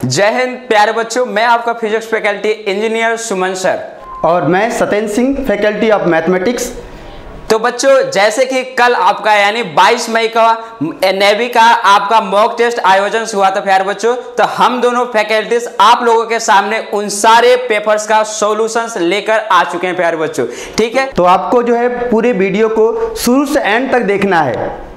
जय हिंद प्यारे बच्चों, मैं आपका फिजिक्स फैकल्टी इंजीनियर सुमन सर और मैं Satyendra Singh faculty of mathematics. तो बच्चों, जैसे कि कल आपका यानी 22 मई का नेवी का आपका मॉक टेस्ट आयोजन हुआ था प्यारे बच्चों, तो हम दोनों फैकल्टीज आप लोगों के सामने उन सारे पेपर्स का सॉल्यूशंस लेकर आ चुके हैं प्यारे बच्चों। ठीक है, तो आपको जो है पूरे वीडियो को शुरू से एंड तक देखना है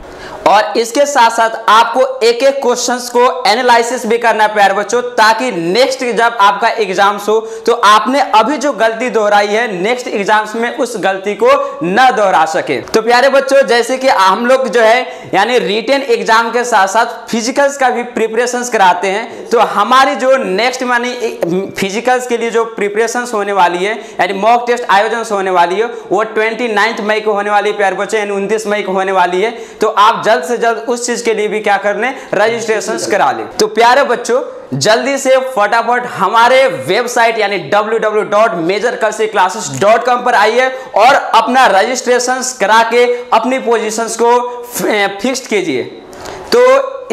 और इसके साथ साथ आपको एक एक क्वेश्चंस को एनालिसिस भी करना है प्यारे बच्चों, ताकि नेक्स्ट जब आपका एग्जाम्स हो तो आपने अभी जो गलती दोहराई है नेक्स्ट एग्जाम्स में उस गलती को न दोहरा सके। तो प्यारे बच्चों, जैसे कि हम लोग जो है यानी रिटन एग्जाम के साथ साथ फिजिकल्स का भी प्रिपरेशंस कराते हैं, तो हमारी जो नेक्स्ट यानी फिजिकल्स के लिए जो प्रिपरेशंस होने वाली है यानी मॉक टेस्ट आयोजन होने वाली है वो 29 मई को होने वाली है प्यारे बच्चों, यानी 29 मई को होने वाली है। तो आप जल्द से जल्द उस चीज के लिए भी क्या कर लें, रजिस्ट्रेशन करा लें। तो प्यारे बच्चों, जल्दी से फटाफट हमारे वेबसाइट यानी www.majorcursive.com पर आइए और अपना रजिस्ट्रेशन करा के अपनी पोजीशंस को फिक्स्ड कीजिए। तो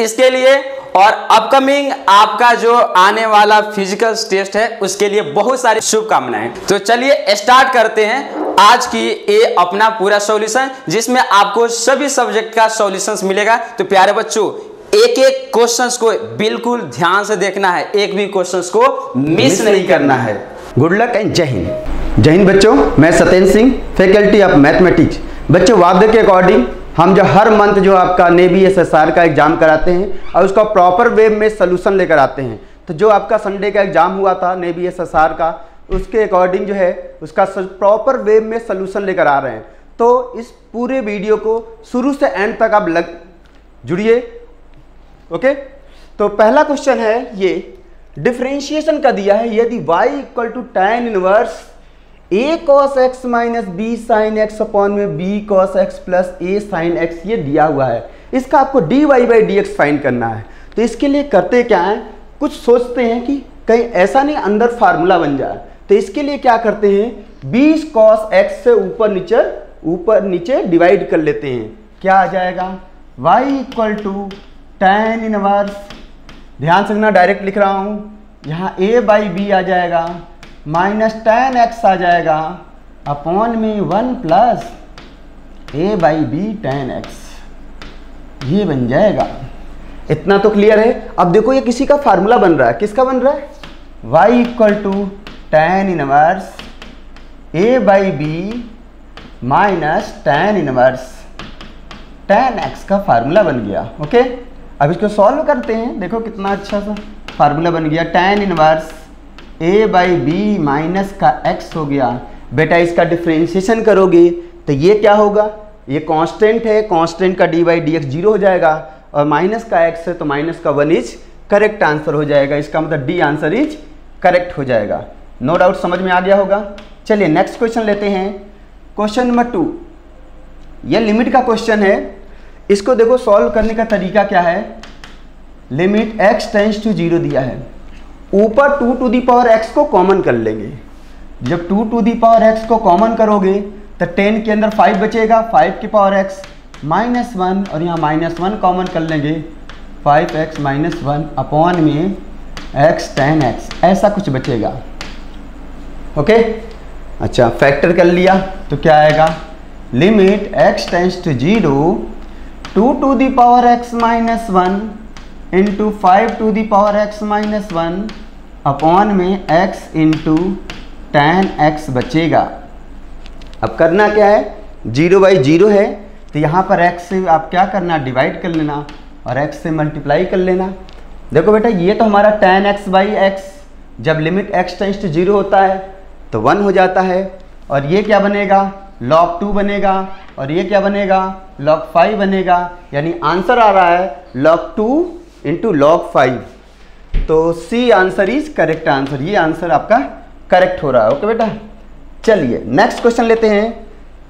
इसके लिए और अपकमिंग आपका जो आने वाला फिजिकल टेस्ट है उसके लिए बहुत सारी शुभकामनाएं। तो चलिए स्टार्ट करते हैं आज की ये अपना पूरा सॉल्यूशन, जिसमें आपको सभी सब्जेक्ट का सॉल्यूशंस मिलेगा। तो प्यारे बच्चों, एक एक क्वेश्चंस को बिल्कुल ध्यान से देखना है, एक भी क्वेश्चंस को मिस नहीं करना है। गुड लक एंड जय हिंद। जय हिंद बच्चों, मैं Satyendra Singh faculty of mathematics. बच्चों, वादे के अकॉर्डिंग हम जो हर मंथ जो आपका नेवी SSR का एग्जाम कराते हैं और उसका प्रॉपर वे में सोल्यूशन लेकर आते हैं। तो जो आपका संडे का एग्जाम हुआ था नेवी SSR का, उसके अकॉर्डिंग जो है उसका प्रॉपर वे में सोल्यूशन लेकर आ रहे हैं। तो इस पूरे वीडियो को शुरू से एंड तक आप जुड़िए। ओके, तो पहला क्वेश्चन है, ये डिफरेंशिएशन का दिया है। यदि y = tan inverse a cos x minus b sin x upon में b cos x plus a sin x ये दिया हुआ है, इसका आपको dy/dx फाइंड करना है। तो इसके लिए करते क्या है, कुछ सोचते हैं कि कहीं ऐसा नहीं अंदर फार्मूला बन जाए। तो इसके लिए क्या करते हैं, 20 cos x से ऊपर नीचे डिवाइड कर लेते हैं। क्या आ जाएगा, y = tan इनवर्स, ध्यान से रखना डायरेक्ट लिख रहा हूँ, यहाँ a/b आ जाएगा माइनस tan x आ जाएगा अपॉन में 1 प्लस a/b tan x, ये बन जाएगा। इतना तो क्लियर है। अब देखो ये किसी का फार्मूला बन रहा है, किसका बन रहा है, y = tan inverse a/b minus tan inverse tan x का फार्मूला बन गया। ओके, अब इसको सॉल्व करते हैं। देखो कितना अच्छा सा फार्मूला बन गया, tan इनवर्स a/b माइनस का x हो गया। बेटा इसका डिफरेंशिएशन करोगे तो ये क्या होगा, ये कांस्टेंट है, कांस्टेंट का dy/dx 0 हो जाएगा और माइनस का x है तो माइनस का 1 इज करेक्ट आंसर हो जाएगा। इसका मतलब डी आंसर इज करेक्ट हो जाएगा। नो डाउट समझ में आ गया होगा। चलिए नेक्स्ट क्वेश्चन लेते हैं, क्वेश्चन नंबर 2। ये लिमिट का क्वेश्चन है। इसको देखो सॉल्व करने का तरीका क्या है, लिमिट x टेंड्स टू 0 दिया है, ऊपर 2x को कॉमन कर लेंगे। जब 2x को कॉमन करोगे तो 10 के अंदर 5 बचेगा, 5x -1 और यहाँ -1 कॉमन कर लेंगे, 5x - 1 अपॉन में x tan x, ऐसा कुछ बचेगा। ओके, अच्छा फैक्टर कर लिया तो क्या आएगा, limit x tends to 0 2x -1 into 5x -1 upon में x इंटू tan x बचेगा। अब करना क्या है, 0/0 है तो यहाँ पर x से आप क्या करना, डिवाइड कर लेना और x से मल्टीप्लाई कर लेना। देखो बेटा ये तो हमारा tan x/x, जब लिमिट x टेंड्स टू 0 होता है तो 1 हो जाता है, और ये क्या बनेगा, log 2 बनेगा, और ये क्या बनेगा, log 5 बनेगा। यानी आंसर आ रहा है log 2 इंटू log 5। तो C answer is correct answer, ये आंसर आपका करेक्ट हो रहा है। ओके बेटा, चलिए नेक्स्ट क्वेश्चन लेते हैं,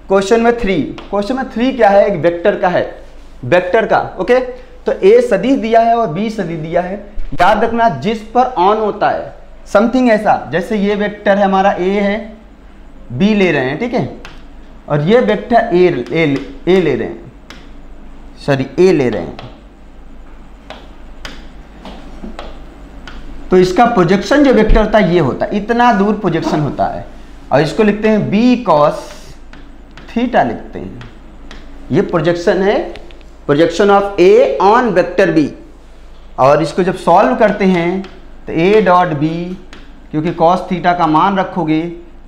क्वेश्चन में 3। क्वेश्चन में 3 क्या है, एक वेक्टर का है, वेक्टर का। ओके, तो ए सदिश दिया है और बी सदिश दिया है। याद रखना जिस पर ऑन होता है समथिंग ऐसा, जैसे ये वेक्टर है हमारा ए है, बी ले रहे हैं, ठीक है, और ये वेक्टर ए ले रहे हैं, सॉरी ए ले रहे हैं। तो इसका प्रोजेक्शन जो वेक्टर होता है ये होता है, इतना दूर प्रोजेक्शन होता है, और इसको लिखते हैं बी कॉस थीटा लिखते हैं। ये प्रोजेक्शन है, projection of A on vector B. और इसको जब सॉल्व करते हैं तो ए डॉट बी, क्योंकि कॉस थीटा का मान रखोगे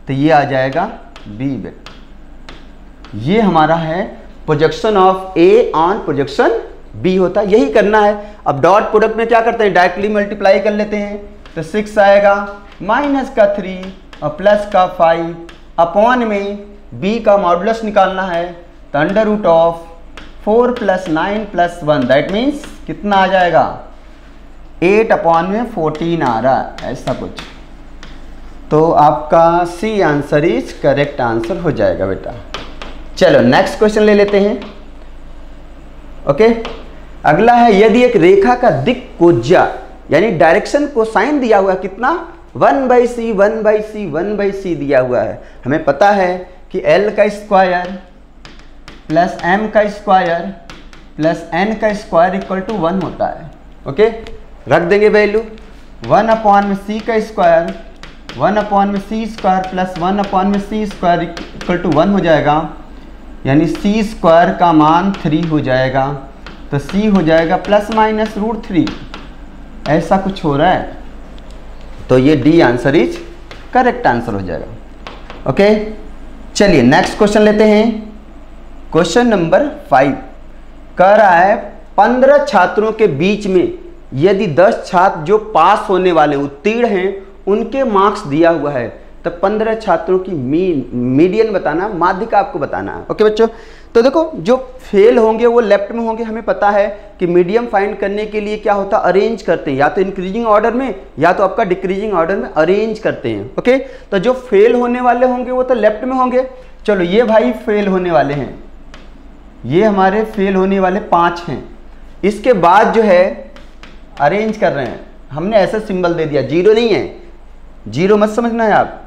तो ये आ जाएगा बी वेक्टर। ये हमारा है projection of A on projection B होता है, यही करना है। अब डॉट प्रोडक्ट में क्या करते हैं, डायरेक्टली मल्टीप्लाई कर लेते हैं, तो 6 आएगा, माइनस का 3 और प्लस का 5 अपॉन में b का मॉडुलस निकालना है, तो under root of 4 + 9 + 1 that means कितना आ जाएगा, 8 अपॉन में 14 आ रहा है, ऐसा कुछ। तो आपका C answer is correct answer हो जाएगा बेटा। चलो नेक्स्ट क्वेश्चन ले लेते हैं। ओके, अगला है, यदि एक रेखा का दिक् कोज्या यानी डायरेक्शन कोसाइन दिया हुआ है, कितना 1/c 1/c 1/c दिया हुआ है। हमें पता है कि l का स्क्वायर प्लस m का स्क्वायर प्लस n का स्क्वायर इक्वल टू 1 होता है। ओके, रख देंगे वैल्यू 1 अपॉन में c का स्क्वायर 1 अपॉन में c स्क्वायर प्लस 1 अपॉन में c स्क्वायर इक्वल टू 1 हो जाएगा, यानी c स्क्वायर का मान 3 हो जाएगा, तो c हो जाएगा ±√3, ऐसा कुछ हो रहा है। तो ये D answer is correct answer हो जाएगा। ओके, चलिए नेक्स्ट क्वेश्चन लेते हैं। क्वेश्चन नंबर 5 कह रहा है 15 छात्रों के बीच में यदि 10 छात्र जो पास होने वाले उत्तीर्ण हैं उनके मार्क्स दिया हुआ है, तो 15 छात्रों की मीडियन बताना, माध्यिका आपको बताना है। ओके बच्चों, तो देखो जो फेल होंगे वो लेफ्ट में होंगे। हमें पता है कि मीडियम फाइंड करने के लिए क्या होता है, अरेंज करते हैं, या तो इंक्रीजिंग ऑर्डर में या तो आपका डिक्रीजिंग ऑर्डर में अरेंज करते हैं। ओके, तो जो फेल होने वाले होंगे वो तो लेफ्ट में होंगे। चलो ये भाई फेल होने वाले हैं, ये हमारे फेल होने वाले 5 हैं। इसके बाद जो है अरेंज कर रहे हैं, हमने ऐसा सिंबल दे दिया, 0 नहीं है, 0 मत समझना है आप।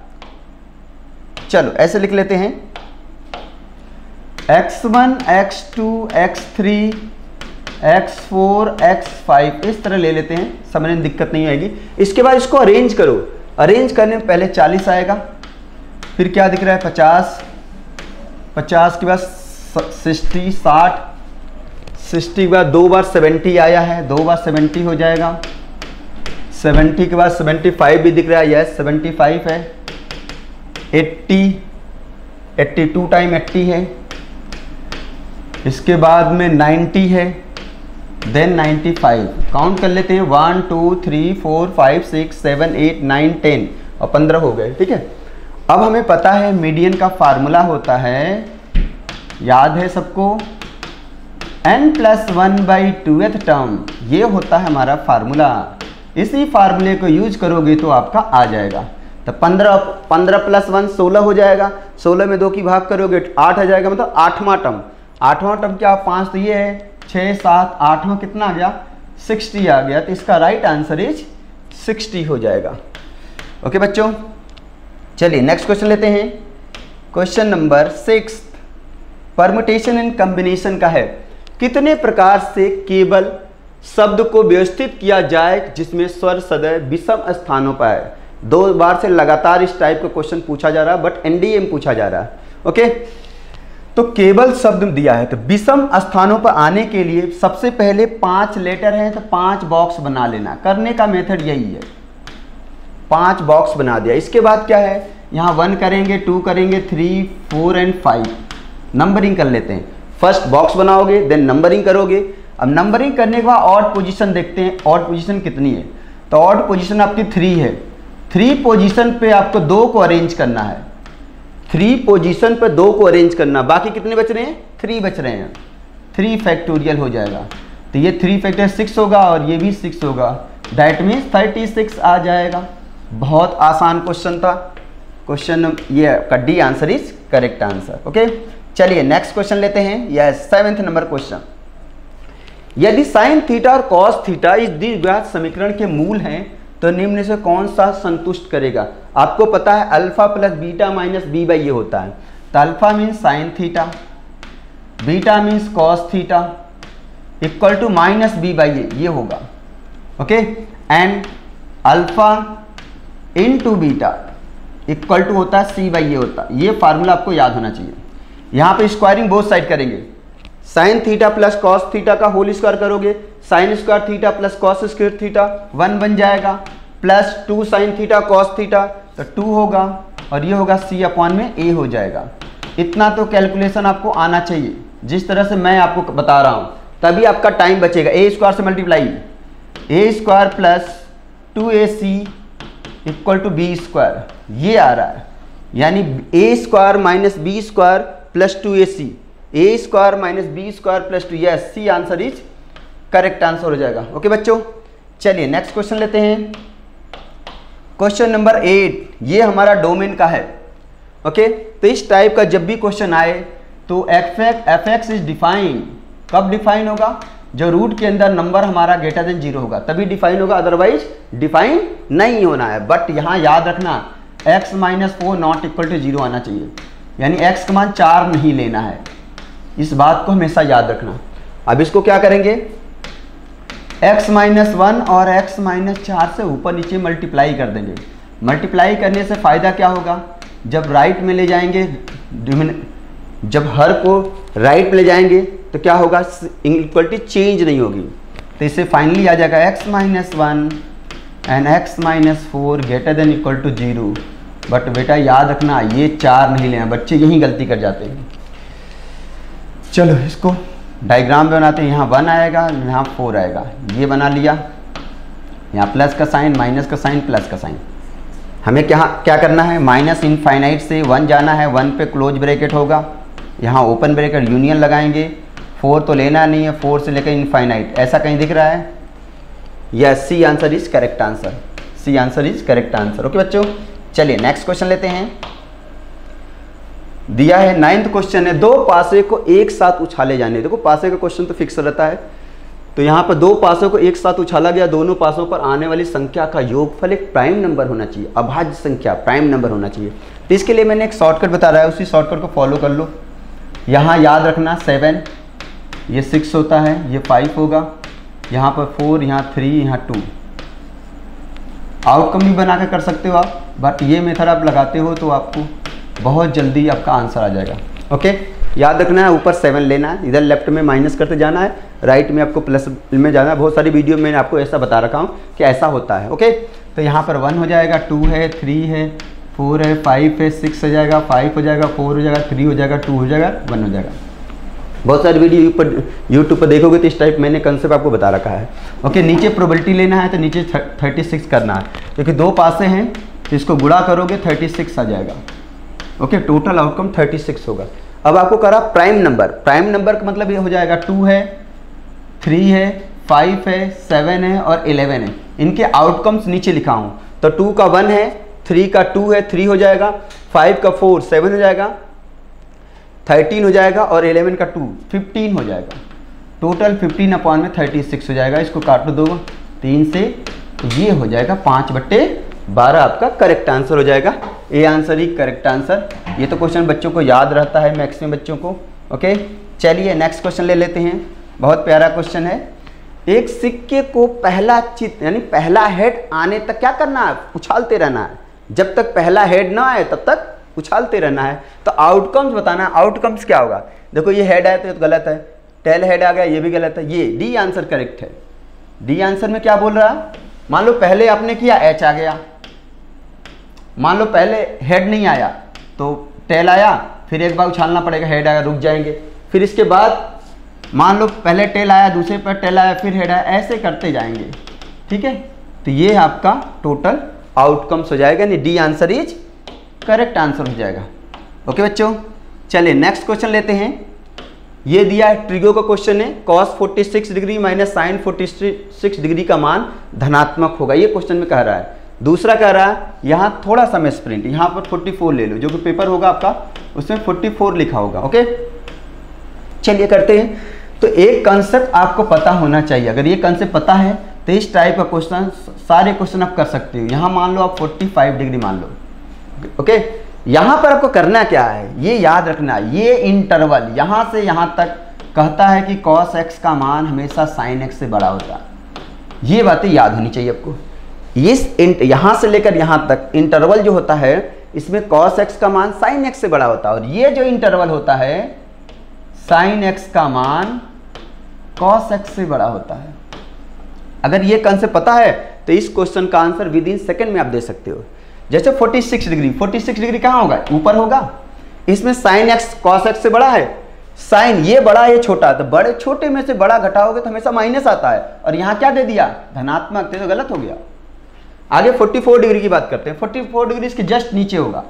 चलो ऐसे लिख लेते हैं, x1 x2 x3 x4 x5, इस तरह ले लेते हैं, समझने में दिक्कत नहीं आएगी। इसके बाद इसको अरेंज करो, अरेंज करने में पहले 40 आएगा, फिर क्या दिख रहा है 50, 50 के बाद 60, 60, 60 के बाद 2 बार 70 आया है, 2 बार 70 हो जाएगा, 70 के बाद 75 भी दिख रहा है, यस 75 है, 80, 82 टाइम 80 है, इसके बाद में 90 है, देन 95। काउंट कर लेते हैं, 1 2 3 4 5 6 7 8 9 10 और 15 हो गए। ठीक है, अब हमें पता है मीडियन का फार्मूला होता है, याद है सबको, n+1/2th टर्म, ये होता है हमारा फार्मूला। इसी फार्मूले को यूज करोगे तो आपका आ जाएगा। तो 15 + 1 16 हो जाएगा, 16 में 2 की भाग करोगे 8 आ जाएगा, मतलब 8वां टर्म। 8वां टर्म क्या, 5 तो ये है, 6 7 8वां कितना आ गया, 60 आ गया। तो इसका राइट आंसर इज 60 हो जाएगा। ओके बच्चों, चलिए नेक्स्ट क्वेश्चन लेते हैं। Question number 6 permutation and combination का है, कितने प्रकार से केवल शब्द को व्यवस्थित किया जाए जिसमें स्वर सदैव विषम स्थानों पर है। 2 बार से लगातार इस टाइप का क्वेश्चन पूछा जा रहा है, बट एनडीए में पूछा जा रहा है। ओके, तो केवल शब्द दिया है, तो विषम स्थानों पर आने के लिए सबसे पहले 5 लेटर हैं, तो 5 बॉक्स बना लेना। करने का मेथड यही है, 5 बॉक्स बना दिया। इसके बाद क्या है, यहाँ 1 करेंगे, 2 करेंगे, 3 4 एंड 5 नंबरिंग कर लेते हैं। फर्स्ट बॉक्स बनाओगे, देन नंबरिंग करोगे। अब नंबरिंग करने के बाद ऑड पोजीशन देखते हैं, ऑड पोजीशन कितनी है। तो ऑड पोजीशन आपकी 3 है, 3 पोजीशन पे आपको 2 को अरेंज करना है, 3 पोजीशन पे 2 को अरेंज करना। बाकी कितने बच रहे हैं, 3 बच रहे हैं, 3 फैक्टोरियल हो जाएगा। तो ये 3 फैक्टोरियल 6 होगा और ये भी 6 होगा, दैट मीन्स 36 आ जाएगा। बहुत आसान क्वेश्चन था, क्वेश्चन ये आपका D answer is correct answer. Okay, चलिए नेक्स्ट क्वेश्चन लेते हैं, यह 7th नंबर क्वेश्चन। यदि साइन थीटा और कॉस थीटा इस द्विघात समीकरण के मूल हैं तो निम्न से कौन सा संतुष्ट करेगा। आपको पता है alpha plus beta minus B by ये होता है, तो alpha means sine theta, beta means cos theta equal to minus B by ये होगा। Okay, and alpha into beta equal to होता है सी बाई ए होता है। ये फार्मूला आपको याद होना चाहिए। यहाँ पे स्क्वायरिंग बोथ साइड करेंगे, sine theta plus cos theta का होल स्क्वायर करोगे, sine square theta plus cos square theta 1 बन जाएगा, plus 2 sine theta cos theta तो 2 होगा, और ये होगा सी अपॉन में ए हो जाएगा। इतना तो कैलकुलेशन आपको आना चाहिए जिस तरह से मैं आपको बता रहा हूँ, तभी आपका टाइम बचेगा। ए स्क्वायर से multiply, A square plus 2ac equal to B square, ये आ रहा है, यानी A square minus B square plus 2ac, A square minus B square plus 2, yes C answer is correct answer हो जाएगा। Okay बच्चों, चलिए नेक्स्ट क्वेश्चन लेते हैं। क्वेश्चन नंबर 8, ये हमारा डोमेन का है। ओके, तो इस टाइप का जब भी क्वेश्चन आए तो एफ एक्स इज डिफाइन, कब डिफाइन होगा? जो रूट के अंदर नंबर हमारा ग्रेटर देन 0 होगा तभी डिफाइन होगा, अदरवाइज डिफाइन नहीं होना है। बट यहाँ याद रखना x minus 4 not equal to 0 आना चाहिए, यानी x का मान 4 नहीं लेना है, इस बात को हमेशा याद रखना। अब इसको क्या करेंगे, x माइनस 1 और x माइनस 4 से ऊपर नीचे मल्टीप्लाई कर देंगे। मल्टीप्लाई करने से फ़ायदा क्या होगा, जब राइट में ले जाएंगे, जब हर को राइट में ले जाएंगे तो क्या होगा, इक्वलिटी चेंज नहीं होगी। तो इससे फाइनली आ जाएगा x minus 1 and x minus 4 greater then equal to 0। But बेटा याद रखना ये 4 नहीं लेना, बच्चे यही गलती कर जाते हैं। चलो इसको डायग्राम बनाते हैं, यहाँ 1 आएगा, यहाँ 4 आएगा, ये बना लिया, यहाँ प्लस का साइन, माइनस का साइन, प्लस का साइन। हमें क्या करना है, माइनस इनफाइनाइट से 1 जाना है, 1 पे क्लोज ब्रैकेट होगा, यहाँ ओपन ब्रैकेट यूनियन लगाएंगे, 4 तो लेना नहीं है, 4 से लेकर इनफाइनाइट, ऐसा कहीं दिख रहा है? Yes, C answer is correct answer, C answer is correct answer. Okay बच्चों, चलिए नेक्स्ट क्वेश्चन लेते हैं। दिया है 9th क्वेश्चन है, 2 पासे को एक साथ उछाले जाने। देखो पासे का क्वेश्चन तो फिक्स रहता है, तो यहाँ पर 2 पासों को एक साथ उछाला गया, दोनों पासों पर आने वाली संख्या का योगफल एक प्राइम नंबर होना चाहिए, अभाज्य संख्या प्राइम नंबर होना चाहिए। तो इसके लिए मैंने एक शॉर्टकट बता रहा है, उसी शॉर्टकट को फॉलो कर लो। यहाँ याद रखना 7, ये 6 होता है, ये 5 होगा, यहाँ पर 4, यहाँ 3, यहाँ 2। आउटकम भी बना कर सकते हो आप, बट ये मेथड आप लगाते हो तो आपको बहुत जल्दी आपका आंसर आ जाएगा। ओके, याद रखना है ऊपर 7 लेना है, इधर लेफ्ट में माइनस करते जाना है, राइट में आपको प्लस में जाना है। बहुत सारी वीडियो में आपको ऐसा बता रखा हूँ कि ऐसा होता है। ओके, तो यहाँ पर 1 हो जाएगा, 2 है, 3 है, 4 है, 5 है, 6 हो जाएगा, 5 हो जाएगा, 4 हो जाएगा, 3 हो जाएगा, 2 हो जाएगा, 1 हो जाएगा। बहुत सारी वीडियो यूट्यूब पर देखोगे तो इस टाइप मैंने कंसेप्ट आपको बता रखा है। ओके, नीचे प्रोबेबिलिटी लेना है तो नीचे 36 करना है, क्योंकि 2 पासे हैं तो इसको गुणा करोगे 36 आ जाएगा। ओके, टोटल आउटकम 36 होगा। अब आपको करा प्राइम नंबर, प्राइम नंबर का मतलब ये हो जाएगा 2 है, 3 है, 5 है, 7 है और 11 है। इनके आउटकम्स नीचे लिखा हूँ, तो 2 का 1 है, 3 का 2 है, 3 हो जाएगा, 5 का 4 7 हो जाएगा, 13 हो जाएगा और 11 का 2 15 हो जाएगा। टोटल 15 अपॉन में 36 हो जाएगा। इसको काटो दो 3 से, ये हो जाएगा 5/12 आपका करेक्ट आंसर हो जाएगा। A answer he correct answer. ये तो क्वेश्चन बच्चों को याद रहता है, मैक्सिमम बच्चों को। ओके, चलिए नेक्स्ट क्वेश्चन ले लेते हैं। बहुत प्यारा क्वेश्चन है। एक सिक्के को पहला चित्र यानी पहला हेड आने तक क्या करना है, उछालते रहना है। जब तक पहला हेड ना आए तब तक उछालते रहना है। तो आउटकम्स बताना है, आउटकम्स क्या होगा। देखो ये हेड आया तो ये तो गलत है, टेल हेड आ गया ये भी गलत है, ये डी आंसर करेक्ट है। डी आंसर में क्या बोल रहा है, मान लो पहले आपने किया एच आ गया, मान लो पहले हेड नहीं आया तो टेल आया, फिर एक बार उछालना पड़ेगा, हेड आया रुक जाएंगे, फिर इसके बाद मान लो पहले टेल आया, दूसरे पर टेल आया, फिर हेड आया, ऐसे करते जाएंगे। ठीक है, तो ये आपका टोटल आउटकम्स हो जाएगा, यानी D answer is correct answer हो जाएगा। ओके बच्चों, चलिए नेक्स्ट क्वेश्चन लेते हैं। ये दिया है ट्रिगो का क्वेश्चन है, cos 46 degree minus sine 46 degree का मान धनात्मक होगा, ये क्वेश्चन में कह रहा है। दूसरा कह रहा है यहाँ थोड़ा सा मिस प्रिंट, यहाँ पर 44 ले लो, जो कि पेपर होगा आपका उसमें 44 लिखा होगा। ओके, चलिए करते हैं। तो एक कंसेप्ट आपको पता होना चाहिए, अगर ये कंसेप्ट पता है तो इस टाइप का क्वेश्चन सारे क्वेश्चन आप कर सकते हो। यहाँ मान लो आप 45 डिग्री मान लो। ओके, यहाँ पर आपको करना क्या है, ये याद रखना, ये इंटरवल यहाँ से यहाँ तक कहता है कि cos x का मान हमेशा sin x से बड़ा होता है। ये बातें याद होनी चाहिए आपको। यहाँ से लेकर यहाँ तक इंटरवल जो होता है इसमें cos x का मान sin x से बड़ा होता है, और ये जो इंटरवल होता है sin x का मान cos x से बड़ा होता है। अगर ये कंसेप्ट पता है तो इस क्वेश्चन का आंसर विद इन सेकेंड में आप दे सकते हो। जैसे 46 डिग्री, 46 डिग्री कहाँ होगा? ऊपर होगा। इसमें sin x cos x से बड़ा है, साइन ये बड़ा ये छोटा, तो बड़े छोटे में से बड़ा घटाओगे तो हमेशा माइनस आता है, और यहाँ क्या दे दिया? धनात्मक, तो गलत हो गया। आगे 44 डिग्री की बात करते हैं। 44 डिग्री इसके जस्ट नीचे होगा,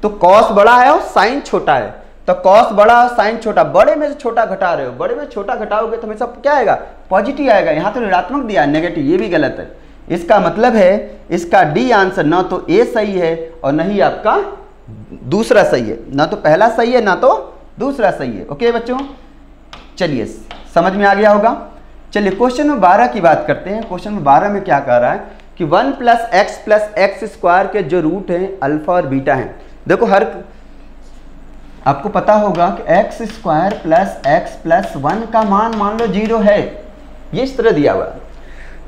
तो कॉस बड़ा है और साइन छोटा है, तो कॉस बड़ा और साइन छोटा, बड़े में से छोटा घटा रहे हो, बड़े में छोटा घटाओगे तो हमेशा क्या आएगा? पॉजिटिव आएगा। यहाँ तो ऋणात्मक दिया है, नेगेटिव, ये भी गलत है। इसका मतलब है इसका डी आंसर ना तो ए सही है और न ही आपका दूसरा सही है, ना तो पहला सही है ना तो दूसरा सही है। ओके बच्चों, चलिए समझ में आ गया होगा। चलिए क्वेश्चन नंबर 12 की बात करते हैं। क्वेश्चन नंबर 12 में क्या कह रहा है कि 1 + x स्क्वायर के जो रूट हैं अल्फा और बीटा हैं। देखो हर आपको पता होगा कि x स्क्वायर + x + 1 का मान लो 0 है, ये इस तरह दिया हुआ है।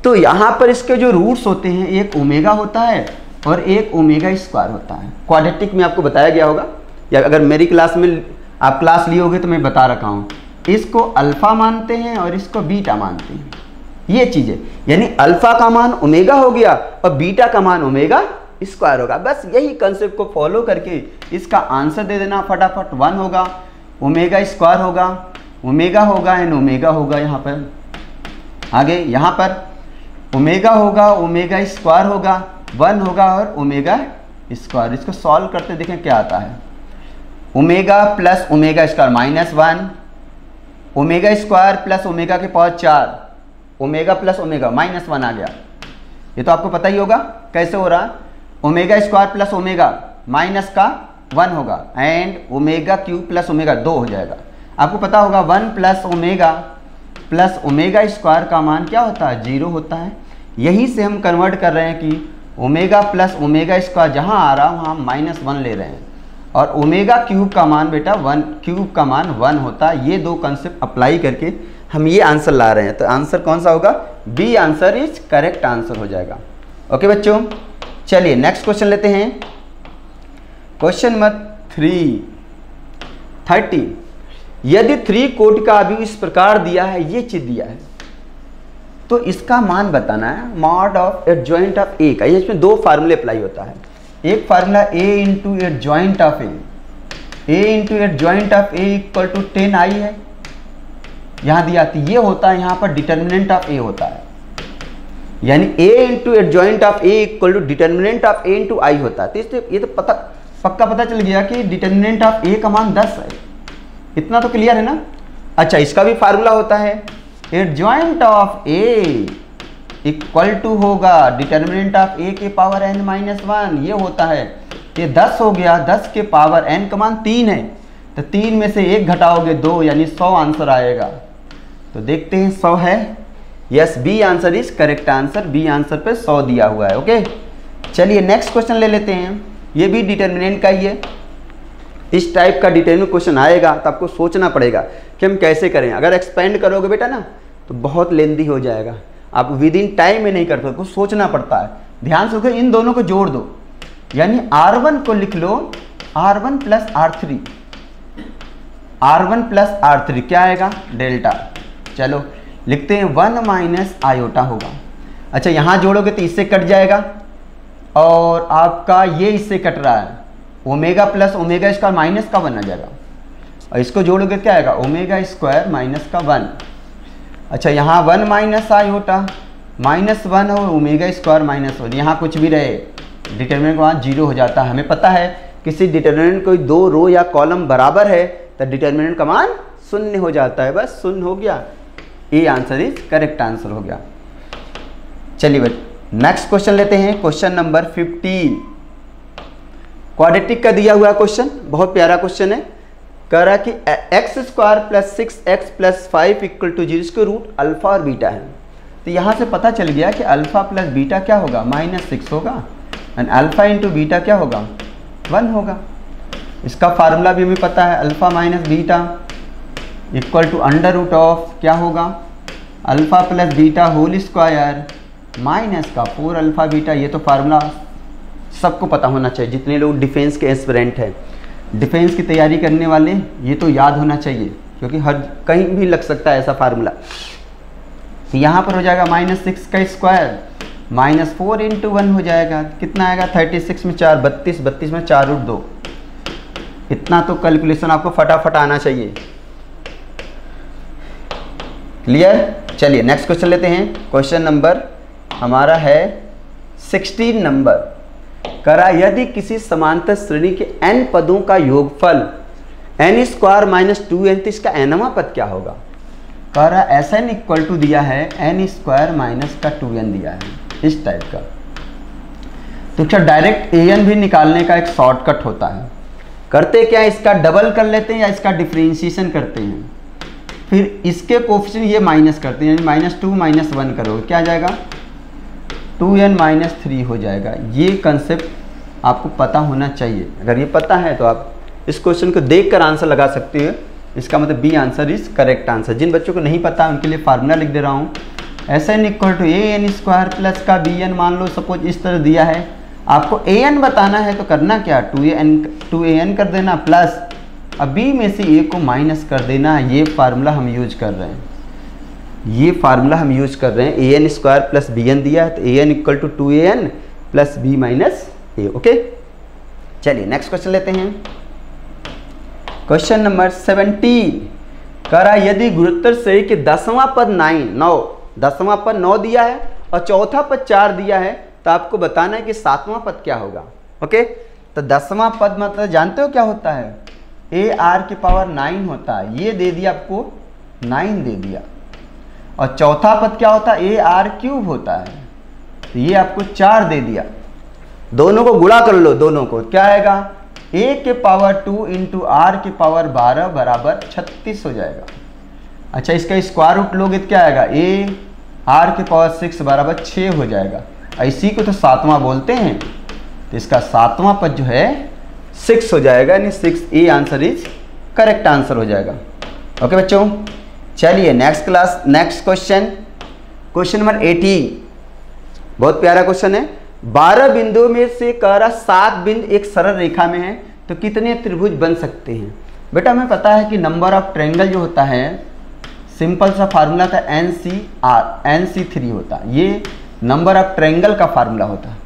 तो यहाँ पर इसके जो रूट्स होते हैं एक ओमेगा होता है और एक ओमेगा स्क्वायर होता है। क्वाड्रेटिक में आपको बताया गया होगा, या अगर मेरी क्लास में आप क्लास लिए होगे तो मैं बता रखा हूँ। इसको अल्फा मानते हैं और इसको बीटा मानते हैं, ये चीज़ें, यानी अल्फा का मान ओमेगा हो गया और बीटा का मान ओमेगा स्क्वायर होगा। बस यही कंसेप्ट को फॉलो करके इसका आंसर दे देना फटाफट। 1 होगा, ओमेगा स्क्वायर होगा, ओमेगा होगा एंड ओमेगा होगा। यहाँ पर आगे यहाँ पर ओमेगा होगा, ओमेगा स्क्वायर होगा, 1 होगा और ओमेगा स्क्वायर। इसको सॉल्व करते देखें क्या आता है। Omega + omega square -1, omega square + omega के पावर 4, ओमेगा + ओमेगा -1 आ गया। ये तो आपको पता ही होगा कैसे हो रहा। ओमेगा स्क्वायर + ओमेगा माइनस का 1 होगा एंड ओमेगा क्यूब + ओमेगा 2 हो जाएगा। आपको पता होगा 1 + ओमेगा + ओमेगा स्क्वायर का मान क्या होता है? 0 होता है। यहीं से हम कन्वर्ट कर रहे हैं कि ओमेगा + ओमेगा स्क्वायर जहाँ आ रहा वहाँ -1 ले रहे हैं, और ओमेगा क्यूब का मान बेटा 1 क्यूब का मान 1 होता है। ये दो कंसेप्ट अप्लाई करके हम ये आंसर ला रहे हैं। तो आंसर कौन सा होगा? B answer is correct answer हो जाएगा। ओके बच्चों, चलिए नेक्स्ट क्वेश्चन लेते हैं। Question number 30। यदि 3 कोटि का अभी इस प्रकार दिया है, ये चीज दिया है, तो इसका मान बताना है। Mod of adjoint of A का, ये इसमें 2 फार्मूले अप्लाई होता है। एक formula a × adjoint of A, a × adjoint of A equal to 10i है, यहाँ दिया था। ये होता है यहाँ पर डिटर्मिनेंट ऑफ ए होता है, यानी a × adjoint of A equal to determinant of a × i होता है। तो इससे ये तो पक्का पता चल गया कि डिटर्मिनेंट ऑफ a का मान 10 है। इतना तो क्लियर है ना। अच्छा, इसका भी फार्मूला होता है adjoint of a equal to होगा डिटर्मिनेंट ऑफ a के पावर n -1, ये होता है। ये 10 हो गया, 10 के पावर n का मान 3 है, तो 3 में से 1 घटाओगे 2, यानी 100 आंसर आएगा। तो देखते हैं 100 है। Yes, B answer is correct answer. B answer पे 100 दिया हुआ है। ओके, चलिए नेक्स्ट क्वेश्चन ले लेते हैं। ये भी डिटर्मिनेंट का ही है। इस टाइप का डिटर्मिनेंट क्वेश्चन आएगा तो आपको सोचना पड़ेगा कि हम कैसे करें। अगर एक्सपेंड करोगे बेटा ना तो बहुत लेंदी हो जाएगा, आप विद इन टाइम में नहीं कर सकते, कुछ सोचना पड़ता है। ध्यान से इन दोनों को जोड़ दो, यानी R1 को लिख लो R1 + R3, R1 + R3 क्या आएगा? डेल्टा। चलो लिखते हैं 1 - आयोटा होगा। अच्छा, यहाँ जोड़ोगे तो इससे कट जाएगा और आपका ये इससे कट रहा है, ओमेगा + ओमेगा स्क्वायर माइनस का 1 आ जाएगा, और इसको जोड़ोगे क्या आएगा? ओमेगा स्क्वायर माइनस का 1। अच्छा, यहाँ 1 - आयोटा -1 और ओमेगा स्क्वायर -1, यहाँ कुछ भी रहे डिटर्मिनेंट का मान 0 हो जाता है। हमें पता है किसी डिटर्मिनेंट कोई 2 रो या कॉलम बराबर है तो डिटर्मिनेंट का मान 0 हो जाता है। बस 0 हो गया, A answer is correct answer हो गया। चलिए बच्चे नेक्स्ट क्वेश्चन लेते हैं। क्वेश्चन नंबर 15 क्वाड्रेटिक का दिया हुआ क्वेश्चन, बहुत प्यारा क्वेश्चन है। कह रहा है कि x² + 6x + 5 = 0, इसके रूट अल्फा और बीटा है। तो यहाँ से पता चल गया कि अल्फा + बीटा क्या होगा? -6 होगा, एंड अल्फा × बीटा क्या होगा? 1 होगा। इसका फार्मूला भी हमें पता है, अल्फा - बीटा इक्वल टू √ क्या होगा? Alpha + beta whole square minus का 4 अल्फा बीटा। ये तो फार्मूला सबको पता होना चाहिए, जितने लोग डिफेंस के एस्पिरेंट हैं, डिफेंस की तैयारी करने वाले, ये तो याद होना चाहिए क्योंकि हर कहीं भी लग सकता है ऐसा फार्मूला। तो यहाँ पर हो जाएगा -6 का स्क्वायर -4 × 1 हो जाएगा, कितना आएगा 36 में 4 32, 32 में 4 √ 2। इतना तो कैलकुलेशन आपको फटाफट आना चाहिए। क्लियर? चलिए नेक्स्ट क्वेश्चन लेते हैं। क्वेश्चन नंबर हमारा है 16 नंबर। करा यदि किसी समांतर श्रेणी के n पदों का योगफल n² - 2n, तो इसका nवां पद क्या होगा? करा Sn = दिया है n² - 2n दिया है, इस टाइप का। तो क्या डायरेक्ट an भी निकालने का एक शॉर्टकट होता है। करते क्या, इसका डबल कर लेते हैं या इसका डिफरेंशिएशन करते हैं, फिर इसके कोफिशिएंट ये माइनस करते हैं, यानी -2 - 1 करोगे, क्या आ जाएगा 2n - 3 हो जाएगा। ये कंसेप्ट आपको पता होना चाहिए। अगर ये पता है तो आप इस क्वेश्चन को देखकर आंसर लगा सकते हो। इसका मतलब B answer is correct answer. जिन बच्चों को नहीं पता उनके लिए फार्मूला लिख दे रहा हूँ। Sn = an² प्लस का bn, मान लो सपोज इस तरह दिया है, आपको an बताना है तो करना क्या, 2an कर देना प्लस अब b में से a को माइनस कर देना। ये फार्मूला हम यूज कर रहे हैं, ये फार्मूला हम यूज कर रहे हैं। an² प्लस bn दिया है तो an = 2an plus b minus a। Okay, चलिए नेक्स्ट क्वेश्चन लेते हैं। Question number 17। करा यदि गुरुत्तर श्रेणी के 10वां पद 9, 10वां पद 9 दिया है और चौथा पद 4 दिया है, तो आपको बताना है कि 7वां पद क्या होगा। ओके, तो 10वां पद मतलब जानते हो क्या होता है, ar⁹ होता है। ये दे दिया आपको 9 दे दिया, और चौथा पद क्या होता है, ar³ होता है, तो ये आपको 4 दे दिया। दोनों को गुणा कर लो, दोनों को क्या आएगा, a⁴ × r⁴ बराबर 36 हो जाएगा। अच्छा, इसका स्क्वायर रूट लोगे तो क्या आएगा, ar⁶ बराबर 6 हो जाएगा। इसी को तो 7वां बोलते हैं, तो इसका 7वां पद जो है 6 हो जाएगा, यानी 6 A answer is correct answer हो जाएगा। ओके बच्चों, चलिए नेक्स्ट क्वेश्चन, क्वेश्चन नंबर 18। बहुत प्यारा क्वेश्चन है। 12 बिंदुओं में से करा 7 बिंदु एक सरल रेखा में है, तो कितने त्रिभुज बन सकते हैं। बेटा हमें पता है कि नंबर ऑफ ट्रायंगल जो होता है, सिंपल सा फार्मूला था NC3 होता है, ये नंबर ऑफ ट्रायंगल का फार्मूला होता है।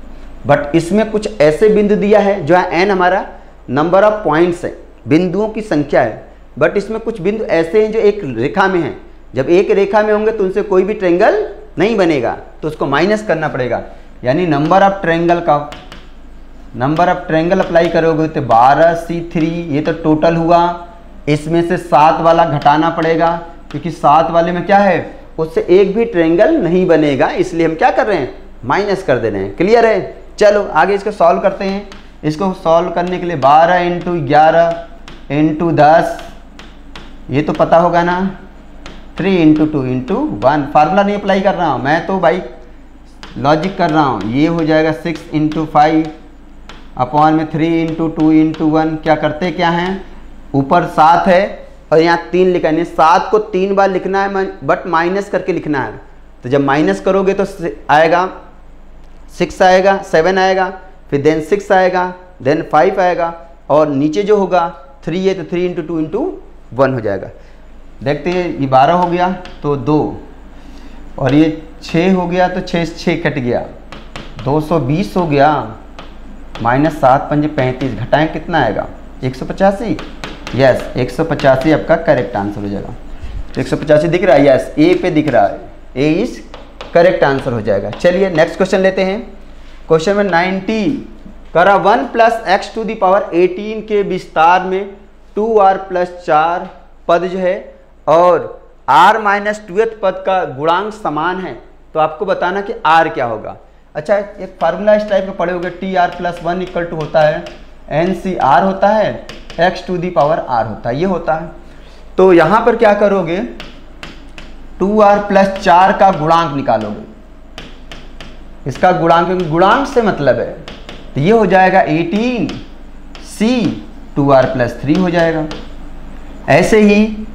बट इसमें कुछ ऐसे बिंदु दिया है जो है n हमारा नंबर ऑफ पॉइंट्स है, बिंदुओं की संख्या है। बट इसमें कुछ बिंदु ऐसे हैं जो एक रेखा में हैं। जब एक रेखा में होंगे तो उनसे कोई भी ट्रायंगल नहीं बनेगा, तो उसको माइनस करना पड़ेगा। यानी नंबर ऑफ ट्रायंगल अप्लाई करोगे तो 12C3, ये तो टोटल हुआ। इसमें से 7 वाला घटाना पड़ेगा, क्योंकि 7 वाले में क्या है, उससे एक भी ट्रायंगल नहीं बनेगा, इसलिए हम क्या कर रहे हैं, माइनस कर दे रहे हैं। क्लियर है? चलो आगे इसको सॉल्व करते हैं। इसको सॉल्व करने के लिए 12 × 11 × 10, ये तो पता होगा ना, 3 × 2 × 1। फार्मूला नहीं अप्लाई कर रहा हूँ मैं, तो भाई लॉजिक कर रहा हूँ। ये हो जाएगा 6 × 5 अपॉन में 3 × 2 × 1। क्या करते क्या हैं, ऊपर 7 है और यहाँ 3 लिखा है, 7 को 3 बार लिखना है, बट माइनस करके लिखना है। तो जब माइनस करोगे तो आएगा 6 आएगा, 7 आएगा, फिर देन 6 आएगा, देन 5 आएगा, और नीचे जो होगा 3 है तो 3 × 2 × 1 हो जाएगा। देखते हैं, ये 12 हो गया तो 2, और ये 6 हो गया तो 6 कट गया, 220 हो गया, -7 × 5 = 35, घटाएं कितना आएगा, 185। यस, 185 आपका करेक्ट आंसर हो जाएगा। तो 185 दिख रहा है, यस ए पे दिख रहा है, ए इज करेक्ट आंसर हो जाएगा। चलिए नेक्स्ट क्वेश्चन लेते हैं। क्वेश्चन में 90। करा 1 + x⁴ के विस्तार में 2r + 4 पद जो है और r - 2th पद का गुणांक समान है, तो आपको बताना कि r क्या होगा। अच्छा, एक फार्मूला इस टाइप का पढ़े होंगे, tr+1 = होता है NCr होता है, x⁴r होता है, ये होता है। तो यहाँ पर क्या करोगे, 2r + 4 का गुणांक निकालोगे। इसका गुणांक से मतलब है, तो ये हो जाएगा 18c 2r + 3 हो जाएगा। ऐसे ही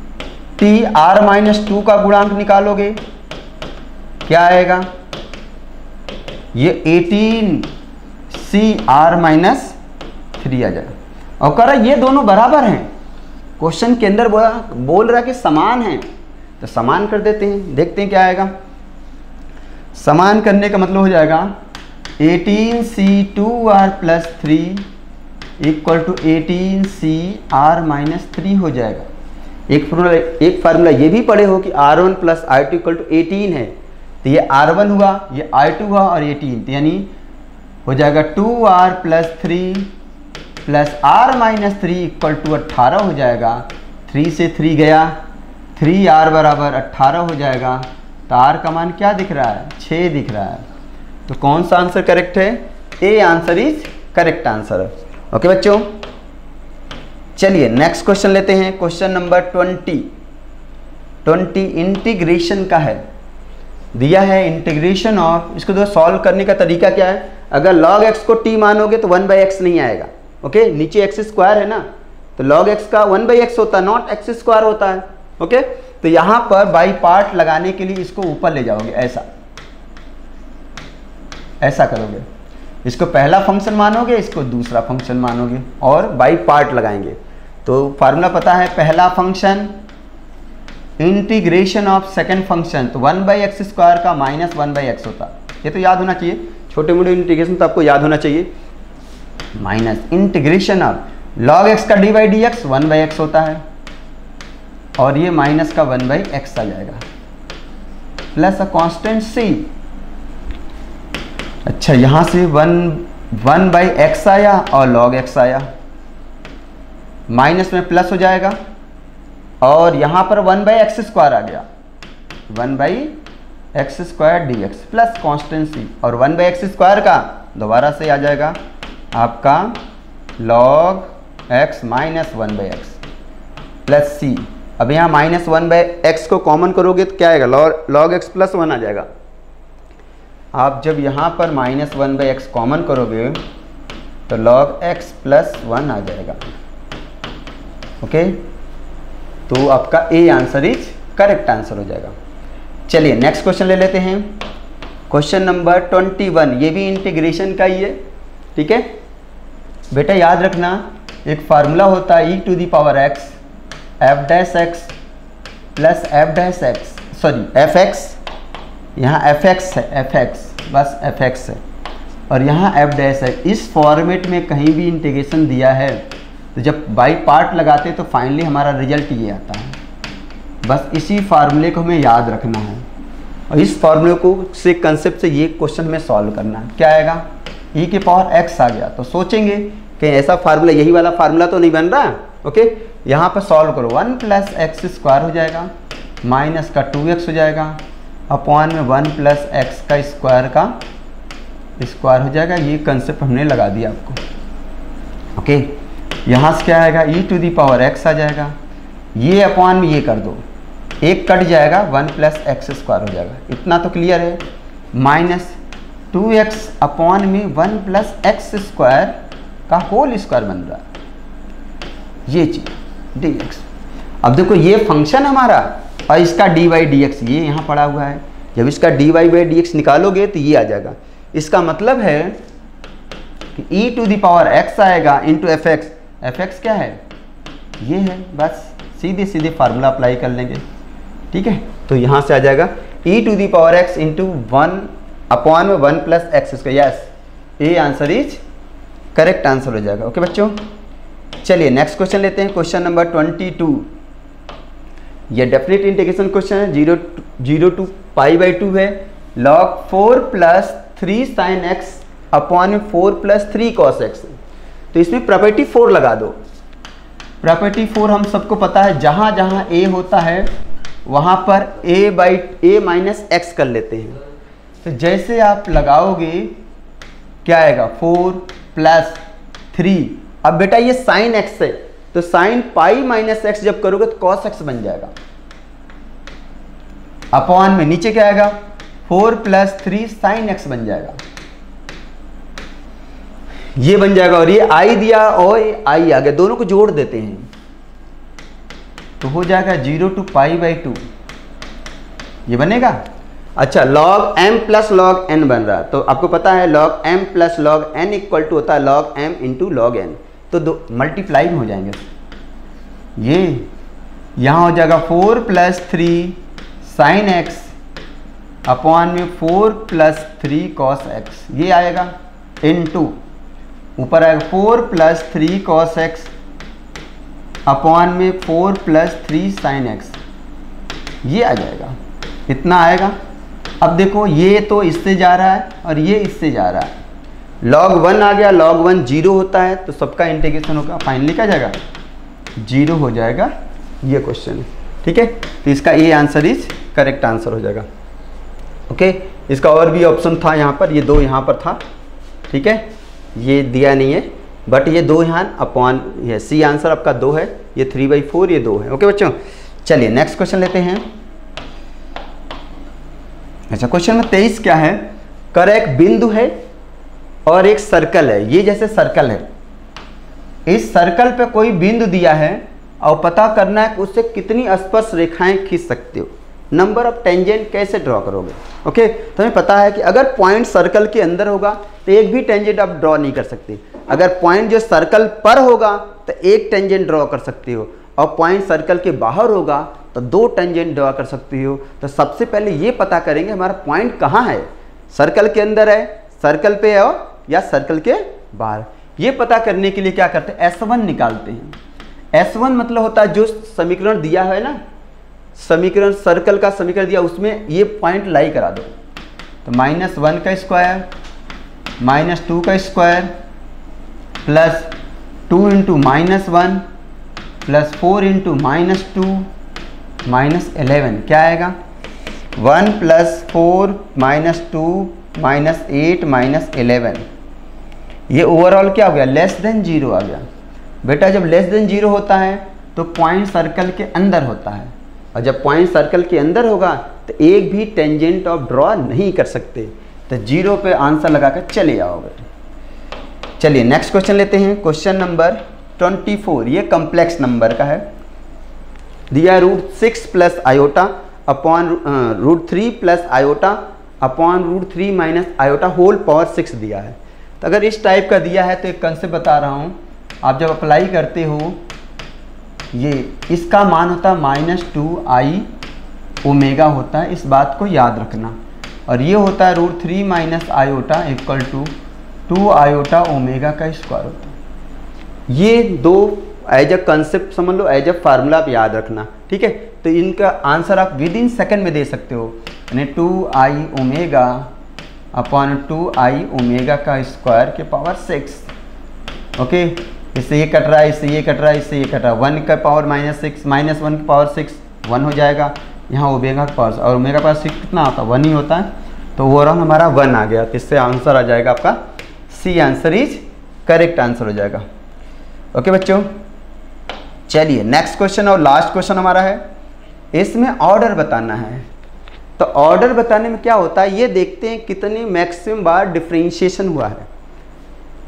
tr - 2 का गुणांक निकालोगे, क्या आएगा, ये 18CR माइनस 3 आ जाएगा। और कह रहा ये दोनों बराबर हैं, क्वेश्चन के अंदर बोल रहा है कि समान हैं, तो समान कर देते हैं, देखते हैं क्या आएगा। समान करने का मतलब हो जाएगा 18C2R plus 3 equal to 18CR minus 3 हो जाएगा। एक फार्मूला ये भी पढ़े हो कि R1 plus R2 equal to 18 है, तो ये R1 हुआ, ये R2 हुआ और 18, तो यानी हो जाएगा 2R plus 3 plus R minus 3 equal to 18 हो जाएगा। 3 से 3 गया, 3R बराबर 18 हो जाएगा। तो R का मान क्या दिख रहा है? 6 दिख रहा है। तो कौन सा आंसर करेक्ट है? A answer is correct answer. Okay बच्चों, चलिए नेक्स्ट क्वेश्चन लेते हैं। क्वेश्चन नंबर 20 इंटीग्रेशन का है, दिया है इंटीग्रेशन ऑफ, इसको तो सॉल्व करने का तरीका क्या है? अगर log x को t मानोगे तो 1/x नहीं आएगा। ओके, नीचे एक्स स्क्वायर है ना, तो log x का 1/x होता है, नॉट एक्स स्क्वायर होता है। ओके, तो यहां पर बाई पार्ट लगाने के लिए इसको ऊपर ले जाओगे, ऐसा करोगे, इसको पहला फंक्शन मानोगे, इसको दूसरा फंक्शन मानोगे और बाई पार्ट लगाएंगे। तो फार्मूला पता है, पहला function integration of second function, तो 1/x स्क्वायर का माइनस 1/x होता, ये तो याद होना चाहिए, छोटे मोटे इंटीग्रेशन तो आपको याद होना चाहिए। Minus integration of log x का d/dx 1/x होता है और ये माइनस का 1/x आ जाएगा प्लस अ कांस्टेंट c। अच्छा, यहां से 1/x आया और log x आया, माइनस में प्लस हो जाएगा और यहां पर 1/x स्क्वायर आ गया, 1/x square dx plus constant c, और 1/x स्क्वायर का दोबारा से आ जाएगा आपका log x minus 1/x plus c। अब यहाँ माइनस 1/x को कॉमन करोगे तो क्या आएगा? log x प्लस 1 आ जाएगा। आप जब यहाँ पर माइनस 1/x कॉमन करोगे तो log x प्लस 1 आ जाएगा। ओके, तो आपका A answer is correct answer हो जाएगा। चलिए नेक्स्ट क्वेश्चन ले लेते हैं। क्वेश्चन नंबर 21, ये भी इंटीग्रेशन का ही है। ठीक है बेटा, याद रखना एक फार्मूला होता है e⁻x f'(x) plus f'(x), sorry fx, यहाँ fx है, fx बस fx है और यहाँ f' है। इस फॉर्मेट में कहीं भी इंटीग्रेशन दिया है तो जब बाई पार्ट लगाते तो फाइनली हमारा रिजल्ट ये आता है। बस इसी फार्मूले को हमें याद रखना है और इस फार्मूले को से कंसेप्ट से ये क्वेश्चन में सॉल्व करना है। क्या आएगा? e⁻x आ गया तो सोचेंगे कि ऐसा फार्मूला, यही वाला फार्मूला तो नहीं बन रहा। ओके, यहाँ पर सॉल्व करो, 1 प्लस एक्स स्क्वायर हो जाएगा, माइनस का 2x हो जाएगा, अपॉन में 1 प्लस एक्स का स्क्वायर हो जाएगा। ये कंसेप्ट हमने लगा दिया आपको। ओके, यहाँ से क्या आएगा? e⁻x आ जाएगा, ये अपॉन में ये कर दो, एक कट जाएगा, 1 प्लस एक्स स्क्वायर हो जाएगा। इतना तो क्लियर है। माइनस 2x अपॉन में 1 प्लस एक्स स्क्वायर का होल स्क्वायर बन रहा है, ये चीज dx। अब देखो ये फंक्शन हमारा और इसका dy/dx ये यहाँ पड़ा हुआ है। जब इसका dy/dx निकालोगे तो ये आ जाएगा। इसका मतलब है कि e⁻x आएगा इंटू fx। fx क्या है? ये है। बस सीधे सीधे फार्मूला अप्लाई कर लेंगे। ठीक है, तो यहाँ से आ जाएगा e⁻x इंटू 1 अपॉन में 1 plus x square. Yes, A answer is correct answer हो जाएगा। ओके बच्चों, चलिए नेक्स्ट क्वेश्चन लेते हैं। क्वेश्चन नंबर 22, ये डेफिनेट इंटीग्रेशन क्वेश्चन है। 0 to π/2 है। log 4 plus 3 sin x upon में 4 प्लस 3 cos x। तो इसमें प्रॉपर्टी 4 लगा दो। प्रॉपर्टी 4 हम सबको पता है, जहाँ जहाँ a होता है वहाँ पर a माइनस x कर लेते हैं। तो जैसे आप लगाओगे क्या आएगा? 4 प्लस 3। अब बेटा ये साइन x है तो साइन पाई माइनस x जब करोगे तो cos x बन जाएगा। अपॉन में नीचे क्या आएगा? 4 प्लस 3 साइन x बन जाएगा, ये बन जाएगा। और ये i दिया और ये i आ गया, दोनों को जोड़ देते हैं तो हो जाएगा 0 to π/2, ये बनेगा। अच्छा log m plus log n बन रहा है, तो आपको पता है log m plus log n equal to होता है log m into log n, तो दो मल्टीप्लाई हो जाएंगे। ये यहाँ हो जाएगा 4 प्लस 3 साइन एक्स अपॉन में 4 प्लस 3 कॉस एक्स, ये आएगा इनटू ऊपर आएगा 4 प्लस 3 कॉस एक्स अपॉन में 4 प्लस 3 साइन एक्स, ये आ जाएगा, इतना आएगा। अब देखो ये तो इससे जा रहा है और ये इससे जा रहा है, log 1 आ गया, log 1 0 होता है तो सबका इंटीग्रेशन होगा, फाइनली क्या जाएगा 0 हो जाएगा। ये क्वेश्चन है, ठीक है, तो इसका A answer is correct answer हो जाएगा। ओके, इसका और भी ऑप्शन था यहाँ पर, ये 2 यहाँ पर था, ठीक है, ये दिया नहीं है बट ये 2 यहाँ अपॉन, ये सी आंसर आपका 2 है, ये 3/4 ये 2 है। ओके बच्चों, चलिए नेक्स्ट क्वेश्चन लेते हैं। अच्छा, क्वेश्चन में 23 क्या है, कर एक बिंदु है और एक सर्कल है, ये जैसे सर्कल है, इस सर्कल पे कोई बिंदु दिया है और पता करना है कि उससे कितनी स्पर्श रेखाएं खींच सकते हो, नंबर ऑफ टेंजेंट कैसे ड्रॉ करोगे। ओके, तो हमें पता है कि अगर पॉइंट सर्कल के अंदर होगा तो एक भी टेंजेंट आप ड्रॉ नहीं कर सकते, अगर पॉइंट जो सर्कल पर होगा तो एक टेंजेंट ड्रॉ कर सकते हो, और पॉइंट सर्कल के बाहर होगा तो 2 टेंजेंट ड्रॉ कर सकते हो। तो सबसे पहले ये पता करेंगे हमारा पॉइंट कहाँ है, सर्कल के अंदर है, सर्कल पे है या सर्कल के बाहर। ये पता करने के लिए क्या करते हैं, S1 निकालते हैं। S1 मतलब होता है जो समीकरण दिया है ना, समीकरण सर्कल का समीकरण दिया, उसमें ये पॉइंट लाई करा दो, तो -1 का स्क्वायर -2 का square plus 2 into -1 plus 4 into -2 -11 क्या आएगा, 1 प्लस 4 -2 -8 -11, ये ओवरऑल क्या हो गया, लेस देन 0 आ गया। बेटा जब लेस देन 0 होता है तो पॉइंट सर्कल के अंदर होता है, और जब पॉइंट सर्कल के अंदर होगा तो एक भी टेंजेंट ऑफ ड्रॉ नहीं कर सकते, तो 0 पे आंसर लगा कर चले आओगे। चलिए नेक्स्ट क्वेश्चन लेते हैं, क्वेश्चन नंबर 24, ये कॉम्प्लेक्स नंबर का है, दिया √6 plus iota upon √3 plus iota upon √3 minus iota whole power 6 दिया है। तो अगर इस टाइप का दिया है तो एक कंसेप्ट बता रहा हूँ, आप जब अप्लाई करते हो ये इसका मान होता है -2i ओमेगा होता है, इस बात को याद रखना, और ये होता है √3 minus iota equal to 2 iota omega का स्क्वायर होता है। ये 2 एज अ कंसेप्ट समझ लो, एज अ फार्मूला आप याद रखना, ठीक है। तो इनका आंसर आप विद इन सेकेंड में दे सकते हो, यानी 2i omega upon 2i omega का स्क्वायर के पावर 6। ओके, इससे ये कट रहा है, इससे ये कट रहा है, इससे ये कट रहा है, 1 का पावर -6 -1 की पावर 6 1 हो जाएगा, यहाँ ओमेगा का पावर, और ओमेगा का पावर 6 कितना होता है, 1 ही होता है, तो ओवरऑल हमारा 1 आ गया, तो इससे आंसर आ जाएगा आपका C answer is correct answer हो जाएगा। ओके बच्चों, चलिए नेक्स्ट क्वेश्चन और लास्ट क्वेश्चन हमारा है, इसमें ऑर्डर बताना है। तो ऑर्डर बताने में क्या होता है, ये देखते हैं कितनी मैक्सिमम बार डिफरेंशिएशन हुआ है,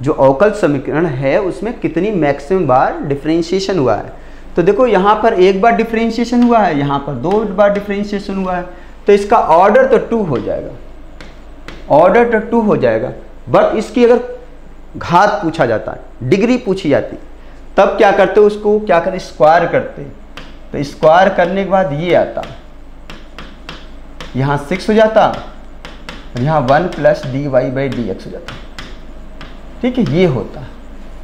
जो अवकल समीकरण है उसमें कितनी मैक्सिमम बार डिफरेंशिएशन हुआ है। तो देखो यहाँ पर 1 बार डिफरेंशिएशन हुआ है, यहाँ पर 2 बार डिफरेंशिएशन हुआ है, तो इसका ऑर्डर तो 2 हो जाएगा, ऑर्डर तो 2 हो जाएगा, बट इसकी अगर घात पूछा जाता है, डिग्री पूछी जाती, तब क्या करते, उसको क्या करते, स्क्वायर करते, तो स्क्वायर करने के बाद ये आता, यहाँ 6 हो जाता, यहाँ 1 प्लस dy/dx हो जाता, ठीक है, ये होता।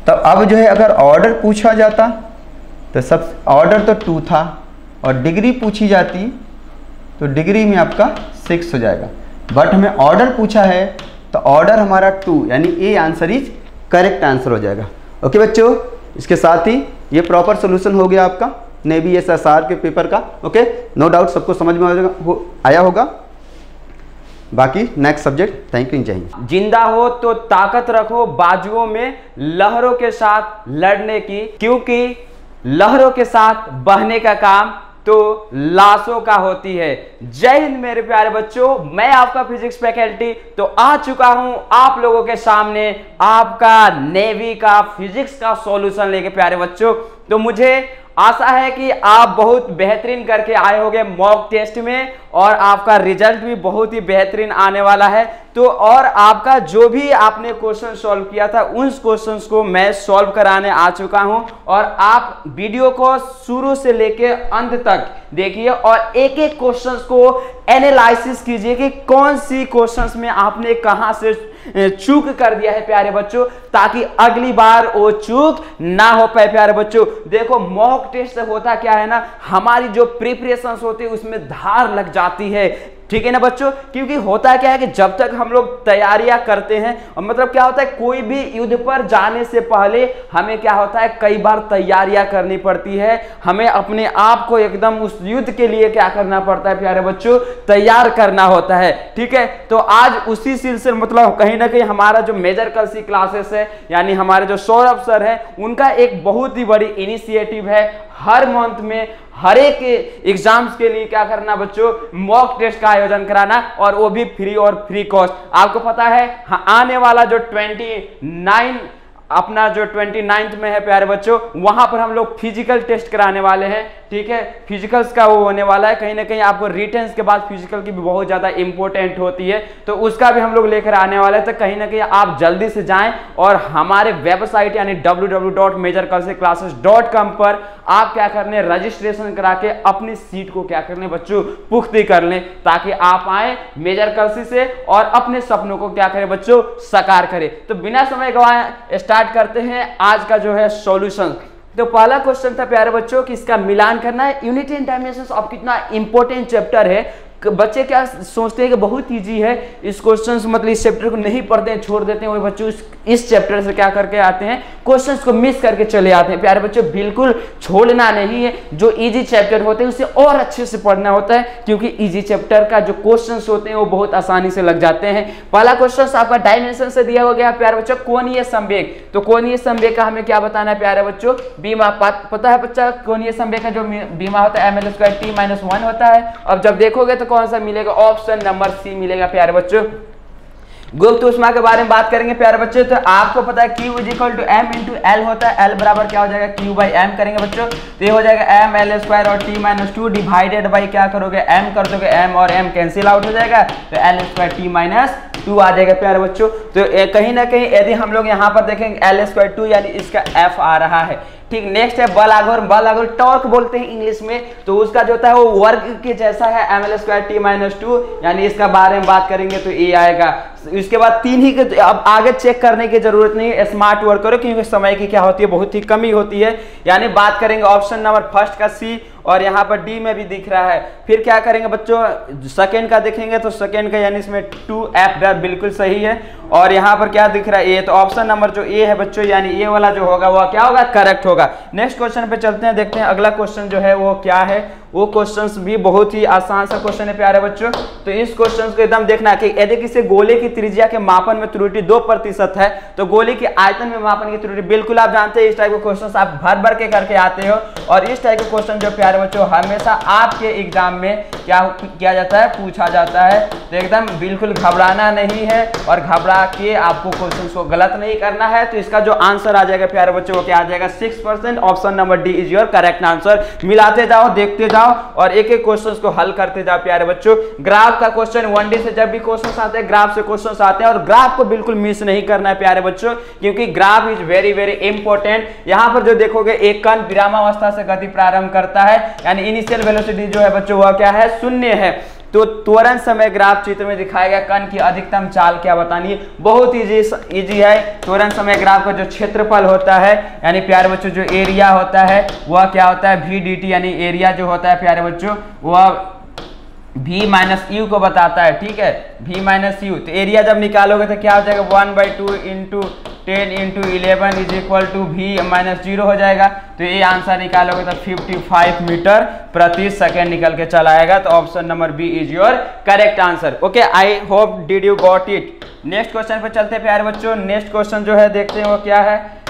तब अब जो है अगर ऑर्डर पूछा जाता तो सब ऑर्डर तो 2 था, और डिग्री पूछी जाती तो डिग्री में आपका 6 हो जाएगा, बट हमें ऑर्डर पूछा है तो ऑर्डर हमारा 2, यानी A answer is correct answer हो जाएगा। ओके बच्चों, इसके साथ ही ये प्रॉपर सोल्यूशन हो गया आपका नेवी SSR के पेपर का। ओके, नो डाउट सबको समझ में आया होगा। बाकी नेक्स्ट सब्जेक्ट, थैंक यू, जय हिंद। जिंदा हो तो ताकत रखो बाजुओं में लहरों के साथ लड़ने की, क्योंकि लहरों के साथ बहने का काम तो लाशों का होती है। जय हिंद मेरे प्यारे बच्चों, मैं आपका फिजिक्स फैकल्टी तो आ चुका हूं आप लोगों के सामने आपका नेवी का फिजिक्स का सॉल्यूशन लेके प्यारे बच्चों। तो मुझे आशा है कि आप बहुत बेहतरीन करके आए होंगे मॉक टेस्ट में, और आपका रिजल्ट भी बहुत ही बेहतरीन आने वाला है। तो और आपका जो भी आपने क्वेश्चन सॉल्व किया था उन क्वेश्चंस को मैं सॉल्व कराने आ चुका हूं, और आप वीडियो को शुरू से लेके अंत तक देखिए और एक एक क्वेश्चंस को एनालिसिस कीजिए कि कौन सी क्वेश्चंस में आपने कहां से चूक कर दिया है प्यारे बच्चों, ताकि अगली बार वो चूक ना हो पाए। प्यारे बच्चों देखो, मॉक टेस्ट से होता क्या है ना, हमारी जो प्रिपरेशन होती है उसमें धार लग जाती है, ठीक है ना बच्चों। क्योंकि होता क्या है कि जब तक हम लोग तैयारियां करते हैं, और मतलब क्या होता है, कोई भी युद्ध पर जाने से पहले हमें क्या होता है, कई बार तैयारियां करनी पड़ती है, हमें अपने आप को एकदम उस युद्ध के लिए क्या करना पड़ता है प्यारे बच्चों, तैयार करना होता है, ठीक है। तो आज उसी सिलसिले मतलब कहीं ना कहीं हमारा जो मेजर कल क्लासेस है, यानी हमारे जो सौरभ सर है, उनका एक बहुत ही बड़ी इनिशिएटिव है हर मंथ में हर एक एग्जाम्स के लिए क्या करना बच्चों, मॉक टेस्ट का आयोजन कराना, और वो भी फ्री और फ्री कॉस्ट। आपको पता है आने वाला जो 29 में है प्यारे बच्चों, वहां पर हम लोग फिजिकल टेस्ट कराने वाले हैं, ठीक है। फिजिकल्स का वो होने वाला है, कहीं ना कहीं आपको रिटन्स के बाद फिजिकल की भी बहुत ज्यादा इंपॉर्टेंट होती है, तो उसका भी हम लोग लेकर आने वाले हैं। तो कहीं ना कहीं आप जल्दी से जाएं और हमारे वेबसाइट यानी www.majorclasses.com पर आप क्या करने, रजिस्ट्रेशन करा के अपनी सीट को क्या करने बच्चों, पुख्ती कर लें, ताकि आप आए मेजर कल से और अपने सपनों को क्या करें बच्चों, साकार करें। तो बिना समय गवाए स्टार्ट करते हैं आज का जो है सॉल्यूशन। तो पहला क्वेश्चन था प्यारे बच्चों कि इसका मिलान करना है। यूनिटी एंड डायमेंशंस ऑफ कितना इंपॉर्टेंट चैप्टर है। बच्चे क्या सोचते हैं कि बहुत इजी है, इस क्वेश्चन मतलब इस चैप्टर को नहीं पढ़ते हैं, छोड़ देते हैं, वही बच्चों इस चैप्टर से क्या करके आते हैं, क्वेश्चंस को मिस करके चले आते हैं। प्यारे बच्चों बिल्कुल छोड़ना नहीं है, जो इजी चैप्टर होते हैं उसे और अच्छे से पढ़ना होता है, क्योंकि इजी चैप्टर का जो क्वेश्चंस होते हैं वो बहुत आसानी से लग जाते हैं। पहला क्वेश्चन आपका डायमेंशन से दिया हो गया प्यारे बच्चों, कोणीय संवेग। तो कोणीय संवेग का हमें क्या बताना है प्यारे बच्चों, बीमा। पता है बच्चा, कोणीय संवेग का जो बीमा होता है ml²t-1 होता है। अब जब देखोगे तो कौन सा मिलेगा, ऑप्शन नंबर सी मिलेगा प्यारे बच्चों। गुप्त ऊष्मा के बारे में बात करेंगे प्यारे बच्चों, तो आपको पता है Q = m × L होता है, L बराबर क्या हो जाएगा, Q/m करेंगे बच्चों, तो ये हो जाएगा ml² और t-2 डिवाइडेड बाई क्या करोगे, m कर दोगे, m और m कैंसिल आउट हो जाएगा, तो l² t-2 आ जाएगा प्यारे बच्चों। तो कहीं ना कहीं यदि हम लोग यहाँ पर देखेंगे l² यानी इसका f आ रहा है, ठीक। नेक्स्ट है बल आघूर्ण टॉर्क बोलते हैं इंग्लिश में, तो उसका जो होता है वो वर्ग के जैसा है, ml²t-2 यानी इसका बारे में बात करेंगे तो ये आएगा। इसके बाद 3 ही के, अब आगे चेक करने की जरूरत नहीं है, स्मार्ट वर्क करो, क्योंकि समय की क्या होती है, बहुत ही कमी होती है। यानी बात करेंगे ऑप्शन नंबर फर्स्ट का सी, और यहाँ पर डी में भी दिख रहा है। फिर क्या करेंगे बच्चों, सेकंड का देखेंगे तो सेकंड का यानी इसमें 2f बिल्कुल सही है, और यहाँ पर क्या दिख रहा है, ए। तो ऑप्शन नंबर जो ए है बच्चों, यानी ए वाला जो होगा वह क्या होगा, करेक्ट होगा। नेक्स्ट क्वेश्चन पे चलते हैं, देखते हैं अगला क्वेश्चन जो है वो क्या है। वो क्वेश्चंस भी बहुत ही आसान सा क्वेश्चन है प्यारे बच्चों। तो इस क्वेश्चन को एकदम देखना कि यदि किसी गोले की त्रिज्या के मापन में त्रुटि 2% है, तो गोले के आयतन में मापन की त्रुटि, बिल्कुल आप जानते हैं इस टाइप के क्वेश्चन आप भर भर के करके आते हो, और इस टाइप के क्वेश्चन जो प्यारे बच्चों हमेशा आपके एग्जाम में क्या किया जाता है, पूछा जाता है। तो एकदम बिल्कुल घबराना नहीं है, और घबरा के आपको क्वेश्चन को गलत नहीं करना है। तो इसका जो आंसर आ जाएगा प्यारे बच्चों वो क्या आ जाएगा, 6%। Option number D is your correct answer. मिलाते जाओ, देखते जाओ, और एक एक क्वेश्चंस को हल करते जाओ प्यारे बच्चों। ग्राफ का क्वेश्चन 1D से जब भी क्वेश्चंस आते हैं, ग्राफ से क्वेश्चंस आते हैं, और ग्राफ को बिल्कुल मिस नहीं करना है प्यारे बच्चों, क्योंकि graph is very very important. यहां पर जो देखोगे, एक कण विरामावस्था से गति प्रारंभ करता है, यानी इनिशियल वेलोसिटी जो है बच्चों वह क्या है, 0 है। तो त्वरण समय ग्राफ चित्र में दिखाया गया कण की अधिकतम चाल क्या बतानी है, बहुत इजी है। त्वरण समय ग्राफ का जो क्षेत्रफल होता है, यानी प्यारे बच्चों जो एरिया होता है वह क्या होता है, VDT, यानी एरिया जो होता है प्यारे बच्चों वह V-U को बताता है, ठीक है, V-U। तो एरिया जब निकालोगे तो क्या हो जाएगा, 1/2 × 10 × 11 = V-0 हो जाएगा। तो ये आंसर निकालोगे तो 55 मीटर प्रति सेकेंड निकल के चला आएगा। तो option number B is your correct answer. Okay, I hope did you got it. Next question पे चलते हैं प्यारे बच्चों। नेक्स्ट क्वेश्चन जो है देखते हैं वो क्या है।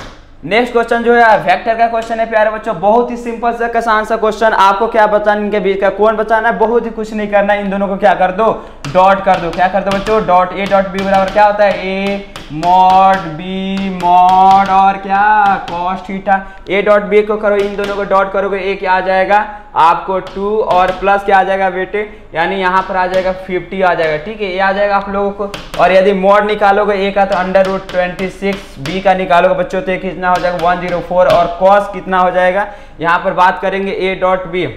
नेक्स्ट क्वेश्चन जो है वेक्टर का क्वेश्चन है प्यारे बच्चों, बहुत ही सिंपल सा आसान सा क्वेश्चन। आपको क्या बताना, इनके बीच का कोण बचाना है, बहुत ही कुछ नहीं करना है, इन दोनों को क्या कर दो, डॉट कर दो। क्या कर दो बच्चों, डॉट। A डॉट B बराबर क्या होता है, A mod B mod और क्या cos theta. A dot B को करो, इन दोनों को डॉट करोगे, ए क्या आ जाएगा आपको 2 और प्लस क्या आ जाएगा बेटे, यानी यहाँ पर आ जाएगा 50 आ जाएगा। ठीक है, ये आ जाएगा आप लोगों को। और यदि मॉड निकालोगे ए का तो √26, बी का निकालोगे बच्चों तो कितना हो जाएगा 104 और कॉस कितना हो जाएगा। यहाँ पर बात करेंगे ए डॉट बी,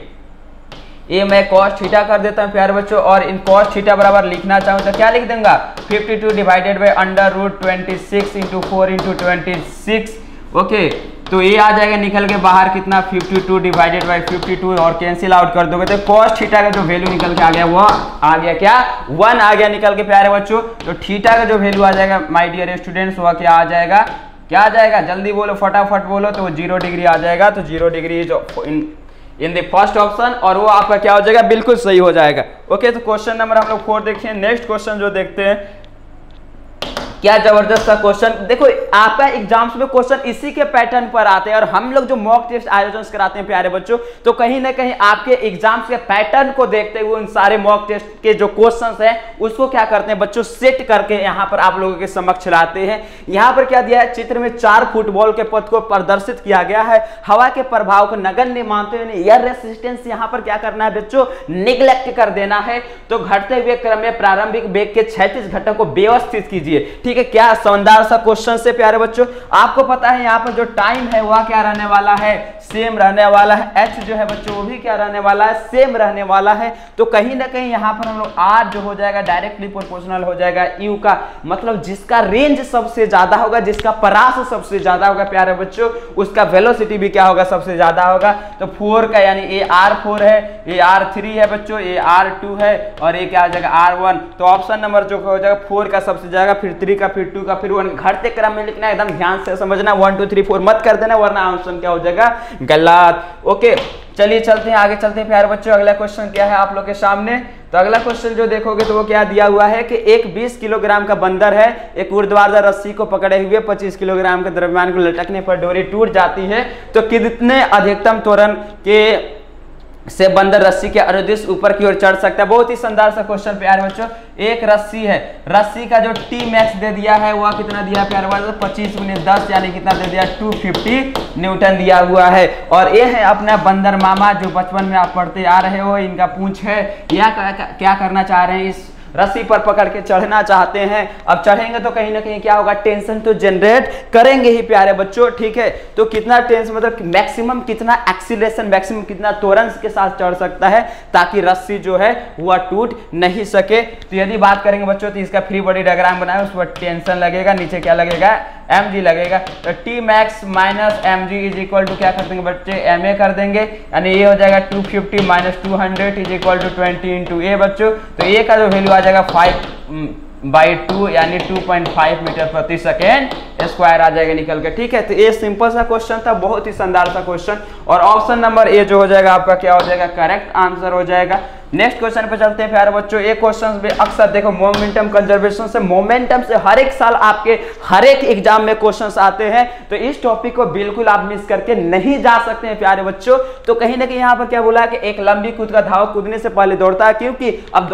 ये मैं cos थीटा कर देता हूँ प्यारे बच्चों, और इन cos थीटा बराबर लिखना चाहूँ तो क्या लिख दूंगा 52 divided by √26 into 4 into 26। Okay, तो ये आ जाएगा निकल के बाहर कितना 52 डिवाइडेड बाई 52 और कैंसिल आउट कर दोगे तो cos थीटा का जो वैल्यू निकल के आ गया वो आ गया क्या 1 आ गया निकल के प्यारे बच्चों। तो थीटा का जो वैल्यू आ जाएगा माय डियर स्टूडेंट्स वह क्या आ जाएगा, क्या आ जाएगा जल्दी बोलो फटाफट बोलो, तो 0 डिग्री आ जाएगा। तो 0 डिग्री जो इन द फर्स्ट ऑप्शन, और वो आपका क्या हो जाएगा बिल्कुल सही हो जाएगा। ओके, तो क्वेश्चन नंबर हम लोग 4 देखिए। नेक्स्ट क्वेश्चन जो देखते हैं, क्या जबरदस्त सा क्वेश्चन। देखो आपका एग्जाम्स में क्वेश्चन इसी के पैटर्न पर आते हैं, और हम लोग जो मॉक टेस्ट आयोजन कराते हैं प्यारे बच्चों, तो कहीं ना कहीं आपके एग्जाम्स के पैटर्न को देखते हुए उन सारे मॉक टेस्ट के जो क्वेश्चंस हैं उसको क्या करते हैं बच्चों सेट करके यहाँ पर आप लोगों के समक्ष लाते हैं। यहाँ पर क्या दिया है चित्र में 4 फुटबॉल के पथ को प्रदर्शित किया गया है। हवा के प्रभाव को नगण्य मानते हुए एयर रेसिस्टेंस यहाँ पर क्या करना है बच्चों निग्लेक्ट कर देना है। तो घटते हुए क्रम में प्रारंभिक वेग के 36 घटक को व्यवस्थित कीजिए। ठीक है, क्या शानदार सा क्वेश्चन से प्यारे बच्चों। आपको पता है यहाँ पर जो टाइम है वह क्या रहने वाला है, सेम रहने वाला है। एच जो है बच्चों वो भी क्या रहने वाला है, सेम रहने वाला है। तो कहीं ना कहीं यहाँ पर हम लोग आर जो हो जाएगा डायरेक्टली प्रोपोर्शनल हो जाएगा यू का, मतलब जिसका रेंज सबसे ज्यादा होगा, जिसका परास सबसे ज्यादा होगा प्यारे बच्चों, उसका वेलोसिटी भी क्या होगा सबसे ज्यादा होगा। तो 4 का यानी ए R4 है, ए R3 है बच्चों, ए R2 है, और ये क्या आ जाएगा R1। तो ऑप्शन नंबर जो हो जाएगा 4 का सबसे जाएगा, फिर 3 का, फिर 2 का, फिर 1। घटते क्रम में लिखना एकदम ध्यान से समझना, 1 2 3 4 मत कर देना वरना आंसर क्या हो जाएगा गलत। ओके, चलिए चलते हैं आगे, चलते हैं प्यारे बच्चों। अगला क्वेश्चन क्या है आप लोग के सामने, तो अगला क्वेश्चन जो देखोगे तो वो क्या दिया हुआ है कि एक 20 किलोग्राम का बंदर है, एक ऊर्ध्वाधर रस्सी को पकड़े हुए 25 किलोग्राम के द्रव्यमान को लटकने पर डोरी टूट जाती है, तो कितने अधिकतम त्वरण के से बंदर रस्सी के अनुदिश ऊपर की ओर चढ़ सकता है। बहुत ही शानदार सा क्वेश्चन प्यारे बच्चों। एक रस्सी है, रस्सी का जो टी मैक्स दे दिया है वह कितना दिया प्यारे बच्चों 25 × 10 यानी कितना दे दिया 250 न्यूटन दिया हुआ है। और ये है अपना बंदर मामा जो बचपन में आप पढ़ते आ रहे हो, इनका पूंछ है, या क्या करना चाह रहे हैं इस रस्सी पर पकड़ के चढ़ना चाहते हैं। अब चढ़ेंगे तो कहीं ना कहीं क्या होगा टेंशन तो जनरेट करेंगे ही प्यारे बच्चों। ठीक है, तो कितना टेंशन मतलब मैक्सिमम कितना एक्सीलरेशन, मैक्सिमम कितना त्वरण के साथ चढ़ सकता है ताकि रस्सी जो है वह टूट नहीं सके। तो यदि बात करेंगे बच्चों तो इसका फ्री बॉडी डायग्राम बनाए, उस पर टेंशन लगेगा, नीचे क्या लगेगा mg लगेगा। तो T max minus mg is equal to क्या कर देंगे बच्चे ma कर देंगे, यानी ये हो जाएगा 250 minus 200 is equal to 20 × a बच्चों। तो a का जो वैल्यू आ जाएगा 5/2 यानी 2.5 मीटर प्रति सेकेंड स्क्वायर आ जाएगा निकल के। ठीक है, तो ये सिंपल सा क्वेश्चन था, बहुत ही शानदार सा क्वेश्चन, और ऑप्शन नंबर ए जो हो जाएगा आपका क्या हो जाएगा करेक्ट आंसर हो जाएगा। नेक्स्ट क्वेश्चन पे चलते हैं प्यारे बच्चों। ये क्वेश्चन भी अक्सर देखो मोमेंटम कंजर्वेशन से, मोमेंटम से हर एक साल आपके हर एक एग्जाम में क्वेश्चंस आते हैं, तो इस टॉपिक को बिल्कुल आप मिस करके नहीं जा सकते हैं प्यारे बच्चों। तो कहीं ना कहीं यहाँ पर क्या बोला है कि एक लंबी कूद का धावक कूदने से पहले दौड़ता है, क्योंकि अब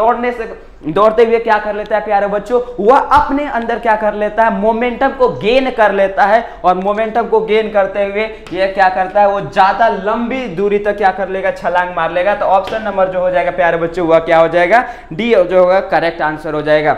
दौड़ते हुए क्या कर लेता है प्यारे बच्चों, वह अपने अंदर क्या कर लेता है मोमेंटम को गेन कर लेता है, और मोमेंटम को गेन करते हुए यह क्या करता है वो ज्यादा लंबी दूरी तक क्या कर लेगा छलांग मार लेगा। तो ऑप्शन नंबर जो हो जाएगा प्यारे बच्चों वह क्या हो जाएगा डी जो होगा करेक्ट आंसर हो जाएगा।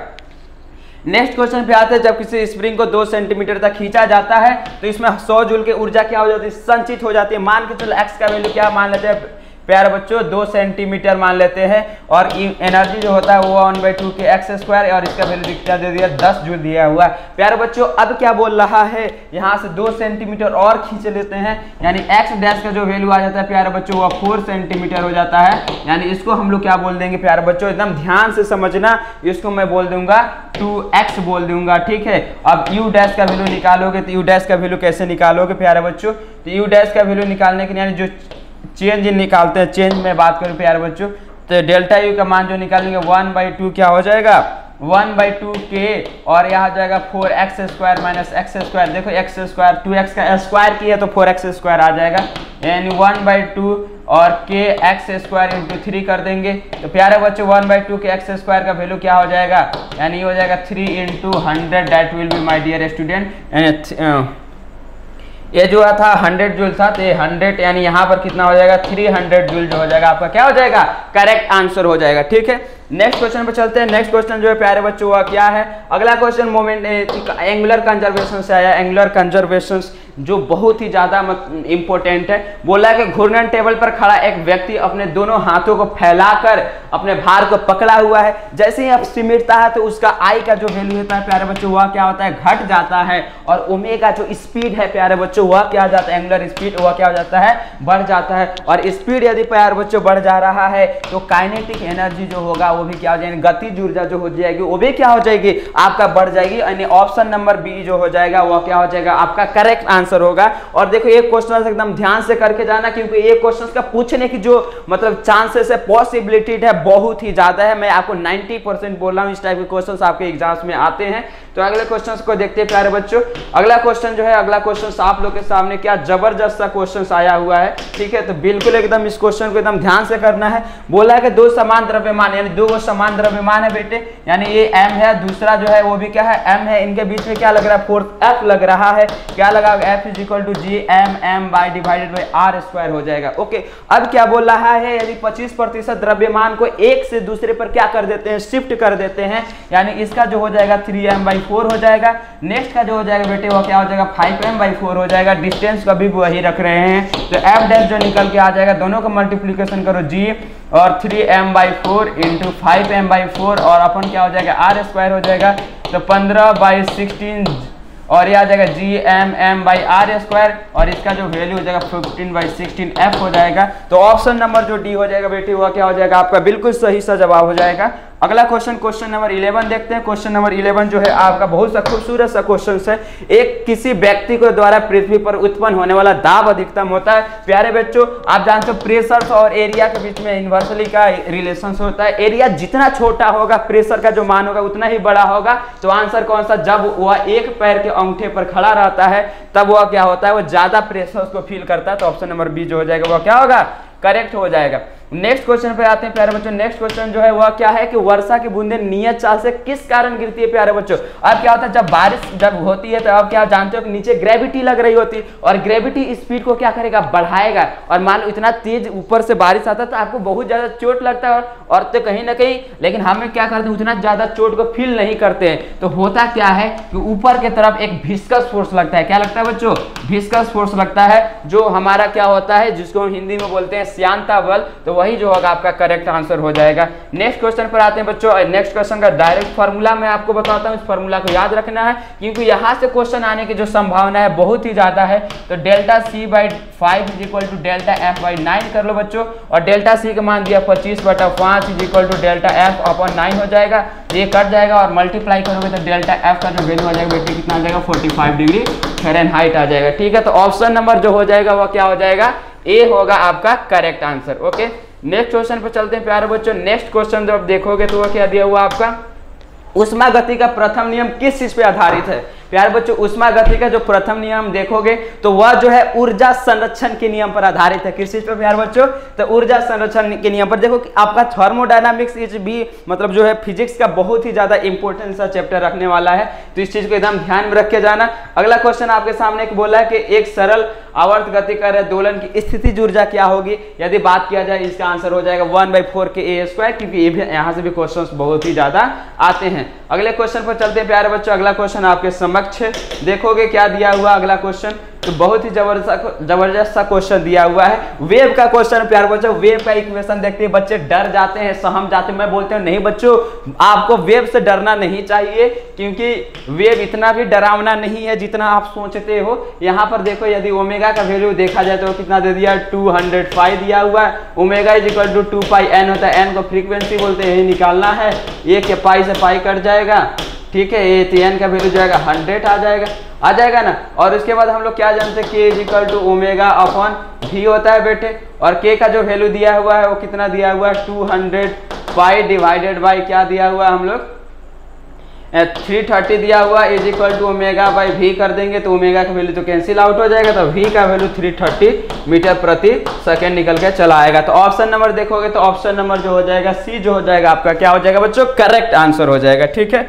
नेक्स्ट क्वेश्चन पे आते हैं, जब किसी स्प्रिंग को 2 सेंटीमीटर तक खींचा जाता है तो इसमें 100 जूल की ऊर्जा क्या हो जाती है संचित हो जाती है। मान के चलो एक्स का वैल्यू क्या मान लेते हैं प्यारे बच्चों 2 सेंटीमीटर मान लेते हैं, और एनर्जी जो होता है वो 1/2 के एक्स स्क्वायर, और इसका वैल्यू क्या दे दिया 10 जूल दिया हुआ है प्यारे बच्चों। अब क्या बोल रहा है यहाँ से 2 सेंटीमीटर और खींच लेते हैं, यानी एक्स डैश का जो वैल्यू आ जाता है प्यारे बच्चों वह 4 सेंटीमीटर हो जाता है, यानी इसको हम लोग क्या बोल देंगे प्यारे बच्चों, एकदम ध्यान से समझना, इसको मैं बोल दूंगा 2x बोल दूंगा। ठीक है, अब u डैश का वैल्यू निकालोगे तो u डैश का वैल्यू कैसे निकालोगे प्यारे बच्चों, तो u डैश का वैल्यू निकालने के लिए यानी जो चेंज निकालते हैं, चेंज में बात करूं प्यारे बच्चों, तो डेल्टा यू का मान जो निकालेंगे 1/2 क्या हो जाएगा 1/2 के, और यहाँ हो जाएगा 4x square minus x square. देखो एक्स स्क्वायर 2x का स्क्वायर किया तो 4x स्क्वायर आ जाएगा, यानी 1/2 और के एक्स स्क्वायर इंटू 3 कर देंगे। तो प्यारे बच्चों 1/2 के एक्स स्क्वायर का वैल्यू क्या हो जाएगा, यानी हो जाएगा 3 × 100, that will be my dear student ये जो था 100 जूल था, तो ये 100 यानी यहाँ पर कितना हो जाएगा 300 जूल जो हो जाएगा आपका क्या हो जाएगा करेक्ट आंसर हो जाएगा। ठीक है, नेक्स्ट क्वेश्चन पे चलते हैं। नेक्स्ट क्वेश्चन जो है प्यारे बच्चों हुआ क्या है, अगला क्वेश्चन मोमेंट एंगुलर कंजर्वेशन से आया। एंगुलर कंजर्वेशन जो बहुत ही ज्यादा इंपॉर्टेंट है। बोला है कि घूर्णन टेबल पर खड़ा एक व्यक्ति अपने दोनों हाथों को फैलाकर अपने भार को पकड़ा हुआ है। जैसे ही आप सिमटता है तो उसका आई का जो वैल्यू होता है प्यारे बच्चों वह क्या होता है घट जाता है, और ओमेगा जो स्पीड है प्यारे बच्चों वह क्या हो जाता है एंगुलर स्पीड वह क्या हो जाता है बढ़ जाता है। और स्पीड यदि प्यारे बच्चों बढ़ जा रहा है तो काइनेटिक एनर्जी जो होगा वो भी क्या हो जाएगी, गतिज ऊर्जा जो हो जाएगी वो भी क्या हो जाएगी आपका बढ़ जाएगी। यानी ऑप्शन नंबर बी जो हो जाएगा वह क्या हो जाएगा आपका करेक्ट आंसर होगा। और देखो एक क्वेश्चन एकदम ध्यान से करके जाना, क्योंकि ये क्वेश्चन का पूछने की जो मतलब चांसेस है पॉसिबिलिटी है बहुत ही ज्यादा है। मैं आपको 90% बोल रहा हूँ इस टाइप के क्वेश्चंस आपके एग्जाम्स में आते हैं। तो अगले क्वेश्चंस को देखते हैं प्यारे बच्चों। अगला क्वेश्चन जो है, अगला क्वेश्चन आप लोग के सामने क्या जबरदस्त सा क्वेश्चन आया हुआ है। ठीक है, तो बिल्कुल एकदम इस क्वेश्चन को एकदम ध्यान से करना है। बोला है कि दो समान द्रव्यमान यानी दो समान द्रव्यमान है बेटे, यानी ये m है, दूसरा जो है वो भी क्या है m है। इनके बीच में क्या लग रहा है फोर्स F लग रहा है। क्या लगा F is equal to G M M by divided by R square हो जाएगा। ओके, अब क्या बोल रहा है यदि 25% द्रव्यमान को एक से दूसरे पर क्या कर देते हैं शिफ्ट कर देते हैं, यानी इसका जो हो जाएगा 3m/4 हो जाएगा। नेक्स्ट का जो हो जाएगा बेटे वो क्या हो जाएगा 5m/4 हो जाएगा। डिस्टेंस का भी वही रख रहे हैं, तो f डैश जो निकल के आ जाएगा दोनों का मल्टीप्लीकेशन करो g और 3m/4 इंटू 5m/4 और अपन क्या हो जाएगा आर स्क्वायर हो जाएगा, तो 15/16 और ये आ जाएगा G M M by R square और इसका जो वैल्यू हो जाएगा 15/16 एफ हो जाएगा। तो ऑप्शन नंबर जो डी हो जाएगा बेटे वो क्या हो जाएगा आपका बिल्कुल सही सा जवाब हो जाएगा। अगला क्वेश्चन क्वेश्चन नंबर 11 देखते हैं। क्वेश्चन नंबर 11 जो है आपका बहुत सा खूबसूरत सा क्वेश्चन है। एक किसी व्यक्ति को द्वारा पृथ्वी पर उत्पन्न होने वाला दाब अधिकतम होता है। प्यारे बच्चों आप जानते हो प्रेशर और एरिया के बीच में इन्वर्सली का रिलेशन होता है। एरिया जितना छोटा होगा प्रेशर का जो मान होगा उतना ही बड़ा होगा। तो आंसर कौन सा, जब वह एक पैर के अंगूठे पर खड़ा रहता है तब वह क्या होता है वो ज्यादा प्रेशर उसको फील करता है। तो ऑप्शन नंबर बी जो हो जाएगा वह क्या होगा करेक्ट हो जाएगा। नेक्स्ट क्वेश्चन पे आते हैं प्यारे बच्चों। नेक्स्ट क्वेश्चन जो है वह क्या है कि वर्षा की बूंदें नियत चाल से किस कारण गिरती है प्यारे बच्चों। अब क्या होता है जब बारिश जब होती है तो अब क्या जानते हो कि नीचे ग्रेविटी लग रही होती है और ग्रेविटी स्पीड को क्या करेगा बढ़ाएगा। और मान लो इतना तेज ऊपर से बारिश आता है तो आपको बहुत ज्यादा चोट लगता है और तो कहीं ना कहीं, लेकिन हमें क्या करते हैं उतना ज्यादा चोट को फील नहीं करते हैं। तो होता क्या है कि ऊपर की तरफ एक विस्कस फोर्स लगता है। क्या लगता है बच्चों, विस्कस फोर्स लगता है जो हमारा क्या होता है जिसको हम हिंदी में बोलते हैं श्यानता बल। तो वही जो होगा आपका करेक्ट आंसर हो जाएगा। नेक्स्ट क्वेश्चन पर आते हैं बच्चों। नेक्स्ट क्वेश्चन का डायरेक्ट फार्मूला मैं आपको बताता हूं, इस फार्मूला को याद रखना है क्योंकि यहां से क्वेश्चन आने की जो संभावना है बहुत ही ज्यादा है। तो delta C by 5 is equal to delta F by 9 कर लो बच्चों, और डेल्टा सी का मान दिया 25/5 is equal to delta F upon 9 हो जाएगा। ये कट जाएगा और मल्टीप्लाई करोगे तो डेल्टा एफ का जो वैल्यू हो जाएगा बेटे कितना आ जाएगा 45 डिग्री फ़ारेनहाइट आ जाएगा। ठीक है, तो ऑप्शन नंबर जो हो जाएगा वह क्या हो जाएगा ए होगा आपका correct answer. Okay, next question पे चलते हैं प्यारे बच्चों। नेक्स्ट क्वेश्चन जब देखोगे तो वो क्या दिया हुआ आपका, उष्मा गति का प्रथम नियम किस चीज पे आधारित है। प्यारे बच्चों उष्मा गति का जो प्रथम नियम देखोगे तो वह जो है ऊर्जा संरक्षण के नियम पर आधारित है। किस चीज पर प्यारे बच्चों, तो ऊर्जा संरक्षण के नियम पर। देखो कि आपका थर्मोडायनामिक्स इज भी मतलब जो है फिजिक्स का बहुत ही ज्यादा इंपॉर्टेंट सा चैप्टर रखने वाला है, तो इस चीज को एकदम ध्यान में रख के जाना। अगला क्वेश्चन आपके सामने बोला है कि एक सरल आवर्त गति कर दोलन की स्थितिज ऊर्जा क्या होगी। यदि बात किया जाए इसका आंसर हो जाएगा 1/4 के ए स्क्वायर, क्योंकि ये भी यहाँ से भी क्वेश्चन बहुत ही ज्यादा आते हैं। अगले क्वेश्चन पर चलते हैं प्यारे बच्चों। अगला क्वेश्चन आपके समक्ष देखोगे क्या दिया हुआ अगला क्वेश्चन, तो बहुत ही जबरदस्त सा क्वेश्चन दिया हुआ है। वेव का क्वेश्चन प्यारे बच्चों। वेव का इक्वेशन देखते हैं बच्चे डर जाते हैं, सहम जाते हैं। मैं बोलते हैं नहीं बच्चों आपको वेव से डरना नहीं चाहिए, क्योंकि वेव इतना भी डरावना नहीं है जितना आप सोचते हो। यहाँ पर देखो यदि ओमेगा का वैल्यू देखा जाए तो कितना दे दिया 200π दिया हुआ है। Omega is equal to 2πn होता है, n को फ्रीक्वेंसी बोलते हैं, यही निकालना है। ये के पाई से पाई कट जाएगा, ठीक है, ये तो n का वैल्यू जाएगा 100 आ जाएगा ना। और उसके बाद हम लोग क्या जानते हैं k is equal to omega upon v होता है बेटे, और k का जो वैल्यू दिया हुआ है वो कितना दिया हुआ है 200π डिवाइडेड बाई क्या दिया हुआ है हम लोग 330 दिया हुआ is equal to omega by v कर देंगे तो ओमेगा का वैल्यू तो कैंसिल आउट हो जाएगा, तो v का वैल्यू 330 मीटर प्रति सेकेंड निकल के चला आएगा। तो ऑप्शन नंबर देखोगे तो ऑप्शन नंबर जो हो जाएगा सी जो हो जाएगा आपका क्या हो जाएगा बच्चों करेक्ट आंसर हो जाएगा। ठीक है,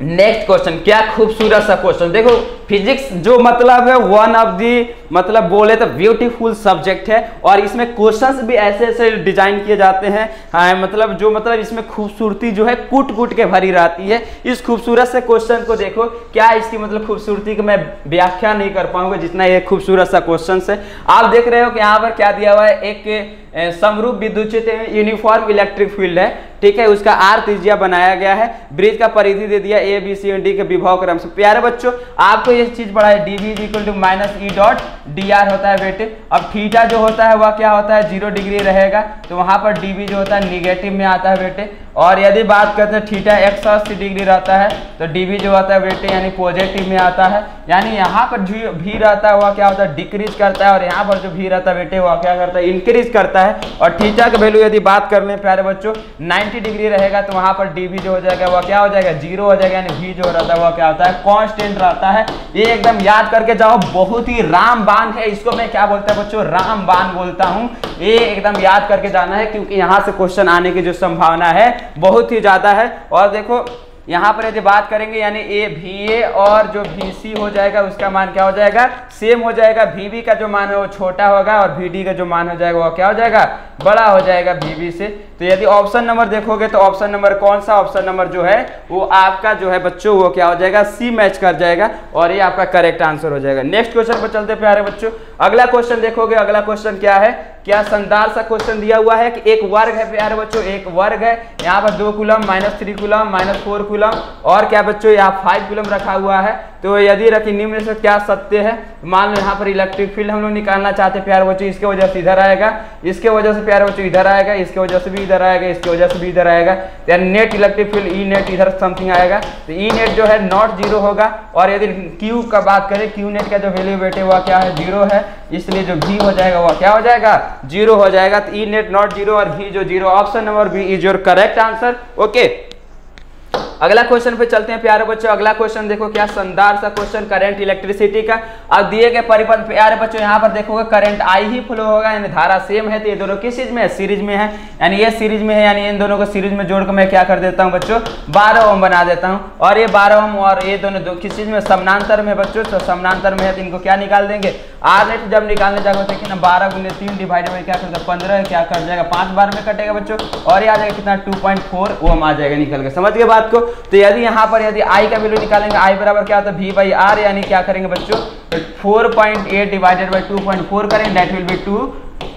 नेक्स्ट क्वेश्चन, क्या खूबसूरत सा क्वेश्चन। देखो फिजिक्स जो मतलब है वन ऑफ दी मतलब बोले तो ब्यूटीफुल सब्जेक्ट है, और इसमें क्वेश्चंस भी ऐसे ऐसे डिजाइन किए जाते हैं, हाँ, मतलब जो मतलब इसमें खूबसूरती जो है कूट कूट के भरी रहती है। इस खूबसूरत से क्वेश्चन को देखो, क्या इसकी मतलब खूबसूरती को मैं व्याख्या नहीं कर पाऊंगा जितना ये खूबसूरत सा क्वेश्चन है। आप देख रहे हो कि यहाँ पर क्या दिया हुआ है, एक समरूप विद्युत यूनिफॉर्म इलेक्ट्रिक फील्ड है, ठीक है, उसका आर त्रिज्या बनाया गया है, ब्रिज का परिधि दे दिया A B C and D के विभव क्रम से। प्यारे बच्चों आपको ये चीज पढ़ा है, dv is equal to minus E dot D R होता है बेटे। अब थीटा जो होता है वह क्या होता है, 0 डिग्री रहेगा, तो वहां पर dv जो होता है निगेटिव में आता है बेटे। और यदि बात करते हैं थीटा 180 डिग्री रहता है तो dv जो होता है बेटे यानी पॉजिटिव में आता है, यानी यहाँ पर जो भी रहता है वह क्या होता है डिक्रीज करता है, और यहाँ पर जो भी रहता है बेटे वह क्या करता है इंक्रीज करता है। और थीटा का वैल्यू यदि बात कर लें प्यारे बच्चों 90 डिग्री रहेगा तो वहां पर dv जो हो जाएगा वह क्या हो जाएगा 0 हो जाएगा, यानी v जो रहता है वह क्या होता है कांस्टेंट रहता है। ये एकदम याद करके जाओ, बहुत ही रामबाण है, इसको मैं क्या बोलता है बच्चों, रामबाण बोलता हूं। ये एकदम याद करके जाना है क्योंकि यहां से क्वेश्चन आने की जो संभावना है बहुत ही ज्यादा है। और देखो यहाँ पर यदि बात करेंगे यानी ए वी ए और जो वी सी हो जाएगा उसका मान क्या हो जाएगा, सेम हो जाएगा। वी बी का जो मान है वो छोटा होगा और वी डी का जो मान हो जाएगा वो क्या हो जाएगा, बड़ा हो जाएगा वी बी से। तो यदि ऑप्शन नंबर देखोगे तो ऑप्शन नंबर कौन सा, ऑप्शन नंबर जो है वो आपका जो है बच्चों वो क्या हो जाएगा, सी मैच कर जाएगा, और ये आपका करेक्ट आंसर हो जाएगा। नेक्स्ट क्वेश्चन पर चलते प्यारे बच्चों। अगला क्वेश्चन देखोगे, अगला क्वेश्चन क्या है, क्या शानदार सा क्वेश्चन दिया हुआ है कि एक वर्ग है प्यारे बच्चों, एक वर्ग है, यहाँ पर 2 कूलम -3 कूलम -4 कूलम और क्या बच्चों यहाँ 5 कूलम रखा हुआ है। तो यदि रखी निम्न से क्या सत्य है, मान लो यहाँ पर इलेक्ट्रिक फील्ड हम लोग निकालना चाहते हैं प्यारे बच्चों, इसके वजह से इधर आएगा, इसके वजह से प्यारे बच्चों इधर आएगा, इसके वजह से भी इधर आएगा, इसके वजह से भी इधर आएगा, यानी net electric field E net इधर समथिंग आएगा, तो ई नेट जो है नॉट 0 होगा। और यदि क्यू का बात करें, क्यू नेट का जो वैल्यू बेटे हुआ क्या है 0 है, इसलिए जो भी हो जाएगा वह क्या हो जाएगा 0 हो जाएगा। तो ई नेट नॉट 0 और भी जो 0, option number B is your correct answer. Okay, अगला क्वेश्चन पे चलते हैं प्यारे बच्चों। अगला क्वेश्चन देखो क्या शानदार सा क्वेश्चन, करंट इलेक्ट्रिसिटी का। अब दिए गए परिपथ प्यारे बच्चों यहाँ पर देखोगे करंट आई ही फ्लो होगा, यानी धारा सेम है, तो ये दोनों किस चीज में है, सीरीज में है, यानी ये सीरीज में है, यानी इन दोनों को सीरीज में जोड़कर मैं क्या कर देता हूँ बच्चों 12 ओम बना देता हूँ। और ये 12 ओम और ये दोनों किस चीज में, समानांतर में बच्चों, तो समानांतर में है, तो इनको क्या निकाल देंगे, आर नेट जब निकालने जाएगा देखिए ना 12 × 3 डिवाइड बाई क्या करता है 15, क्या कर जाएगा 5 बार में कटेगा बच्चों, और ये आ जाएगा कितना 2.4 ओम आ जाएगा निकल के, समझ गए बात को। तो यदि यहाँ पर यदि आई का वैल्यू निकालेंगे, आई बराबर क्या होता है v/r, यानी क्या करेंगे बच्चों 4.8 डिवाइडेड बाई 2.4 करेंगे, that will B 2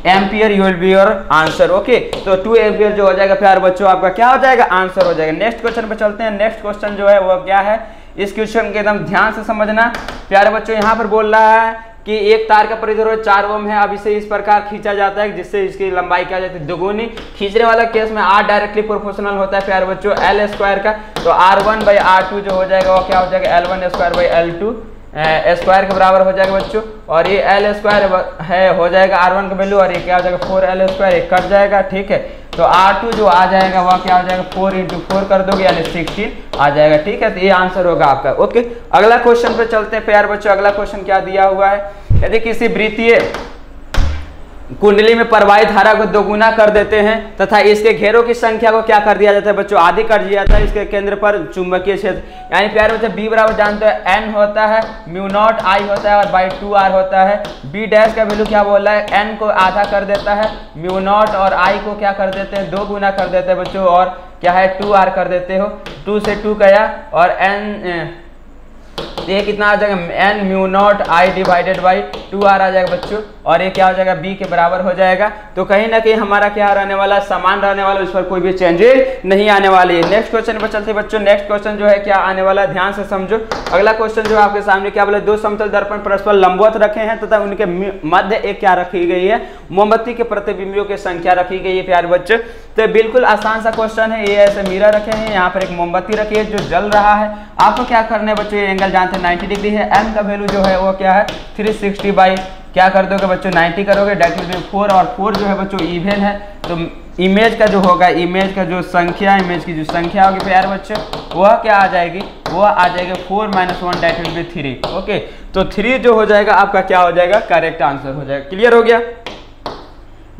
ampere, you will be your answer. Okay, तो 2 एम्पियर जो हो जाएगा प्यारे बच्चों आपका क्या हो जाएगा, आंसर हो जाएगा। नेक्स्ट क्वेश्चन पे चलते हैं। नेक्स्ट क्वेश्चन जो है वो क्या है, इस क्वेश्चन के एकदम ध्यान से समझना प्यारे बच्चों। यहाँ पर बोल रहा है कि एक तार का परिधि 4 ओम है, अब इसे इस प्रकार खींचा जाता है जिससे इसकी लंबाई क्या जाती है दोगुनी। खींचने वाला केस में R डायरेक्टली प्रोपोर्शनल होता है प्यारे बच्चों L² का, तो R1/R2 जो हो जाएगा वो क्या हो जाएगा L1² स्क्वायर के बराबर हो जाएगा बच्चों। और ये L² है हो जाएगा R1 का वैल्यू, और ये क्या हो जाएगा 4L², एक कट जाएगा, ठीक है। तो R2 जो आ जाएगा वह क्या हो जाएगा 4 × 4 कर दोगे यानी 16 आ जाएगा, ठीक है। तो ये आंसर होगा आपका। ओके, अगला क्वेश्चन पे चलते हैं प्यारे बच्चों। अगला क्वेश्चन क्या दिया हुआ है, यदि किसी वृत्तीय कुंडली में प्रवाहित धारा को दोगुना कर देते हैं तथा इसके घेरों की संख्या को क्या कर दिया जाता है बच्चों, आधी कर दिया जाता है, इसके केंद्र पर चुंबकीय क्षेत्र, यानी प्यारे बच्चों B बराबर जानते हैं n होता है μ0 I होता है और बाई 2r होता है। B डैश का वैल्यू क्या बोल रहा है, n को आधा कर देता है, μ0 और I को क्या कर देते हैं 2 गुना कर देते हैं बच्चों, और क्या है 2r कर देते हो, 2 से 2 गया और n ये कितना आ जाएगा n μ0 I divided by 2r आ जाएगा बच्चों, और ये क्या हो जाएगा b के बराबर हो जाएगा। तो कहीं ना कहीं हमारा क्या रहने वाला, समान रहने वाला, उस पर कोई भी चेंजेस नहीं आने वाली है। नेक्स्ट क्वेश्चन पर चलते बच्चों। नेक्स्ट क्वेश्चन जो है क्या आने वाला है, ध्यान से समझो। अगला क्वेश्चन जो आपके सामने क्या बोले, 2 समतल दर्पण परस्पर लंबवत रखे हैं तथा उनके मध्य एक क्या रखी गई है, मोमबत्ती के प्रतिबिंबियों की संख्या रखी गई है प्यारे बच्चे। तो बिल्कुल आसान सा क्वेश्चन है, ये ऐसे मिरर रखे हैं, यहाँ पर एक मोमबत्ती रखी है जो जल रहा है। आपको क्या करना है बच्चों, ये एंगल जानते हैं 90 डिग्री है, m का वैल्यू जो है वो क्या है 360 बाई क्या कर दोगे बच्चों 90 करोगे, डेट विल बी 4, और 4 जो है बच्चों इवन है, तो इमेज का जो होगा, इमेज का जो संख्या, इमेज की जो संख्या होगी प्यारे बच्चों वह क्या आ जाएगी, वह आ जाएगा 4 - 1 डेट विल बी 3। ओके, तो 3 जो हो जाएगा आपका क्या हो जाएगा, करेक्ट आंसर हो जाएगा। क्लियर हो गया।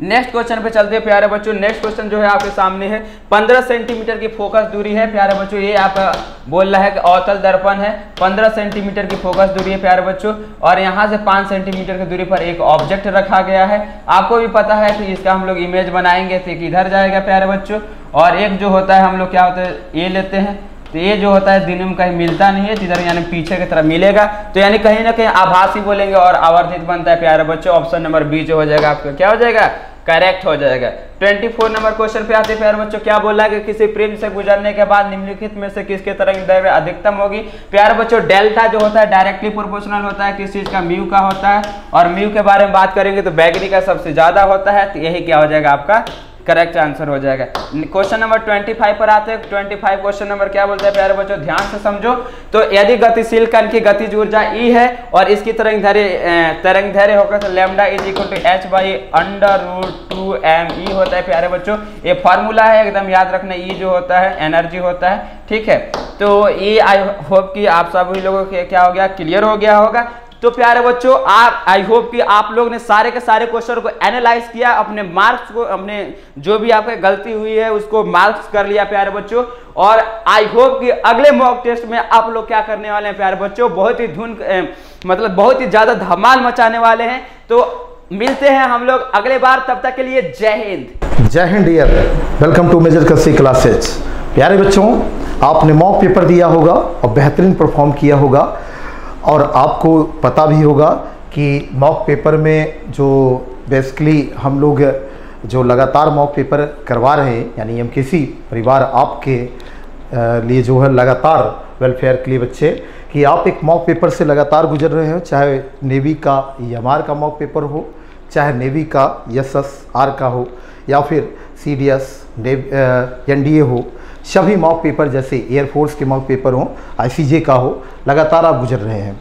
नेक्स्ट क्वेश्चन पे चलते हैं प्यारे बच्चों। नेक्स्ट क्वेश्चन जो है आपके सामने है, 15 सेंटीमीटर की फोकस दूरी है प्यारे बच्चों। ये आपका बोल रहा है कि अवतल दर्पण है, 15 सेंटीमीटर की फोकस दूरी है प्यारे बच्चों, और यहाँ से 5 सेंटीमीटर की दूरी पर एक ऑब्जेक्ट रखा गया है। आपको भी पता है कि इसका हम लोग इमेज बनाएंगे तो किधर जाएगा प्यारे बच्चों, और एक जो होता है हम लोग क्या होता है ये लेते हैं, तो ये जो होता है दिन में कहीं मिलता नहीं है, इधर यानी पीछे की तरफ मिलेगा, तो यानी कहीं ना कहीं आभासी बोलेंगे और आवर्धित बनता है प्यारे बच्चों। ऑप्शन नंबर बी जो हो जाएगा आपका क्या हो जाएगा, करेक्ट हो जाएगा। 24 नंबर क्वेश्चन पे आते हैं प्यारे बच्चों। क्या बोला है कि किसी प्रिज्म से गुजरने के बाद निम्नलिखित में से किसके तरंग दैर्घ्य अधिकतम होगी। प्यारे बच्चों डेल्टा जो होता है डायरेक्टली प्रोपोर्शनल होता है किस चीज का, म्यू का होता है, और म्यू के बारे में बात करेंगे तो बैगनी का सबसे ज्यादा होता है, तो यही क्या हो जाएगा आपका करेक्ट आंसर हो जाएगा। क्वेश्चन नंबर 25 पर आते हैं। 25 क्वेश्चन नंबर क्या बोलता है प्यारे बच्चों, ध्यान से समझो। तो यदि गतिशील कण की गतिज ऊर्जा E है और इसकी तरंग दैर्घ्य होगा तो lambda is equal to h/√2mE होता है प्यारे बच्चों। ये फार्मूला है, एकदम याद रखना। E जो होता है एनर्जी होता है, ठीक है। तो ये आई होप कि आप सभी लोगों के क्या हो गया, क्लियर हो गया होगा। तो प्यारे बच्चों आप आई होप कि आप लोग ने सारे के सारे क्वेश्चन को एनालाइज किया, अपने मार्क्स को, अपने जो भी आपके गलती हुई है उसको मार्क्स कर लिया प्यारे बच्चों। और आई होप कि अगले मॉक टेस्ट में आप लोग क्या करने वाले हैं प्यारे बच्चों, बहुत ही मतलब बहुत ही ज्यादा धमाल मचाने वाले हैं। तो मिलते हैं हम लोग अगले बार, तब तक के लिए जय हिंद। जय हिंद dear, welcome to major Kalsi classes. प्यारे बच्चों आपने मॉक पेपर दिया होगा और बेहतरीन परफॉर्म किया होगा, और आपको पता भी होगा कि मॉक पेपर में जो बेसिकली हम लोग जो लगातार मॉक पेपर करवा रहे हैं, यानी MKC परिवार आपके लिए जो है लगातार वेलफेयर के लिए बच्चे, कि आप एक मॉक पेपर से लगातार गुजर रहे हो, चाहे नेवी का EMR का मॉक पेपर हो, चाहे नेवी का SSR का हो, या फिर CDS NDA हो, सभी मॉक पेपर जैसे एयरफोर्स के मॉक पेपर हो, ICJ का हो, लगातार आप गुजर रहे हैं।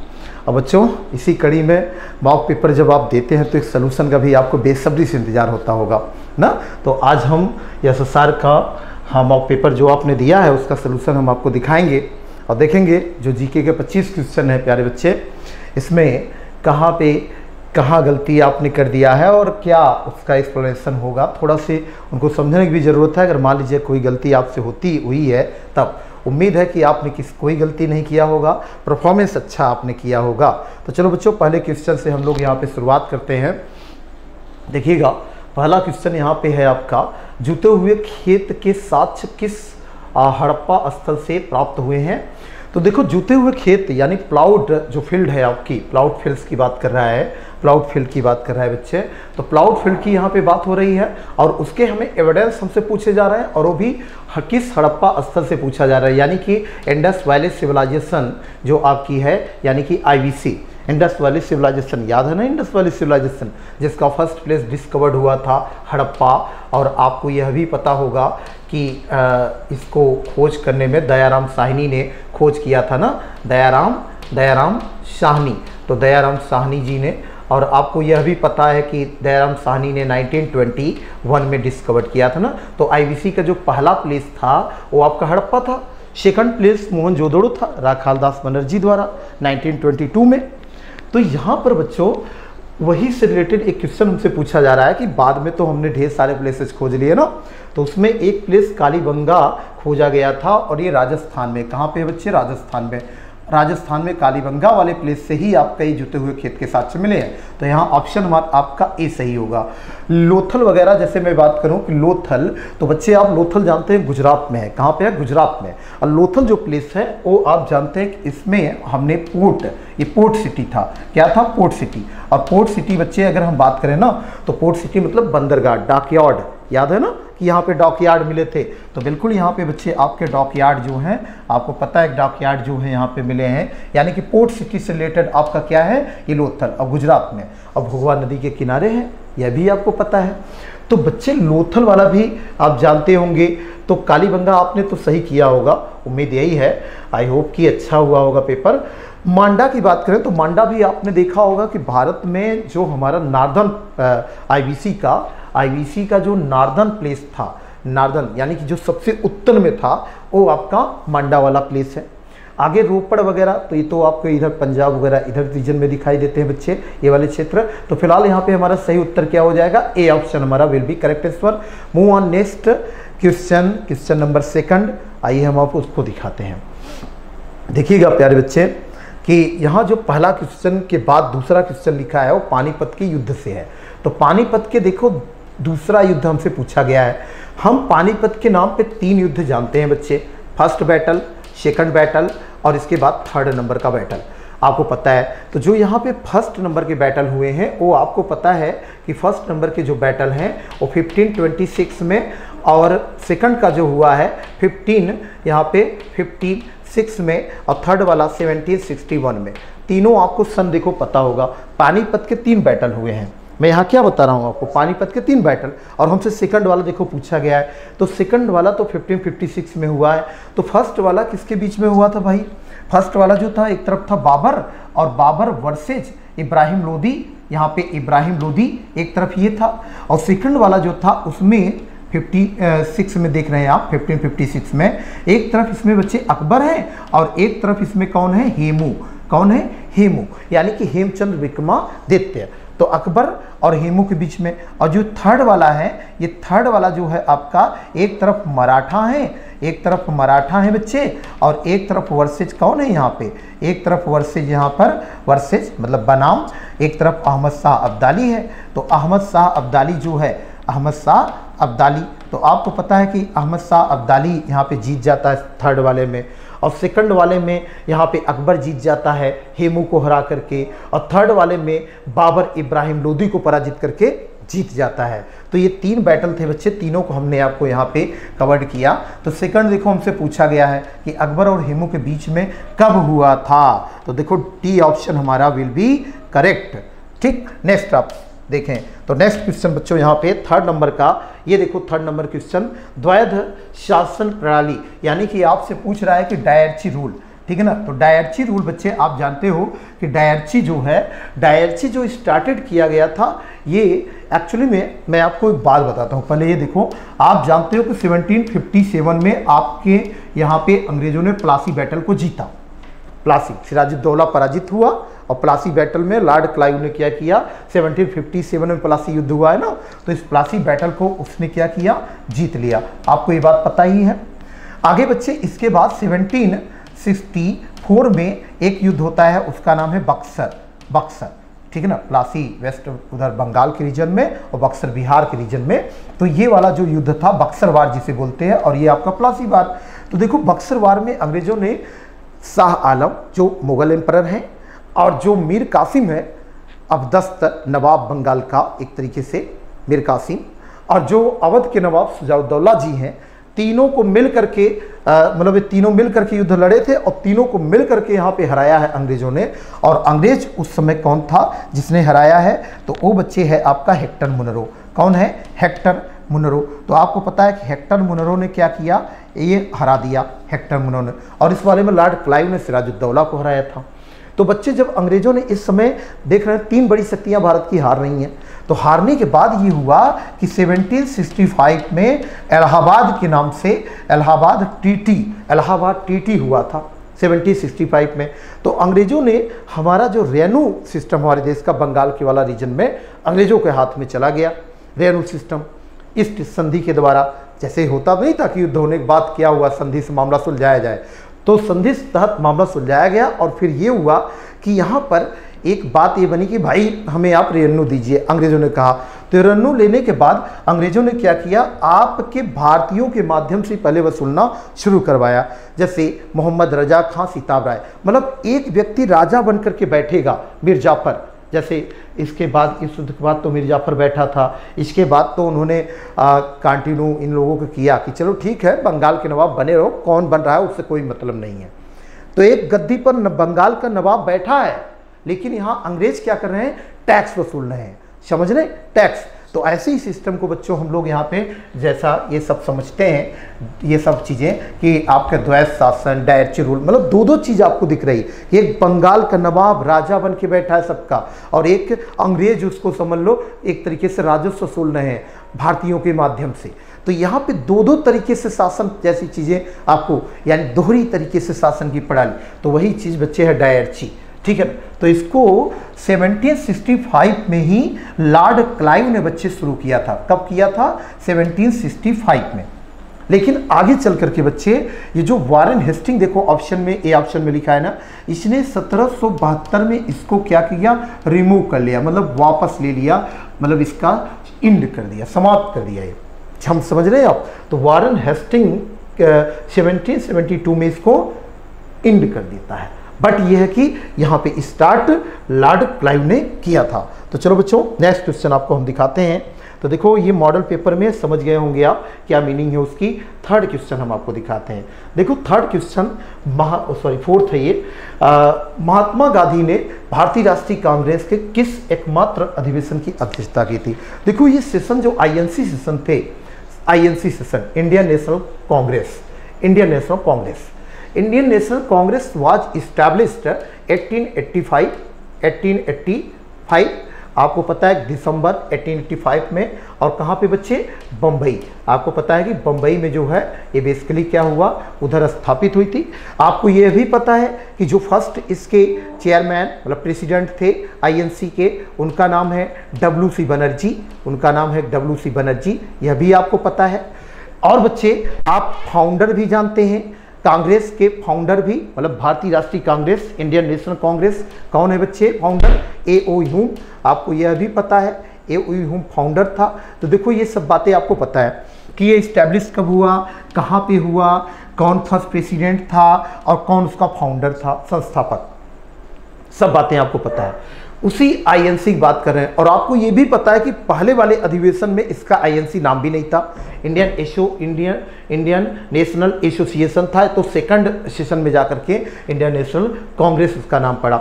अब बच्चों इसी कड़ी में मॉक पेपर जब आप देते हैं तो एक सलूशन का भी आपको बेसब्री से इंतज़ार होता होगा ना। तो आज हम SSR का मॉक पेपर जो आपने दिया है उसका सलूशन हम आपको दिखाएंगे और देखेंगे जो GK के 25 क्वेश्चन है प्यारे बच्चे, इसमें कहाँ गलती आपने कर दिया है और क्या उसका एक्सप्लेनेशन होगा। थोड़ा से उनको समझने की भी ज़रूरत है। अगर मान लीजिए कोई गलती आपसे होती हुई है, तब उम्मीद है कि आपने कोई गलती नहीं किया होगा, परफॉर्मेंस अच्छा आपने किया होगा। तो चलो बच्चों पहले क्वेश्चन से हम लोग यहाँ पे शुरुआत करते हैं। देखिएगा पहला क्वेश्चन यहाँ पे है आपका, जुते हुए खेत के साक्ष्य किस हड़प्पा स्थल से प्राप्त हुए हैं। तो देखो जुते हुए खेत यानी प्लाउड जो फील्ड है आपकी, प्लाउड फील्ड्स की बात कर रहा है, प्लाउड फील्ड की बात कर रहा है बच्चे। तो प्लाउड फील्ड की यहाँ पे बात हो रही है और उसके हमें एविडेंस हमसे पूछे जा रहे हैं, और वो भी किस हड़प्पा स्थल से पूछा जा रहा है, यानी कि इंडस वैली सिविलाइजेशन जो आपकी है, यानी कि IVC इंडस वैली सिविलाइजेशन, याद है ना इंडस वैली सिविलाइजेशन, जिसका फर्स्ट प्लेस डिस्कवर्ड हुआ था हड़प्पा। और आपको यह भी पता होगा कि इसको खोज करने में दयाराम साहनी ने खोज किया था ना, दयाराम साहनी। तो दयाराम साहनी जी ने, और आपको यह भी पता है कि दयाराम साहनी ने 1921 में डिस्कवर किया था ना। तो IVC का जो पहला प्लेस था वो आपका हड़प्पा था, सेकंड प्लेस मोहनजोदड़ो था राखालदास बनर्जी द्वारा 1922 में। तो यहाँ पर बच्चों वही से रिलेटेड एक क्वेश्चन हमसे पूछा जा रहा है कि बाद में तो हमने ढेर सारे प्लेसेस खोज लिए ना, तो उसमें एक प्लेस कालीबंगा खोजा गया था, और ये राजस्थान में, कहाँ पे है बच्चे, राजस्थान में कालीबंगा वाले प्लेस से ही आपका ये जुते हुए खेत के साक्ष्य मिले हैं। तो यहाँ ऑप्शन आपका ए सही होगा। लोथल वगैरह जैसे मैं बात करूँ कि लोथल, तो बच्चे आप लोथल जानते हैं गुजरात में है, कहाँ पे है, गुजरात में। और लोथल जो प्लेस है वो आप जानते हैं कि इसमें हमने ये पोर्ट सिटी था, क्या था, पोर्ट सिटी। और पोर्ट सिटी बच्चे अगर हम बात करें ना, तो पोर्ट सिटी मतलब बंदरगाह, डॉकयार्ड, याद है ना कि यहाँ पे डॉकयार्ड मिले थे। तो बिल्कुल यहाँ पे बच्चे आपके डॉकयार्ड जो हैं, आपको पता है डॉकयार्ड जो है यहाँ पे मिले हैं, यानी कि पोर्ट सिटी से रिलेटेड आपका क्या है, ये लोथल, और गुजरात में, और भोगवा नदी के किनारे है, यह भी आपको पता है। तो बच्चे लोथल वाला भी आप जानते होंगे। तो कालीबंगा आपने तो सही किया होगा, उम्मीद यही है, आई होप कि अच्छा हुआ होगा पेपर। मांडा की बात करें तो मांडा भी आपने देखा होगा कि भारत में जो हमारा नार्दर्न IVC का जो नार्दर्न प्लेस था, नार्दर्न यानी कि जो सबसे उत्तर में था, वो आपका मांडा वाला प्लेस है। आगे रोपड़ वगैरह, तो ये तो आपको इधर पंजाब वगैरह इधर रीजन में दिखाई देते हैं बच्चे, ये वाले क्षेत्र। तो फिलहाल यहाँ पे हमारा सही उत्तर क्या हो जाएगा, ए ऑप्शन हमारा will be correct answer. Move on next question, question number 2। आइए हम आपको उसको दिखाते हैं। देखिएगा प्यारे बच्चे कि यहाँ जो पहला क्वेश्चन के बाद दूसरा क्वेश्चन लिखा है वो पानीपत के युद्ध से है। तो पानीपत के देखो दूसरा युद्ध हमसे पूछा गया है। हम पानीपत के नाम पे 3 युद्ध जानते हैं बच्चे, फर्स्ट बैटल, सेकंड बैटल और इसके बाद थर्ड नंबर का बैटल आपको पता है। तो जो यहाँ पे फर्स्ट नंबर के बैटल हुए हैं वो आपको पता है कि फर्स्ट नंबर के जो बैटल हैं वो 1526 में, और सेकंड का जो हुआ है 15 यहाँ पे 1506 में, और थर्ड वाला 1761 में। तीनों आपको सन देखो पता होगा। पानीपत के 3 बैटल हुए हैं। मैं यहाँ क्या बता रहा हूँ आपको, पानीपत के 3 बैटल, और हमसे सेकंड वाला देखो पूछा गया है। तो सेकंड वाला तो 1556 में हुआ है। तो फर्स्ट वाला किसके बीच में हुआ था भाई, फर्स्ट वाला जो था एक तरफ था बाबर, और बाबर वर्सेज इब्राहिम लोदी, यहाँ पे इब्राहिम लोदी एक तरफ ये था। और सेकंड वाला जो था उसमें 56 में देख रहे हैं आप, 1556 में एक तरफ इसमें बच्चे अकबर हैं और एक तरफ इसमें कौन है, हेमू। कौन है, हेमू, यानी कि हेमचंद्र विक्रमादित्य। तो अकबर और हेमू के बीच में। और जो थर्ड वाला है, ये थर्ड वाला जो है आपका एक तरफ मराठा है, एक तरफ मराठा है बच्चे, और एक तरफ वर्सेज कौन है यहाँ पे, एक तरफ वर्सेज यहाँ पर वर्सेज मतलब बनाम, एक तरफ अहमद शाह अब्दाली है। तो अहमद शाह अब्दाली जो है, अहमद शाह अब्दाली, तो आपको पता है कि अहमद शाह अब्दाली यहाँ पे जीत जाता है थर्ड वाले में, और सेकंड वाले में यहाँ पे अकबर जीत जाता है हेमू को हरा करके, और थर्ड वाले में बाबर इब्राहिम लोदी को पराजित करके जीत जाता है। तो ये 3 बैटल थे बच्चे, तीनों को हमने आपको यहाँ पे कवर्ड किया। तो सेकंड देखो हमसे पूछा गया है कि अकबर और हेमू के बीच में कब हुआ था, तो देखो डी ऑप्शन हमारा विल बी करेक्ट। ठीक, नेक्स्ट आप देखें तो नेक्स्ट क्वेश्चन बच्चों यहाँ पे थर्ड नंबर का, ये देखो थर्ड नंबर क्वेश्चन, द्वैध शासन प्रणाली, यानी कि आपसे पूछ रहा है कि डायरची रूल, ठीक है ना। तो डायरची रूल बच्चे आप जानते हो कि डायरची जो है, डायरची जो स्टार्टेड किया गया था, ये एक्चुअली में मैं आपको एक बात बताता हूँ। पहले ये देखो, आप जानते हो कि 1757 में आपके यहाँ पे अंग्रेजों ने प्लासी बैटल को जीता। प्लासी, सिराजुद्दौला पराजित हुआ, और प्लासी बैटल में लॉर्ड क्लाइव ने क्या किया, 1757 में प्लासी युद्ध हुआ है ना, तो इस प्लासी बैटल को उसने क्या किया, जीत लिया। आपको ये बात पता ही है। आगे बच्चे इसके बाद 1764 में एक युद्ध होता है, उसका नाम है बक्सर। बक्सर, ठीक है ना, प्लासी वेस्ट उधर बंगाल के रीजन में और बक्सर बिहार के रीजन में। तो ये वाला जो युद्ध था बक्सर वार जिसे बोलते हैं, और ये आपका प्लासी वार। तो देखो बक्सर वार में अंग्रेजों ने शाह आलम जो मुगल एम्परर हैं, और जो मीर कासिम है अबदस्त नवाब बंगाल का एक तरीके से मीर कासिम, और जो अवध के नवाब शुजाउद्दौला जी हैं, तीनों को मिल करके मतलब ये तीनों मिल करके युद्ध लड़े थे, और तीनों को मिल करके यहाँ पे हराया है अंग्रेजों ने। और अंग्रेज उस समय कौन था जिसने हराया है, तो वो बच्चे है आपका हेक्टर मुनरो। कौन है, हेक्टर मुनरो। तो आपको पता है कि हेक्टर मुनरो ने क्या किया, ये हरा दिया हेक्टर मुनरो ने, और इस वाले में लॉर्ड क्लाइव ने सिराजुद्दौला को हराया था। तो बच्चे जब अंग्रेजों ने इस समय देख रहे हैं 3 बड़ी शक्तियां भारत की हार रही हैं, तो हारने के बाद ये हुआ कि 1765 में इलाहाबाद के नाम से इलाहाबाद टीटी हुआ था 1765 में। तो अंग्रेजों ने हमारा जो रेनू सिस्टम हमारे देश का बंगाल के वाला रीजन में अंग्रेजों के हाथ में चला गया। रेनू सिस्टम इस संधि के द्वारा, जैसे होता नहीं था कि युद्ध होने के बाद क्या हुआ, संधि से मामला सुलझाया जाए, तो संधि के तहत मामला सुलझाया गया। और फिर ये हुआ कि यहाँ पर एक बात ये बनी कि भाई हमें आप रेनू दीजिए, अंग्रेजों ने कहा। तो रेनू लेने के बाद अंग्रेजों ने क्या किया, आपके भारतीयों के माध्यम से पहले वसूलना शुरू करवाया। जैसे मोहम्मद रजा खां सिताब राय, मतलब एक व्यक्ति राजा बन करके बैठेगा, मीर जाफर, जैसे इसके बाद इस युद्ध के बाद तो मीर जाफर बैठा था, इसके बाद तो उन्होंने कंटिन्यू इन लोगों को किया कि चलो ठीक है बंगाल के नवाब बने रहो, कौन बन रहा है उससे कोई मतलब नहीं है। तो एक गद्दी पर बंगाल का नवाब बैठा है, लेकिन यहाँ अंग्रेज क्या कर रहे हैं, टैक्स वसूल रहे हैं, समझ रहे, टैक्स। तो ऐसे ही सिस्टम को बच्चों हम लोग यहाँ पे जैसा ये सब समझते हैं, ये सब चीज़ें कि आपका द्वैत शासन, डायरची रूल, मतलब दो दो चीज़ आपको दिख रही। एक बंगाल का नवाब राजा बन के बैठा है सबका, और एक अंग्रेज उसको समझ लो एक तरीके से राजस्व वसूल रहे हैं भारतीयों के माध्यम से। तो यहाँ पे दो दो तरीके से शासन जैसी चीज़ें आपको, यानी दोहरी तरीके से शासन की प्रणाली, तो वही चीज़ बच्चे है डायरची, ठीक है। तो इसको 1765 में ही लॉर्ड क्लाइव ने बच्चे शुरू किया था। कब किया था? 1765 में। लेकिन आगे चल करके बच्चे ये जो वारेन हेस्टिंग, देखो ऑप्शन में, ए ऑप्शन में लिखा है ना, इसने 1772 में इसको क्या किया? रिमूव कर लिया, मतलब वापस ले लिया, मतलब इसका इंड कर दिया, समाप्त कर दिया। ये हम समझ रहे हैं आप? तो वारेन हेस्टिंग 1772 में इसको इंड कर देता है, बट यह है कि यहाँ पे स्टार्ट लॉर्ड क्लाइव ने किया था। तो चलो बच्चों नेक्स्ट क्वेश्चन आपको हम दिखाते हैं। तो देखो ये मॉडल पेपर में समझ गए होंगे आप क्या मीनिंग है उसकी। थर्ड क्वेश्चन हम आपको दिखाते हैं। देखो थर्ड क्वेश्चन फोर्थ है ये। महात्मा गांधी ने भारतीय राष्ट्रीय कांग्रेस के किस एकमात्र अधिवेशन की अध्यक्षता की थी? देखो ये सेशन जो आईएनसी सेशन थे, INC session, Indian national Congress, Indian national Congress, Indian national Congress was established 1885, आपको पता है दिसंबर 1885 में। और कहाँ पे बच्चे? बम्बई। आपको पता है कि बम्बई में जो है ये बेसिकली क्या हुआ, उधर स्थापित हुई थी। आपको ये भी पता है कि जो फर्स्ट इसके चेयरमैन मतलब प्रेसिडेंट थे आईएनसी के, उनका नाम है WC बनर्जी, उनका नाम है WC बनर्जी, यह भी आपको पता है। और बच्चे आप फाउंडर भी जानते हैं, कांग्रेस के फाउंडर भी, मतलब भारतीय राष्ट्रीय कांग्रेस, इंडियन नेशनल कांग्रेस, कौन है बच्चे फाउंडर? A.O. ह्यूम। आपको यह भी पता है A.O. ह्यूम फाउंडर था। तो देखो ये सब बातें आपको पता है कि ये इस्टेब्लिश कब हुआ, कहाँ पे हुआ, कौन फर्स्ट प्रेसिडेंट था और कौन उसका फाउंडर था, संस्थापक, सब बातें आपको पता है। उसी आईएनसी की बात कर रहे हैं। और आपको ये भी पता है कि पहले वाले अधिवेशन में इसका आईएनसी नाम भी नहीं था, इंडियन नेशनल एसोसिएशन था। तो सेकंड सेशन में जाकर के इंडियन नेशनल कांग्रेस उसका नाम पड़ा।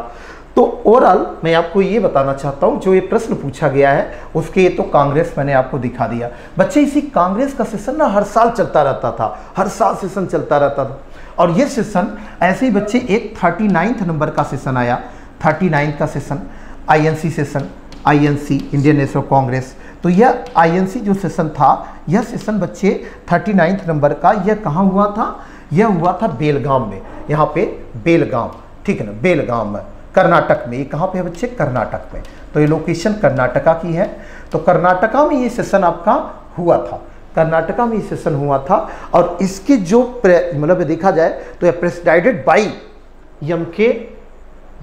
तो ओवरऑल मैं आपको ये बताना चाहता हूँ, जो ये प्रश्न पूछा गया है उसके ये तो कांग्रेस मैंने आपको दिखा दिया। बच्चे इसी कांग्रेस का सेशन ना हर साल चलता रहता था, हर साल सेशन चलता रहता था। और ये सेशन ऐसे ही बच्चे एक 39 नंबर का सेशन आया, 39 का session INC session, INC Indian national Congress. तो यह आईएनसी जो सेशन था, यह सेशन बच्चे 39 नंबर का, यह कहाँ हुआ था? यह हुआ था बेलगाम में, यहाँ पे बेलगाम, ठीक है ना, बेलगाम में, कर्नाटक में। ये कहाँ पे है बच्चे? कर्नाटक में। तो ये लोकेशन कर्नाटका की है। तो कर्नाटका में ये सेशन आपका हुआ था, कर्नाटका में ये सेशन हुआ था। और इसके जो मतलब देखा जाए तो यह प्रेसिडेंटेड बाई MK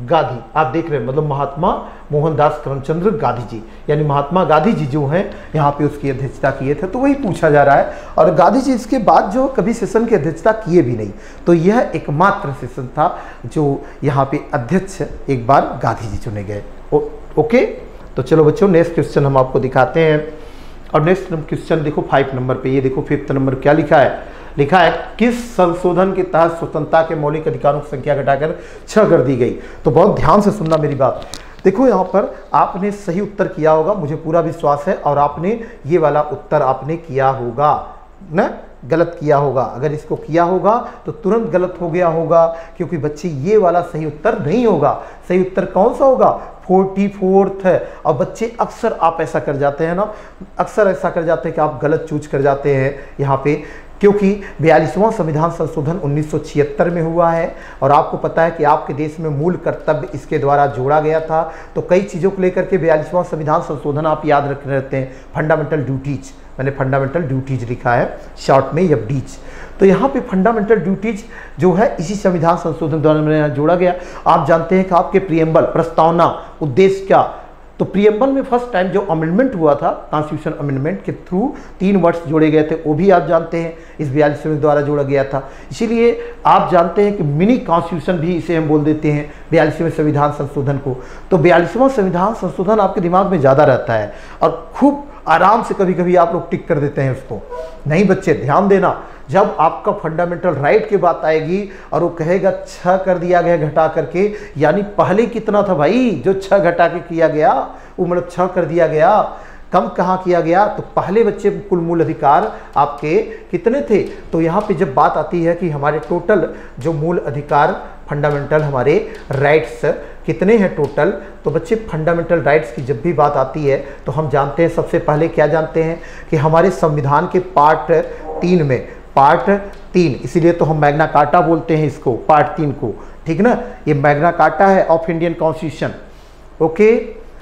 गांधी, आप देख रहे हैं, मतलब महात्मा मोहनदास करमचंद गांधी जी, यानी महात्मा गांधी जी जो हैं यहाँ पे उसकी अध्यक्षता किए थे। तो वही पूछा जा रहा है। और गांधी जी इसके बाद जो कभी सेशन की अध्यक्षता किए भी नहीं। तो यह एकमात्र सेशन था जो यहाँ पे अध्यक्ष एक बार गांधी जी चुने गए। ओके, तो चलो बच्चों नेक्स्ट क्वेश्चन हम आपको दिखाते हैं। और नेक्स्ट क्वेश्चन देखो 5 नंबर पे, ये देखो 5th नंबर क्या लिखा है? लिखा है किस संशोधन के तहत स्वतंत्रता के मौलिक अधिकारों की संख्या घटाकर 6 कर दी गई? तो बहुत ध्यान से सुनना मेरी बात। देखो यहाँ पर आपने सही उत्तर किया होगा, मुझे पूरा विश्वास है। और आपने ये वाला उत्तर आपने किया होगा ना, गलत किया होगा। अगर इसको किया होगा तो तुरंत गलत हो गया होगा, क्योंकि बच्चे ये वाला सही उत्तर नहीं होगा। सही उत्तर कौन सा होगा? 44th है। और बच्चे अक्सर आप ऐसा कर जाते हैं ना, अक्सर ऐसा कर जाते हैं कि आप गलत चूज कर जाते हैं यहाँ पे, क्योंकि 42वां संविधान संशोधन 1976 में हुआ है। और आपको पता है कि आपके देश में मूल कर्तव्य इसके द्वारा जोड़ा गया था। तो कई चीज़ों को लेकर के 42वां संविधान संशोधन आप याद रख रहते हैं, फंडामेंटल ड्यूटीज, मैंने फंडामेंटल ड्यूटीज लिखा है शॉर्ट में, FDs। तो यहाँ पे फंडामेंटल ड्यूटीज जो है इसी संविधान संशोधन द्वारा जोड़ा गया। आप जानते हैं कि आपके प्रियम्बल, प्रस्तावना, उद्देश्य क्या? तो प्रियम्बल में फर्स्ट टाइम जो अमेंडमेंट हुआ था, कॉन्स्टिट्यूशन अमेंडमेंट के थ्रू 3 वर्ड्स जोड़े गए थे, वो भी आप जानते हैं इस 42वें द्वारा जोड़ा गया था। इसीलिए आप जानते हैं कि मिनी कॉन्स्टिट्यूशन भी इसे हम बोल देते हैं 42वें संविधान संशोधन को। तो 42वां संविधान संशोधन आपके दिमाग में ज़्यादा रहता है और खूब आराम से कभी कभी आप लोग टिक कर देते हैं उसको। नहीं बच्चे ध्यान देना, जब आपका फंडामेंटल राइट की बात आएगी और वो कहेगा 6 कर दिया गया घटा करके, यानी पहले कितना था भाई जो 6 घटा के किया गया, वो मतलब 6 कर दिया गया, कम कहाँ किया गया, तो पहले बच्चे कुल मूल अधिकार आपके कितने थे, तो यहाँ पे जब बात आती है कि हमारे टोटल जो मूल अधिकार फंडामेंटल हमारे राइट्स कितने हैं टोटल, तो बच्चे फंडामेंटल राइट्स की जब भी बात आती है तो हम जानते हैं, सबसे पहले क्या जानते हैं कि हमारे संविधान के पार्ट 3 में, पार्ट 3, इसीलिए तो हम मैग्ना कार्टा बोलते हैं इसको, पार्ट 3 को, ठीक ना, ये मैग्ना कार्टा है ऑफ इंडियन कॉन्स्टिट्यूशन। ओके,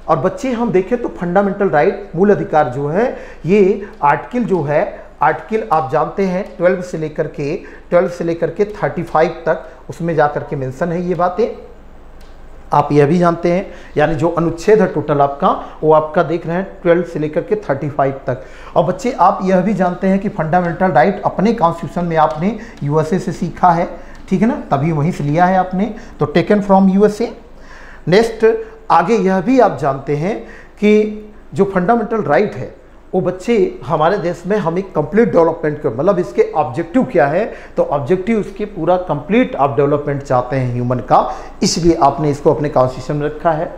और बच्चे हम देखें तो फंडामेंटल राइट मूल अधिकार जो है, ये आर्टिकल जो है, आर्टिकल आप जानते हैं 12 से लेकर के 35 तक उसमें जाकर के मेंशन है ये बातें, आप यह भी जानते हैं, यानी जो अनुच्छेद है टोटल आपका, वो आपका देख रहे हैं 12 से लेकर के 35 तक। और बच्चे आप यह भी जानते हैं कि फंडामेंटल राइट अपने कॉन्स्टिट्यूशन में आपने यूएसए से सीखा है, ठीक है ना, तभी वहीं से लिया है आपने, तो टेकन फ्रॉम यूएसए। नेक्स्ट आगे यह भी आप जानते हैं कि जो फंडामेंटल राइट है वो बच्चे हमारे देश में हम एक कंप्लीट डेवलपमेंट कर, मतलब इसके ऑब्जेक्टिव क्या है, तो ऑब्जेक्टिव उसके पूरा कंप्लीट आप डेवलपमेंट चाहते हैं ह्यूमन का, इसलिए आपने इसको अपने कॉन्स्टिट्यूशन में रखा है।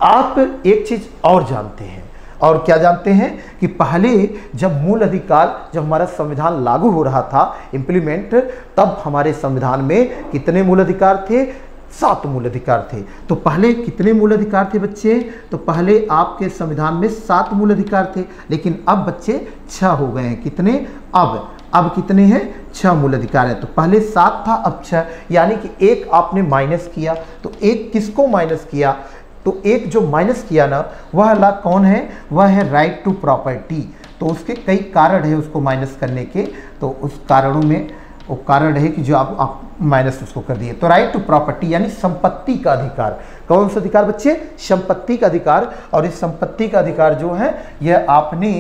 आप एक चीज़ और जानते हैं, और क्या जानते हैं कि पहले जब मूल अधिकार, जब हमारा संविधान लागू हो रहा था इम्प्लीमेंट, तब हमारे संविधान में कितने मूल अधिकार थे, 7 मूल अधिकार थे। तो पहले कितने मूल अधिकार थे बच्चे, तो पहले आपके संविधान में 7 मूल अधिकार थे, लेकिन अब बच्चे 6 हो गए हैं। कितने, अब कितने हैं, 6 मूल अधिकार है। तो पहले 7 था, अब 6, यानी कि एक आपने माइनस किया, तो एक किसको माइनस किया, तो एक जो माइनस किया ना, वह ला कौन है, वह है राइट टू प्रॉपर्टी। तो उसके कई कारण है उसको माइनस करने के, तो उस कारणों में वो कारण है कि जो आप माइनस उसको कर दिए। तो राइट टू प्रॉपर्टी यानी संपत्ति का अधिकार, कौन सा अधिकार बच्चे, संपत्ति का अधिकार। और इस संपत्ति का अधिकार जो है यह आपने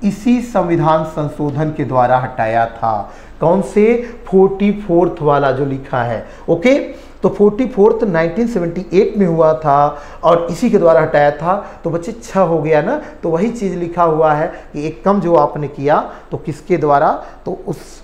इसी संविधान संशोधन के द्वारा हटाया था। कौन से, 44th वाला जो लिखा है, ओके, तो 44th 1978 में हुआ था और इसी के द्वारा हटाया था। तो बच्चे 6 हो गया ना, तो वही चीज़ लिखा हुआ है कि एक कम जो आपने किया तो किसके द्वारा, तो उस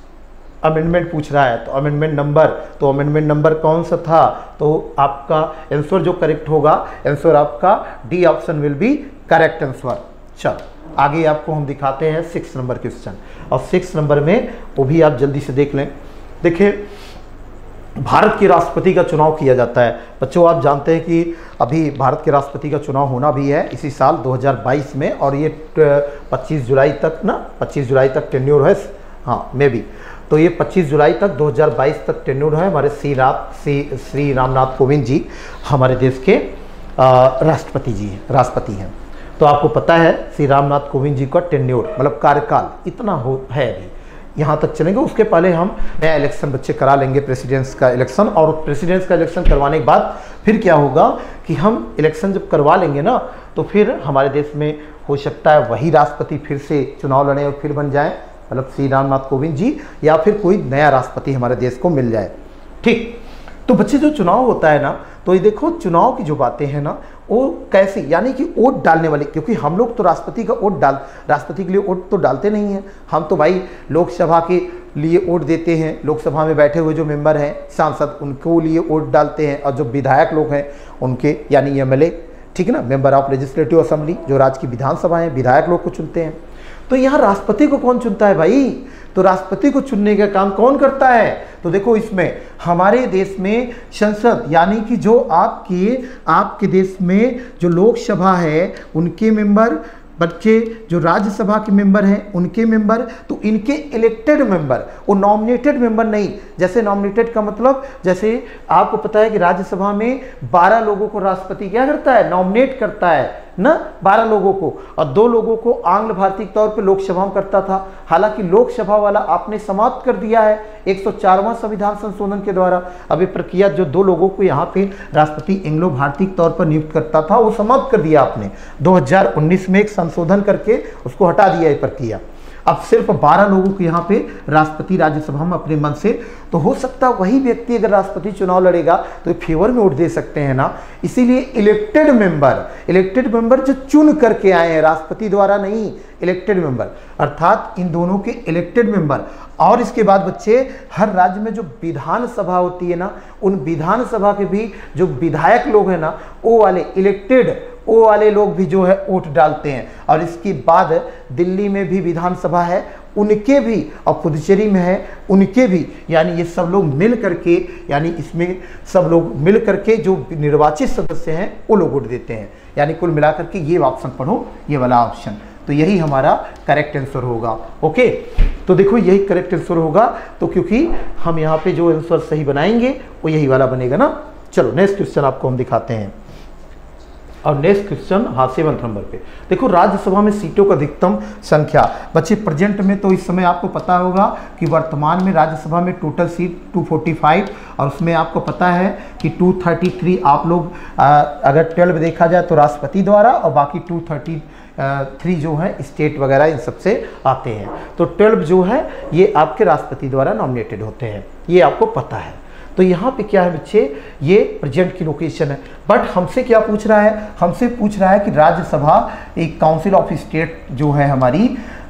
अमेंडमेंट पूछ रहा है, तो अमेंडमेंट नंबर, तो अमेंडमेंट नंबर कौन सा था, तो आपका आंसर जो करेक्ट होगा, आंसर आपका D option will be correct answer. चलो आगे आपको हम दिखाते हैं 6 नंबर क्वेश्चन, और 6 नंबर में वो भी आप जल्दी से देख लें। देखिए, भारत के राष्ट्रपति का चुनाव किया जाता है। बच्चों आप जानते हैं कि अभी भारत के राष्ट्रपति का चुनाव होना भी है इसी साल 2022 में, और ये 25 जुलाई तक ना, 25 जुलाई तक टेन्योर है, हाँ मे बी, तो ये 25 जुलाई तक 2022 तक टेन्योर है। हमारे श्री रामनाथ कोविंद जी हमारे देश के राष्ट्रपति हैं। तो आपको पता है श्री रामनाथ कोविंद जी का टेन्योर मतलब कार्यकाल इतना है अभी, यहाँ तक चलेंगे। उसके पहले हम नया इलेक्शन बच्चे करा लेंगे, प्रेसिडेंट्स का इलेक्शन, और प्रेसिडेंट्स का इलेक्शन करवाने के बाद फिर क्या होगा कि हम इलेक्शन जब करवा लेंगे ना, तो फिर हमारे देश में हो सकता है वही राष्ट्रपति फिर से चुनाव लड़े और फिर बन जाए, मतलब श्री रामनाथ कोविंद जी, या फिर कोई नया राष्ट्रपति हमारे देश को मिल जाए। ठीक, तो बच्चे जो चुनाव होता है ना, तो ये देखो चुनाव की जो बातें हैं ना, वो कैसे, यानी कि वोट डालने वाले, क्योंकि हम लोग तो राष्ट्रपति के लिए वोट तो डालते नहीं हैं, हम तो भाई लोकसभा के लिए वोट देते हैं, लोकसभा में बैठे हुए जो मेंबर हैं सांसद, उनको लिए वोट डालते हैं, और जो विधायक लोग हैं उनके, यानी एमएलए, ठीक है ना, मेंबर ऑफ लेजिस्लेटिव असेंबली, जो राज्य की विधानसभा है, विधायक लोग को चुनते हैं। तो यहाँ राष्ट्रपति को कौन चुनता है भाई, तो राष्ट्रपति को चुनने का काम कौन करता है, तो देखो इसमें हमारे देश में संसद, यानी कि जो आपके देश में जो लोकसभा है उनके मेंबर, बच्चे जो राज्यसभा के मेंबर हैं उनके मेंबर, तो इनके इलेक्टेड मेंबर, वो नॉमिनेटेड मेंबर नहीं। जैसे नॉमिनेटेड का मतलब, जैसे आपको पता है कि राज्यसभा में 12 लोगों को राष्ट्रपति क्या करता है, नॉमिनेट करता है ना, 12 लोगों को, और 2 लोगों को आंग्ल भारतीय तौर पे लोकसभा में करता था। हालांकि लोकसभा वाला आपने समाप्त कर दिया है 104वां संविधान संशोधन के द्वारा। अभी प्रक्रिया जो 2 लोगों को यहाँ पे राष्ट्रपति एंग्लो भारतीय तौर पर नियुक्त करता था, वो समाप्त कर दिया आपने 2019 में एक संशोधन करके उसको हटा दिया ये प्रक्रिया। अब सिर्फ 12 लोगों को यहाँ पे राष्ट्रपति राज्यसभा में अपने मन से, तो हो सकता है वही व्यक्ति अगर राष्ट्रपति चुनाव लड़ेगा तो फेवर में वोट दे सकते हैं ना। इसीलिए इलेक्टेड मेंबर जो चुन करके आए हैं, राष्ट्रपति द्वारा नहीं, इलेक्टेड मेंबर, अर्थात इन दोनों के इलेक्टेड मेंबर। और इसके बाद बच्चे हर राज्य में जो विधानसभा होती है ना, उन विधानसभा के भी जो विधायक लोग हैं ना, वो वाले इलेक्टेड वो वाले लोग भी जो है वोट डालते हैं। और इसके बाद दिल्ली में भी विधानसभा है, उनके भी, और पुदुचेरी में है उनके भी, यानी ये सब लोग मिल करके, यानी इसमें सब लोग मिल करके जो निर्वाचित सदस्य हैं वो लोग वोट देते हैं। यानी कुल मिलाकर के ये ऑप्शन पढ़ो, ये वाला ऑप्शन, तो यही हमारा करेक्ट आंसर होगा। ओके, तो देखो यही करेक्ट आंसर होगा, तो क्योंकि हम यहाँ पे जो आंसर सही बनाएंगे वो यही वाला बनेगा ना। चलो नेक्स्ट क्वेश्चन आपको हम दिखाते हैं। और नेक्स्ट क्वेश्चन, हाँ 7 नंबर पे देखो, राज्यसभा में सीटों का अधिकतम संख्या। बच्चे प्रेजेंट में तो इस समय आपको पता होगा कि वर्तमान में राज्यसभा में टोटल सीट 245, और उसमें आपको पता है कि 233 आप लोग अगर 12 देखा जाए तो राष्ट्रपति द्वारा, और बाकी 233 जो है स्टेट वगैरह इन सबसे आते हैं। तो 12 जो है ये आपके राष्ट्रपति द्वारा नॉमिनेटेड होते हैं, ये आपको पता है। तो यहाँ पे क्या है बच्चे, ये प्रेजेंट की लोकेशन है। बट हमसे क्या पूछ रहा है, हमसे पूछ रहा है कि राज्यसभा एक काउंसिल ऑफ स्टेट जो है हमारी,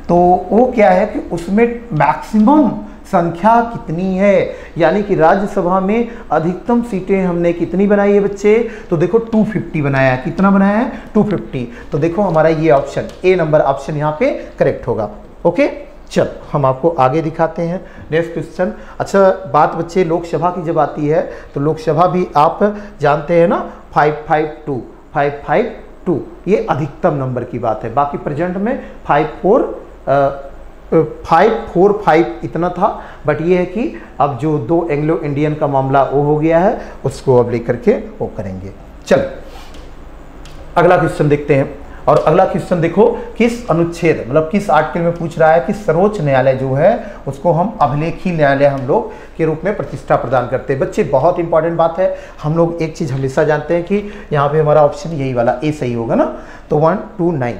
तो वो क्या है कि उसमें मैक्सिमम संख्या कितनी है, यानी कि राज्यसभा में अधिकतम सीटें हमने कितनी बनाई है बच्चे, तो देखो 250 बनाया है। कितना बनाया है, 250। तो देखो हमारा ये ऑप्शन ए नंबर ऑप्शन यहाँ पे करेक्ट होगा। ओके, चल हम आपको आगे दिखाते हैं नेक्स्ट क्वेश्चन। अच्छा बात बच्चे लोकसभा की जब आती है तो लोकसभा भी आप जानते हैं ना, 552 ये अधिकतम नंबर की बात है। बाकी प्रेजेंट में 545 इतना था, बट ये है कि अब जो 2 एंग्लो इंडियन का मामला वो हो गया है, उसको अब लेकर के वो करेंगे। चल अगला क्वेश्चन देखते हैं। और अगला क्वेश्चन देखो, किस अनुच्छेद मतलब किस आर्टिकल में पूछ रहा है कि सर्वोच्च न्यायालय जो है उसको हम अभिलेखी न्यायालय हम लोग के रूप में प्रतिष्ठा प्रदान करते हैं। बच्चे बहुत इंपॉर्टेंट बात है, हम लोग एक चीज़ हमेशा जानते हैं कि यहाँ पे हमारा ऑप्शन यही वाला ए सही होगा ना। तो 129,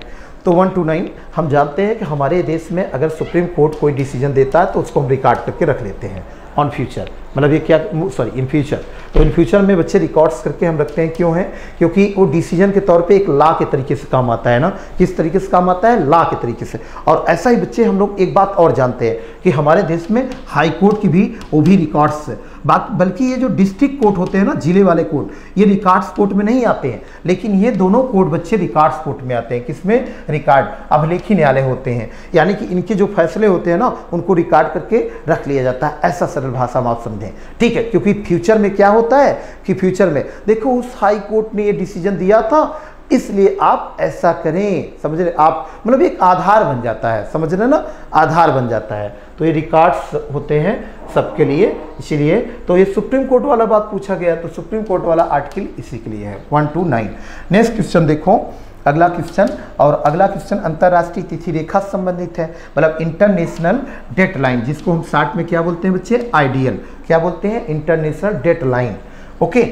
तो 129 हम जानते हैं कि हमारे देश में अगर सुप्रीम कोर्ट कोई डिसीजन देता है तो उसको हम रिकॉर्ड करके रख लेते हैं ऑन फ्यूचर, मतलब ये क्या, सॉरी इन फ्यूचर। तो इन फ्यूचर में बच्चे रिकॉर्ड्स करके हम रखते हैं, क्यों है, क्योंकि वो डिसीजन के तौर पे एक लॉ के तरीके से काम आता है ना। किस तरीके से काम आता है, लॉ के तरीके से। और ऐसा ही बच्चे हम लोग एक बात और जानते हैं कि हमारे देश में हाई कोर्ट की भी वो भी रिकॉर्ड्स, बल्कि ये जो डिस्ट्रिक्ट कोर्ट होते हैं ना, जिले वाले कोर्ट, ये रिकॉर्ड्स कोर्ट में नहीं आते हैं, लेकिन ये दोनों कोर्ट बच्चे रिकॉर्ड्स कोर्ट में आते हैं। किसमें, रिकॉर्ड अभिलेखी न्यायालय होते हैं, यानी कि इनके जो फैसले होते हैं ना उनको रिकॉर्ड करके रख लिया जाता है। ऐसा सरल भाषा में आप समझें, ठीक है। क्योंकि फ्यूचर में क्या होता है कि फ्यूचर में देखो उस हाई कोर्ट ने ये डिसीजन दिया था, इसलिए आप ऐसा करें, समझ रहे आप, मतलब एक आधार बन जाता है, समझ रहे ना, आधार बन जाता है। तो ये रिकॉर्ड्स होते हैं सबके लिए, इसीलिए तो ये सुप्रीम कोर्ट वाला बात पूछा गया, तो सुप्रीम कोर्ट वाला आर्टिकल इसी के लिए है 129। नेक्स्ट क्वेश्चन देखो, अगला क्वेश्चन, और अगला क्वेश्चन अंतरराष्ट्रीय तिथि रेखा से संबंधित है, मतलब इंटरनेशनल डेडलाइन, जिसको हम शॉर्ट में क्या बोलते हैं बच्चे, आईडीएल, क्या बोलते हैं, इंटरनेशनल डेडलाइन। ओके,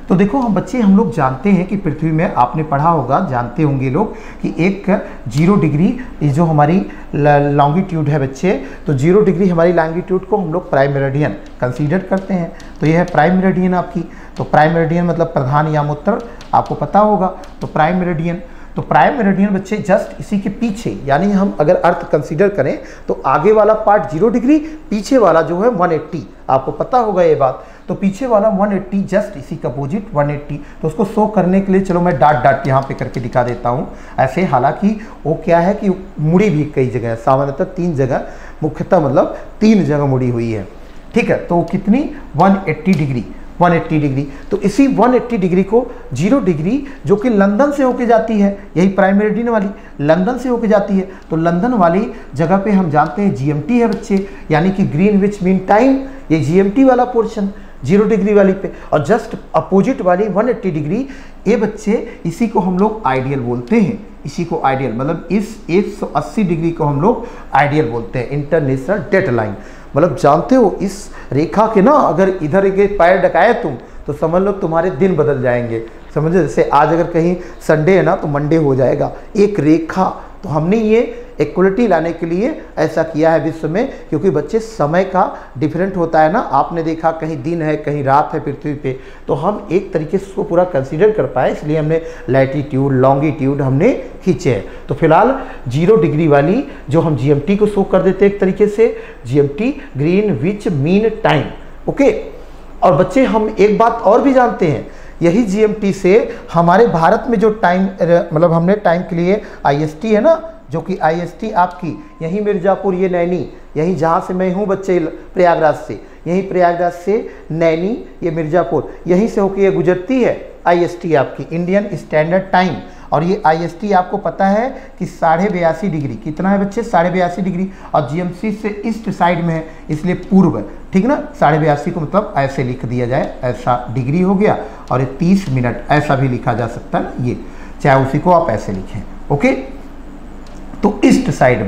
तो देखो हम बच्चे हम लोग जानते हैं कि पृथ्वी में आपने पढ़ा होगा, जानते होंगे लोग कि एक 0 डिग्री ये जो हमारी लॉन्गिट्यूड है बच्चे, तो 0 डिग्री हमारी लॉन्गिट्यूड को हम लोग प्राइम मेरिडियन कंसीडर करते हैं। तो ये है प्राइम मेरिडियन आपकी, तो प्राइम मेरिडियन मतलब प्रधान यामोत्तर, आपको पता होगा। तो प्राइम मेरिडियन, तो प्राइम मेरिडियन बच्चे जस्ट इसी के पीछे, यानी हम अगर अर्थ कंसीडर करें तो आगे वाला पार्ट 0 डिग्री, पीछे वाला जो है 180, आपको पता होगा ये बात। तो पीछे वाला 180 जस्ट इसी का अपोजिट 180, तो उसको शो करने के लिए चलो मैं डाट डाट यहाँ पे करके दिखा देता हूँ ऐसे। हालांकि वो क्या है कि मुड़ी भी कई जगह, सामान्यतः 3 जगह, मुख्यतः मतलब 3 जगह मुड़ी हुई है, ठीक है। तो कितनी, 180 डिग्री, 180 डिग्री। तो इसी 180 डिग्री को 0 डिग्री जो कि लंदन से होके जाती है, यही प्राइम मेरिडियन वाली लंदन से होके जाती है, तो लंदन वाली जगह पे हम जानते हैं GMT है बच्चे, यानी कि ग्रीनविच मीन टाइम, ये GMT वाला पोर्शन 0 डिग्री वाली पे, और जस्ट अपोजिट वाली 180 डिग्री, ये बच्चे इसी को हम लोग आइडियल बोलते हैं, इसी को आइडियल, मतलब इस 180 डिग्री को हम लोग आइडियल बोलते हैं, इंटरनेशनल डेडलाइन। मतलब जानते हो इस रेखा के ना अगर इधर के पैर ढकाए तुम तो समझ लो तुम्हारे दिन बदल जाएंगे, समझे। जैसे आज अगर कहीं संडे है ना तो मंडे हो जाएगा, एक रेखा। तो हमने ये इक्वलिटी लाने के लिए ऐसा किया है विश्व में, क्योंकि बच्चे समय का डिफरेंट होता है ना, आपने देखा कहीं दिन है कहीं रात है पृथ्वी पे, तो हम एक तरीके से उसको पूरा कंसीडर कर पाए, इसलिए हमने लैटिट्यूड लॉन्गिट्यूड हमने खींचे हैं। तो फिलहाल 0 डिग्री वाली जो हम GMT को शो कर देते हैं एक तरीके से, GMT Greenwich mean time. Okay, और बच्चे हम एक बात और भी जानते हैं यही जीएमटी से हमारे भारत में जो टाइम मतलब हमने टाइम के लिए आईएसटी है ना, जो कि आईएसटी आपकी यही मिर्ज़ापुर, ये नैनी, यही जहाँ से मैं हूँ बच्चे प्रयागराज से, यही प्रयागराज से नैनी, ये मिर्ज़ापुर, यहीं से होकर ये गुजरती है आईएसटी आपकी इंडियन स्टैंडर्ड टाइम। और ये आईएसटी आपको पता है कि 82.5 डिग्री, कितना है बच्चे 82.5 डिग्री, और जीएमसी से ईस्ट साइड में है इसलिए पूर्व, ठीक ना। 82.5 को मतलब ऐसे लिख दिया जाए, ऐसा डिग्री हो गया, और ये 30 मिनट ऐसा भी लिखा जा सकता है ना, ये चाहे उसी को आप ऐसे लिखें, ओके। तो ईस्ट साइड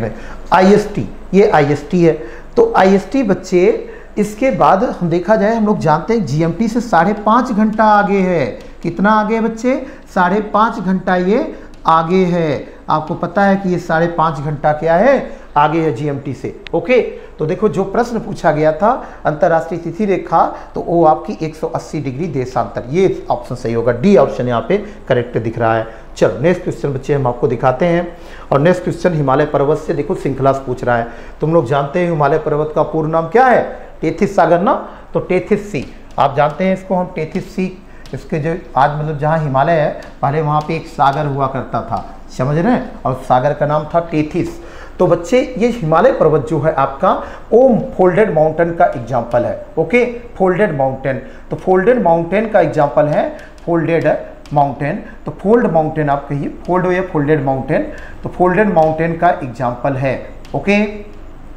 में आईएसटी, ये आईएसटी है। तो आईएसटी बच्चे, इसके बाद हम देखा जाए, हम लोग जानते हैं जीएमटी से 5.5 घंटा आगे है। कितना आगे है बच्चे? 5.5 घंटा ये आगे है। आपको पता है कि ये 5.5 घंटा क्या है, आगे है जीएमटी से, ओके। तो देखो जो प्रश्न पूछा गया था अंतर्राष्ट्रीय तिथि रेखा, तो वो आपकी 180 डिग्री देशांतर, ये ऑप्शन सही होगा, डी ऑप्शन यहाँ पे करेक्ट दिख रहा है। चलो नेक्स्ट क्वेश्चन बच्चे हम आपको दिखाते हैं, और नेक्स्ट क्वेश्चन हिमालय पर्वत से देखो श्रृंखला से पूछ रहा है। तुम लोग जानते हैं हिमालय पर्वत का पूर्ण नाम क्या है? टेथिस सागर ना, तो टेथिस सी, आप जानते हैं इसको हम टेथिस सी। इसके जो आज मतलब जहाँ हिमालय है, पहले वहाँ पे एक सागर हुआ करता था, समझ रहे हैं, और सागर का नाम था टेथिस। तो बच्चे ये हिमालय पर्वत जो है आपका, वो फोल्डेड माउंटेन का एग्जाम्पल है, ओके। फोल्डेड माउंटेन, तो फोल्डेड माउंटेन का एग्जाम्पल है फोल्डेड माउंटेन। तो फोल्ड माउंटेन आप कहिए, फोल्ड या फोल्डेड माउंटेन, तो फोल्डेड माउंटेन का एग्जाम्पल है, ओके।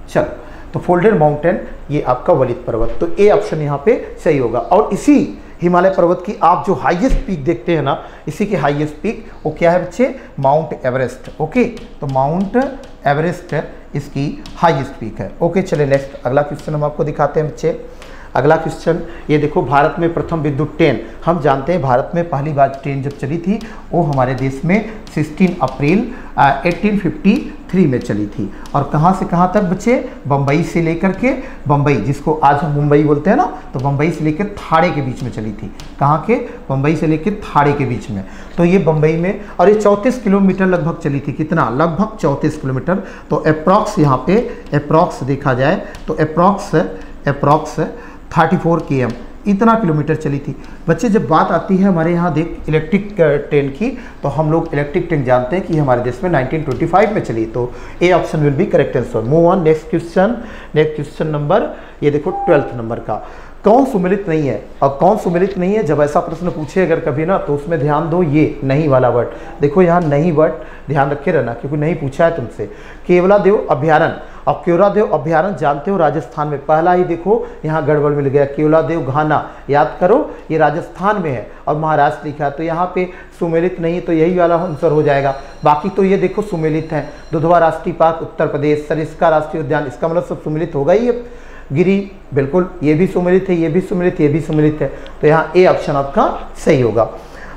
चलो, तो फोल्डेड माउंटेन ये आपका वलित पर्वत, तो ए ऑप्शन यहाँ पे सही होगा। और इसी हिमालय पर्वत की आप जो हाईएस्ट पीक देखते हैं ना, इसी की हाईएस्ट पीक वो क्या है बच्चे? Mount Everest, okay. तो माउंट एवरेस्ट इसकी हाईएस्ट पीक है, ओके। चलिए नेक्स्ट अगला क्वेश्चन हम आपको दिखाते हैं बच्चे। अगला क्वेश्चन ये देखो, भारत में प्रथम विद्युत ट्रेन, हम जानते हैं भारत में पहली बार ट्रेन जब चली थी वो हमारे देश में 16 अप्रैल 1853 में चली थी। और कहाँ से कहाँ तक बच्चे? बम्बई से लेकर के, बम्बई जिसको आज हम मुंबई बोलते हैं ना, तो बम्बई से लेकर थाड़े के बीच में चली थी। कहाँ के? बम्बई से लेकर थाड़े के बीच में। तो ये बम्बई में, और ये 34 किलोमीटर लगभग चली थी। कितना? लगभग 34 किलोमीटर। तो अप्रॉक्स यहाँ पे अप्रॉक्स देखा जाए तो अप्रॉक्स 34 km इतना किलोमीटर चली थी। बच्चे जब बात आती है हमारे यहाँ देख इलेक्ट्रिक ट्रेन की, तो हम लोग इलेक्ट्रिक ट्रेन जानते हैं कि हमारे देश में 1925 में चली। तो A option will be correct answer. Move on next question number, ये देखो 12th नंबर का, कौन सुमेलित नहीं है? और कौन सुमेलित नहीं है, जब ऐसा प्रश्न पूछे अगर कभी ना, तो उसमें ध्यान दो ये नहीं वाला वर्ड। देखो यहाँ नहीं वर्ड ध्यान रखे रहना, क्योंकि नहीं पूछा है तुमसे। केवलादेव अभ्यारण्य, अब केवलादेव अभ्यारण्य जानते हो राजस्थान में, पहला ही देखो यहाँ गड़बड़ मिल गया, केवलादेव घाना, याद करो ये राजस्थान में है और महाराष्ट्र लिखा है, तो यहाँ पे सुमेलित नहीं, तो यही वाला आंसर हो जाएगा। बाकी तो ये देखो सुमेलित है, दुधवा राष्ट्रीय पार्क उत्तर प्रदेश, सरिस्का राष्ट्रीय उद्यान, इसका मतलब सब सुमेलित होगा ही। गिरी बिल्कुल ये भी सुमेलित है, ये भी सुमेलित, ये भी सुमेलित है, तो यहाँ ए ऑप्शन आपका सही होगा।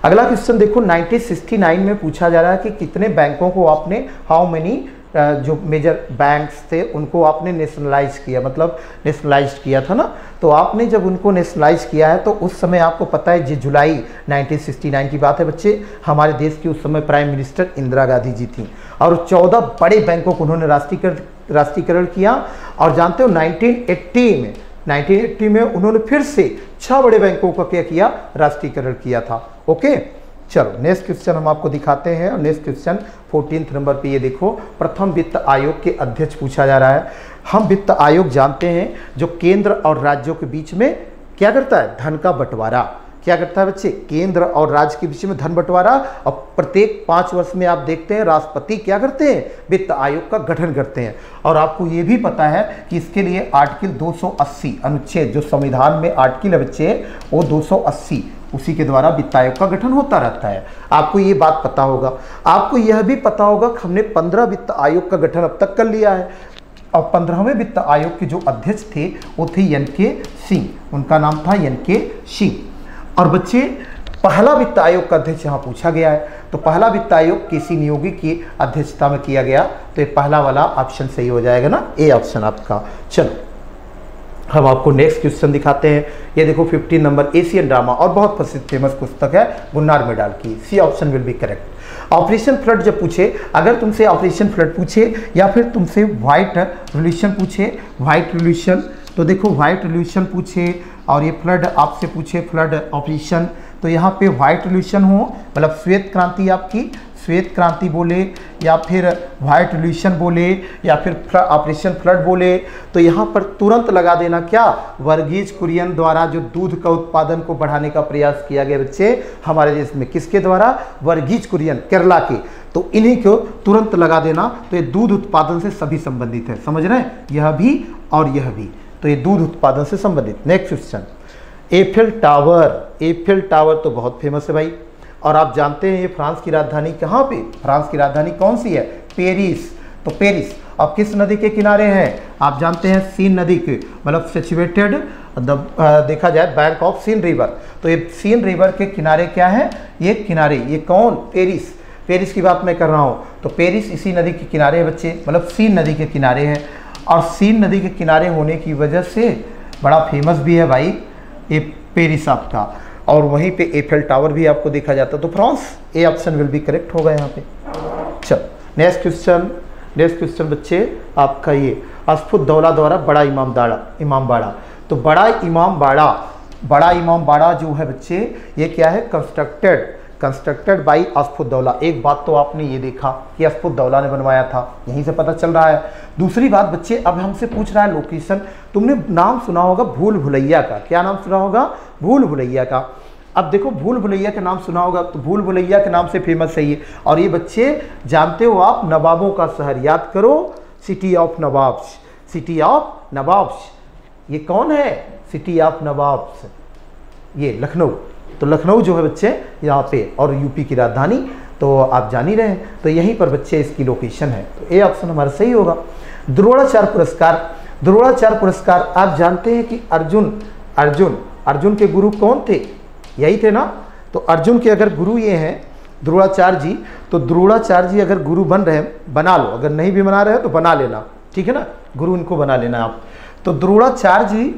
अगला क्वेश्चन देखो 1969 में पूछा जा रहा है कि कितने बैंकों को आपने, हाउ मेनी जो मेजर बैंक्स थे उनको आपने नेशनलाइज किया, मतलब नेशनलाइज किया था ना। तो आपने जब उनको नेशनलाइज किया है तो उस समय आपको पता है, जुलाई 1969 की बात है बच्चे, हमारे देश की उस समय प्राइम मिनिस्टर इंदिरा गांधी जी थी, और 14 बड़े बैंकों को उन्होंने राष्ट्रीयकरण किया। और जानते हो 1980 में उन्होंने फिर से 6 बड़े बैंकों का क्या किया? राष्ट्रीयकरण किया था, ओके। चलो नेक्स्ट क्वेश्चन हम आपको दिखाते हैं, और नेक्स्ट क्वेश्चन 14th नंबर पे ये देखो, प्रथम वित्त आयोग के अध्यक्ष पूछा जा रहा है। हम वित्त आयोग जानते हैं जो केंद्र और राज्यों के बीच में क्या करता है? धन का बंटवारा। क्या करता है बच्चे? केंद्र और राज्य के बीच में धन बंटवारा। और प्रत्येक 5 वर्ष में आप देखते हैं राष्ट्रपति क्या करते हैं? वित्त आयोग का गठन करते हैं। और आपको ये भी पता है कि इसके लिए आर्टिकल 280 अनुच्छेद, जो संविधान में आर्टिकल है बच्चे, वो 280, उसी के द्वारा वित्त आयोग का गठन होता रहता है। आपको ये बात पता होगा। आपको यह भी पता होगा कि हमने 15 वित्त आयोग का गठन अब तक कर लिया है, और 15वें वित्त आयोग के जो अध्यक्ष थे वो थे एन.के. सिंह, उनका नाम था एन.के. सिंह। और बच्चे पहला वित्त आयोग का अध्यक्ष यहाँ पूछा गया है, तो पहला वित्त आयोग केसी नियोगी की अध्यक्षता में किया गया, तो ये पहला वाला ऑप्शन सही हो जाएगा ना, ए ऑप्शन आपका। चलो हम आपको नेक्स्ट क्वेश्चन दिखाते हैं। ये देखो 15 नंबर, एशियन ड्रामा और बहुत प्रसिद्ध फेमस पुस्तक है गुन्नार मेडाल की, C option will be correct. Operation flood जब पूछे, अगर तुमसे ऑपरेशन फ्लड पूछे या फिर तुमसे व्हाइट रिवॉल्यूशन पूछे, व्हाइट रिवॉल्यूशन, तो देखो व्हाइट रिवॉल्यूशन पूछे, और ये फ्लड आपसे पूछे फ्लड ऑपरेशन, तो यहाँ पे व्हाइट रिवॉल्यूशन हो, मतलब श्वेत क्रांति, आपकी श्वेत क्रांति बोले या फिर व्हाइट रिवॉल्यूशन बोले या फिर ऑपरेशन फ्लड बोले, तो यहाँ पर तुरंत लगा देना क्या, वर्गीज कुरियन द्वारा जो दूध का उत्पादन को बढ़ाने का प्रयास किया गया बच्चे हमारे देश में, किसके द्वारा, वर्गीज कुरियन केरला के, तो इन्हीं को तुरंत लगा देना। तो ये दूध उत्पादन से सभी संबंधित है, समझ रहे हैं, यह भी और यह भी, तो ये दूध उत्पादन से संबंधित। Next question, Eiffel tower. Eiffel tower तो बहुत फेमस है भाई, और आप जानते हैं ये फ्रांस की राजधानी कहाँ पे, फ्रांस की राजधानी कौन सी है, पेरिस। तो पेरिस अब किस नदी के किनारे हैं, आप जानते हैं सीन नदी के, मतलब सिचुएटेड देखा जाए बैंक ऑफ सीन रिवर, तो ये सीन रिवर के किनारे क्या है, ये किनारे, ये कौन, पेरिस, पेरिस की बात मैं कर रहा हूँ। तो पेरिस इसी नदी के किनारे है बच्चे, मतलब सीन नदी के किनारे है, और सीन नदी के किनारे होने की वजह से बड़ा फेमस भी है भाई ये पेरिस आपका, और वहीं पे एफिल टावर भी आपको देखा जाता है। तो France, A option will be correct होगा यहाँ पे। चलो नेक्स्ट क्वेश्चन, नेक्स्ट क्वेश्चन बच्चे आपका ये अस्फुद्दौला द्वारा बड़ा इमामबाड़ा। तो बड़ा इमामबाड़ा जो है बच्चे ये क्या है, कंस्ट्रक्टेड बाई अस्फुद्दौला। एक बात तो आपने ये देखा कि अस्फुद्दौला ने बनवाया था, यहीं से पता चल रहा है। दूसरी बात बच्चे अब हमसे पूछ रहा है लोकेशन, तुमने नाम सुना होगा भूल भुलैया का, क्या नाम सुना होगा, भूल भुलैया का। अब देखो भूल भुलैया का नाम सुना होगा, तो भूल भुलैया के नाम से फेमस है ये, और ये बच्चे जानते हो आप, नवाबों का शहर, याद करो, city of nawabs, city of nawabs, ये कौन है, सिटी ऑफ नवाब्स, ये लखनऊ। तो लखनऊ जो है बच्चे यहाँ पे, और यूपी की राजधानी, तो आप जान ही रहे हैं, तो यहीं पर बच्चे इसकी लोकेशन है, तो ए ऑप्शन हमारा सही होगा। द्रोणाचार्य पुरस्कार, द्रोणाचार्य पुरस्कार आप जानते हैं कि अर्जुन के गुरु कौन थे, यही थे ना, तो अर्जुन के अगर गुरु ये हैं द्रोणाचार्य जी, तो द्रोणाचार्य जी अगर गुरु बन रहे हैं, बना लो, अगर नहीं भी बना रहे हैं तो बना लेना, ठीक है ना, गुरु इनको बना लेना आप। तो द्रोणाचार्य जी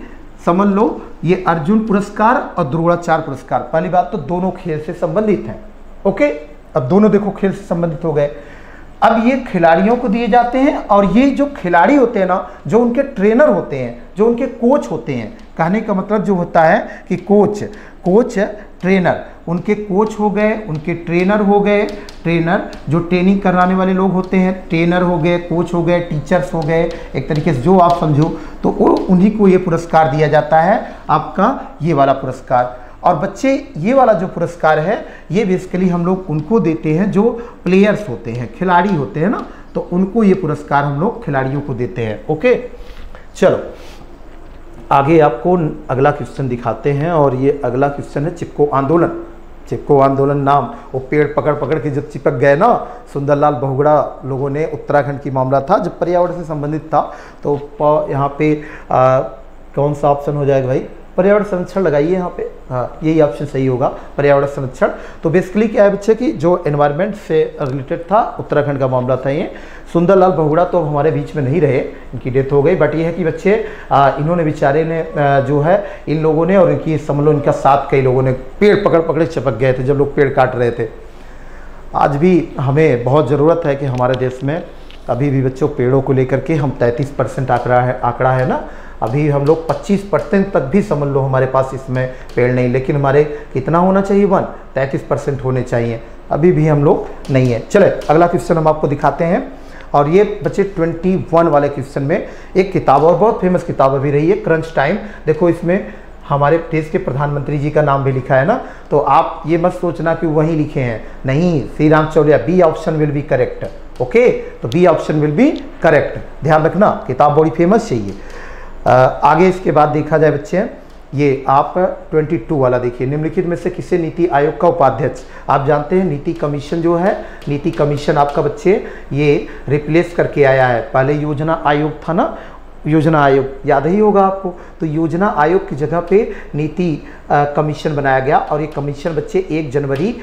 समझ लो, ये अर्जुन पुरस्कार और द्रोणाचार्य पुरस्कार, पहली बात तो दोनों खेल से संबंधित हैं, ओके, अब दोनों देखो खेल से संबंधित हो गए। अब ये खिलाड़ियों को दिए जाते हैं, और ये जो खिलाड़ी होते हैं ना, जो उनके ट्रेनर होते हैं, जो उनके कोच होते हैं, कहने का मतलब जो होता है कि कोच ट्रेनर, उनके कोच हो गए, उनके ट्रेनर हो गए, ट्रेनर जो ट्रेनिंग कराने वाले लोग होते हैं, ट्रेनर हो गए, कोच हो गए, टीचर्स हो गए, एक तरीके से जो आप समझो, तो उन्हीं को ये पुरस्कार दिया जाता है, आपका ये वाला पुरस्कार। और बच्चे ये वाला जो पुरस्कार है, ये बेसिकली हम लोग उनको देते हैं जो प्लेयर्स होते हैं, खिलाड़ी होते हैं ना, तो उनको ये पुरस्कार हम लोग खिलाड़ियों को देते हैं, ओके। चलो आगे आपको अगला क्वेश्चन दिखाते हैं, और ये अगला क्वेश्चन है चिपको आंदोलन। चिपको आंदोलन नाम, वो पेड़ पकड़ पकड़ के जब चिपक गए ना, सुंदरलाल बहुगुणा लोगों ने, उत्तराखंड की मामला था जब पर्यावरण से संबंधित था, तो यहाँ पे कौन सा ऑप्शन हो जाएगा भाई, पर्यावरण संरक्षण लगाइए यहाँ पे, हाँ यही ऑप्शन सही होगा, पर्यावरण संरक्षण। तो बेसिकली क्या है बच्चे कि जो एनवायरनमेंट से रिलेटेड था, उत्तराखंड का मामला था ये। सुंदरलाल बहुगुणा तो हमारे बीच में नहीं रहे, इनकी डेथ हो गई, बट ये है कि बच्चे इन्होंने बेचारे ने जो है, इन लोगों ने और इनकी समझ लो इनका साथ कई लोगों ने पेड़ पकड़ पकड़ चिपक गए थे जब लोग पेड़ काट रहे थे। आज भी हमें बहुत ज़रूरत है कि हमारे देश में अभी भी बच्चों पेड़ों को लेकर के हम 33% आंकड़ा है ना, अभी हम लोग 25% तक भी समझ लो हमारे पास इसमें पेड़ नहीं, लेकिन हमारे कितना होना चाहिए, 33% होने चाहिए, अभी भी हम लोग नहीं है। चले अगला क्वेश्चन हम आपको दिखाते हैं, और ये बच्चे 21 वाले क्वेश्चन में एक किताब, और बहुत फेमस किताब अभी रही है, क्रंच टाइम। देखो इसमें हमारे देश के प्रधानमंत्री जी का नाम भी लिखा है ना, तो आप ये मत सोचना कि वही लिखे हैं, नहीं, Shri Ram Chauliya, B option will be correct, okay, तो B option will be correct, ध्यान रखना, किताब बड़ी फेमस चाहिए। आगे इसके बाद देखा जाए बच्चे, ये आप 22 वाला देखिए, निम्नलिखित में से किसे नीति आयोग का उपाध्यक्ष, आप जानते हैं नीति कमीशन जो है, नीति कमीशन आपका बच्चे ये रिप्लेस करके आया है, पहले योजना आयोग था ना, योजना आयोग याद ही होगा आपको, तो योजना आयोग की जगह पे नीति कमीशन बनाया गया, और ये कमीशन बच्चे 1 जनवरी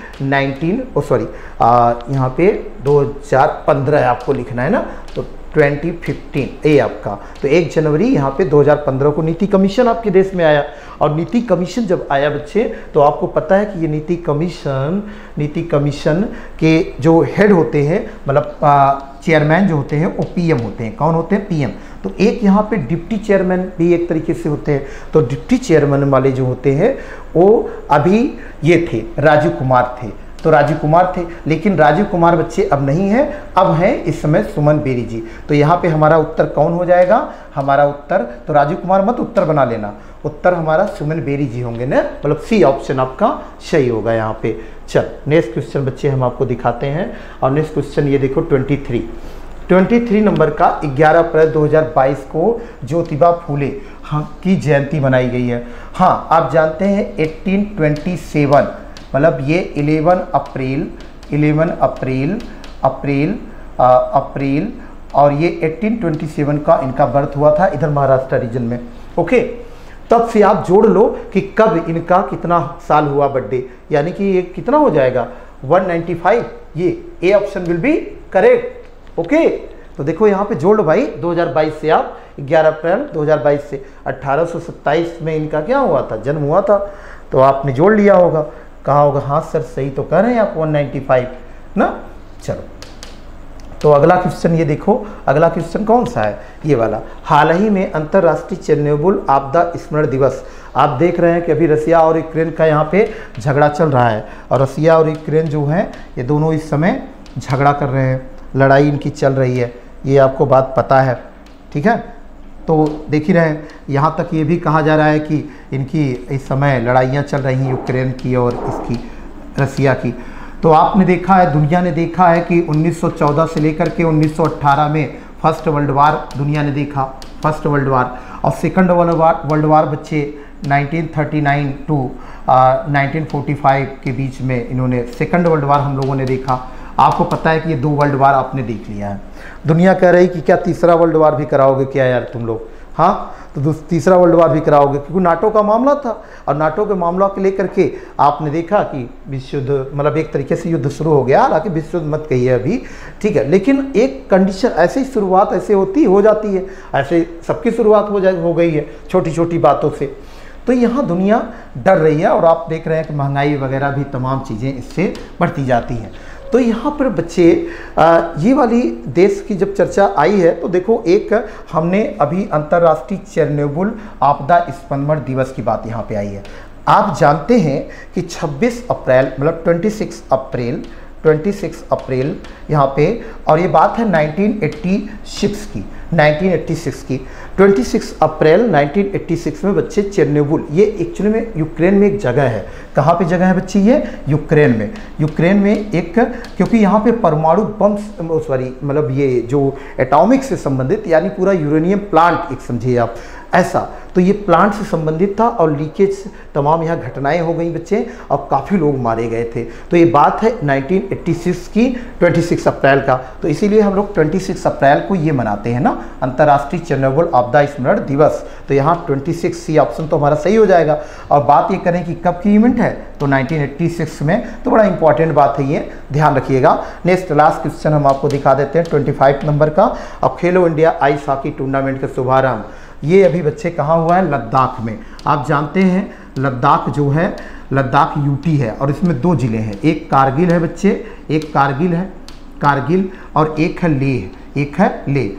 यहाँ पे 2015 आपको लिखना है ना, तो 2015 ए आपका। तो 1 जनवरी यहाँ पे 2015 को नीति कमीशन आपके देश में आया। और नीति कमीशन जब आया बच्चे, तो आपको पता है कि ये नीति कमीशन के जो हेड होते हैं, मतलब चेयरमैन जो होते हैं वो पीएम होते हैं। कौन होते हैं? पीएम। तो एक यहाँ पे डिप्टी चेयरमैन भी एक तरीके से होते हैं। तो डिप्टी चेयरमैन वाले जो होते हैं वो अभी ये थे, राजीव कुमार थे। तो राजीव कुमार थे, लेकिन राजीव कुमार बच्चे अब नहीं हैं, अब हैं इस समय सुमन बेरी जी। तो यहाँ पे हमारा उत्तर कौन हो जाएगा? हमारा उत्तर, तो राजीव कुमार मत उत्तर बना लेना, उत्तर हमारा सुमन बेरी जी होंगे ना, मतलब सी ऑप्शन आपका सही होगा यहाँ पे। चल नेक्स्ट क्वेश्चन बच्चे हम आपको दिखाते हैं। और नेक्स्ट क्वेश्चन ये देखो 23 नंबर का 11 अप्रैल 2022 को ज्योतिबा फूले की जयंती मनाई गई है। हाँ, आप जानते हैं 1827, मतलब ये 11 अप्रैल और ये 1827 का इनका बर्थ हुआ था इधर महाराष्ट्र रीजन में। ओके, तब से आप जोड़ लो कि कब इनका कितना साल हुआ बर्थडे, यानी कि ये कितना हो जाएगा 195। ये A option will be correct. Okay, तो देखो यहाँ पे जोड़ लो भाई, 2022 से आप 11 अप्रैल 2022 से 1827 में इनका क्या हुआ था? जन्म हुआ था। तो आपने जोड़ लिया होगा, कहा होगा हाँ सर सही तो कर रहे हैं आप 195 ना। चलो, तो अगला क्वेश्चन ये देखो, अगला क्वेश्चन कौन सा है? ये वाला। हाल ही में अंतर्राष्ट्रीय चेरनोबिल आपदा स्मरण दिवस। आप देख रहे हैं कि अभी रसिया और यूक्रेन का यहाँ पे झगड़ा चल रहा है, और रसिया और यूक्रेन जो है ये दोनों इस समय झगड़ा कर रहे हैं, लड़ाई इनकी चल रही है, ये आपको बात पता है, ठीक है। तो देख ही रहे हैं, यहाँ तक ये भी कहा जा रहा है कि इनकी इस समय लड़ाइयाँ चल रही हैं यूक्रेन की और इसकी रसिया की। तो आपने देखा है, दुनिया ने देखा है कि 1914 से लेकर के 1918 में फर्स्ट वर्ल्ड वार दुनिया ने देखा, फर्स्ट वर्ल्ड वार। और सेकंड वर्ल्ड वार बच्चे 1939 टू 1945 के बीच में इन्होंने सेकंड वर्ल्ड वार हम लोगों ने देखा। आपको पता है कि ये 2 वर्ल्ड वार आपने देख लिया है। दुनिया कह रही कि क्या तीसरा वर्ल्ड वार भी कराओगे क्या यार तुम लोग? हाँ, तो तीसरा वर्ल्ड वार भी कराओगे, क्योंकि नाटो का मामला था, और नाटो के मामला को लेकर के आपने देखा कि विश्व युद्ध, मतलब एक तरीके से युद्ध शुरू हो गया। हालांकि विश्व युद्ध मत कहिए अभी, ठीक है, लेकिन एक कंडीशन, ऐसे ही शुरुआत ऐसे हो जाती है, ऐसे सबकी शुरुआत हो गई है छोटी छोटी बातों से। तो यहाँ दुनिया डर रही है, और आप देख रहे हैं कि महंगाई वगैरह भी तमाम चीज़ें इससे बढ़ती जाती हैं। तो यहाँ पर बच्चे ये वाली देश की जब चर्चा आई है, तो देखो एक हमने अभी अंतर्राष्ट्रीय चेरनोबिल आपदा स्मरण दिवस की बात यहाँ पे आई है। आप जानते हैं कि 26 अप्रैल मतलब 26 अप्रैल यहाँ पे, और ये बात है 1986 की, 26 अप्रैल 1986 में बच्चे चेरनोबिल, ये एक्चुअली में यूक्रेन में एक जगह है। कहाँ पे जगह है बच्चे? ये यूक्रेन में एक, क्योंकि यहाँ पे परमाणु बम, सॉरी मतलब ये जो एटॉमिक से संबंधित, यानी पूरा यूरेनियम प्लांट एक समझिए आप ऐसा, तो ये प्लांट से संबंधित था, और लीकेज तमाम यहाँ घटनाएं हो गई बच्चे, और काफ़ी लोग मारे गए थे। तो ये बात है 1986 की 26 अप्रैल का। तो इसीलिए हम लोग 26 अप्रैल को ये मनाते हैं ना, अंतर्राष्ट्रीय चेरनोबिल आपदा स्मरण दिवस। तो यहाँ 26 सी ऑप्शन तो हमारा सही हो जाएगा। और बात ये करें कि कब की इवेंट है, तो 1986 में, तो बड़ा इंपॉर्टेंट बात है, ये ध्यान रखिएगा। नेक्स्ट लास्ट क्वेश्चन हम आपको दिखा देते हैं 25 नंबर का। अब खेलो इंडिया आइस हॉकी टूर्नामेंट का शुभारंभ ये अभी बच्चे कहाँ हुआ है? लद्दाख में। आप जानते हैं लद्दाख जो है, लद्दाख यूटी है, और इसमें 2 ज़िले हैं, एक कारगिल है बच्चे, एक कारगिल और एक है लेह।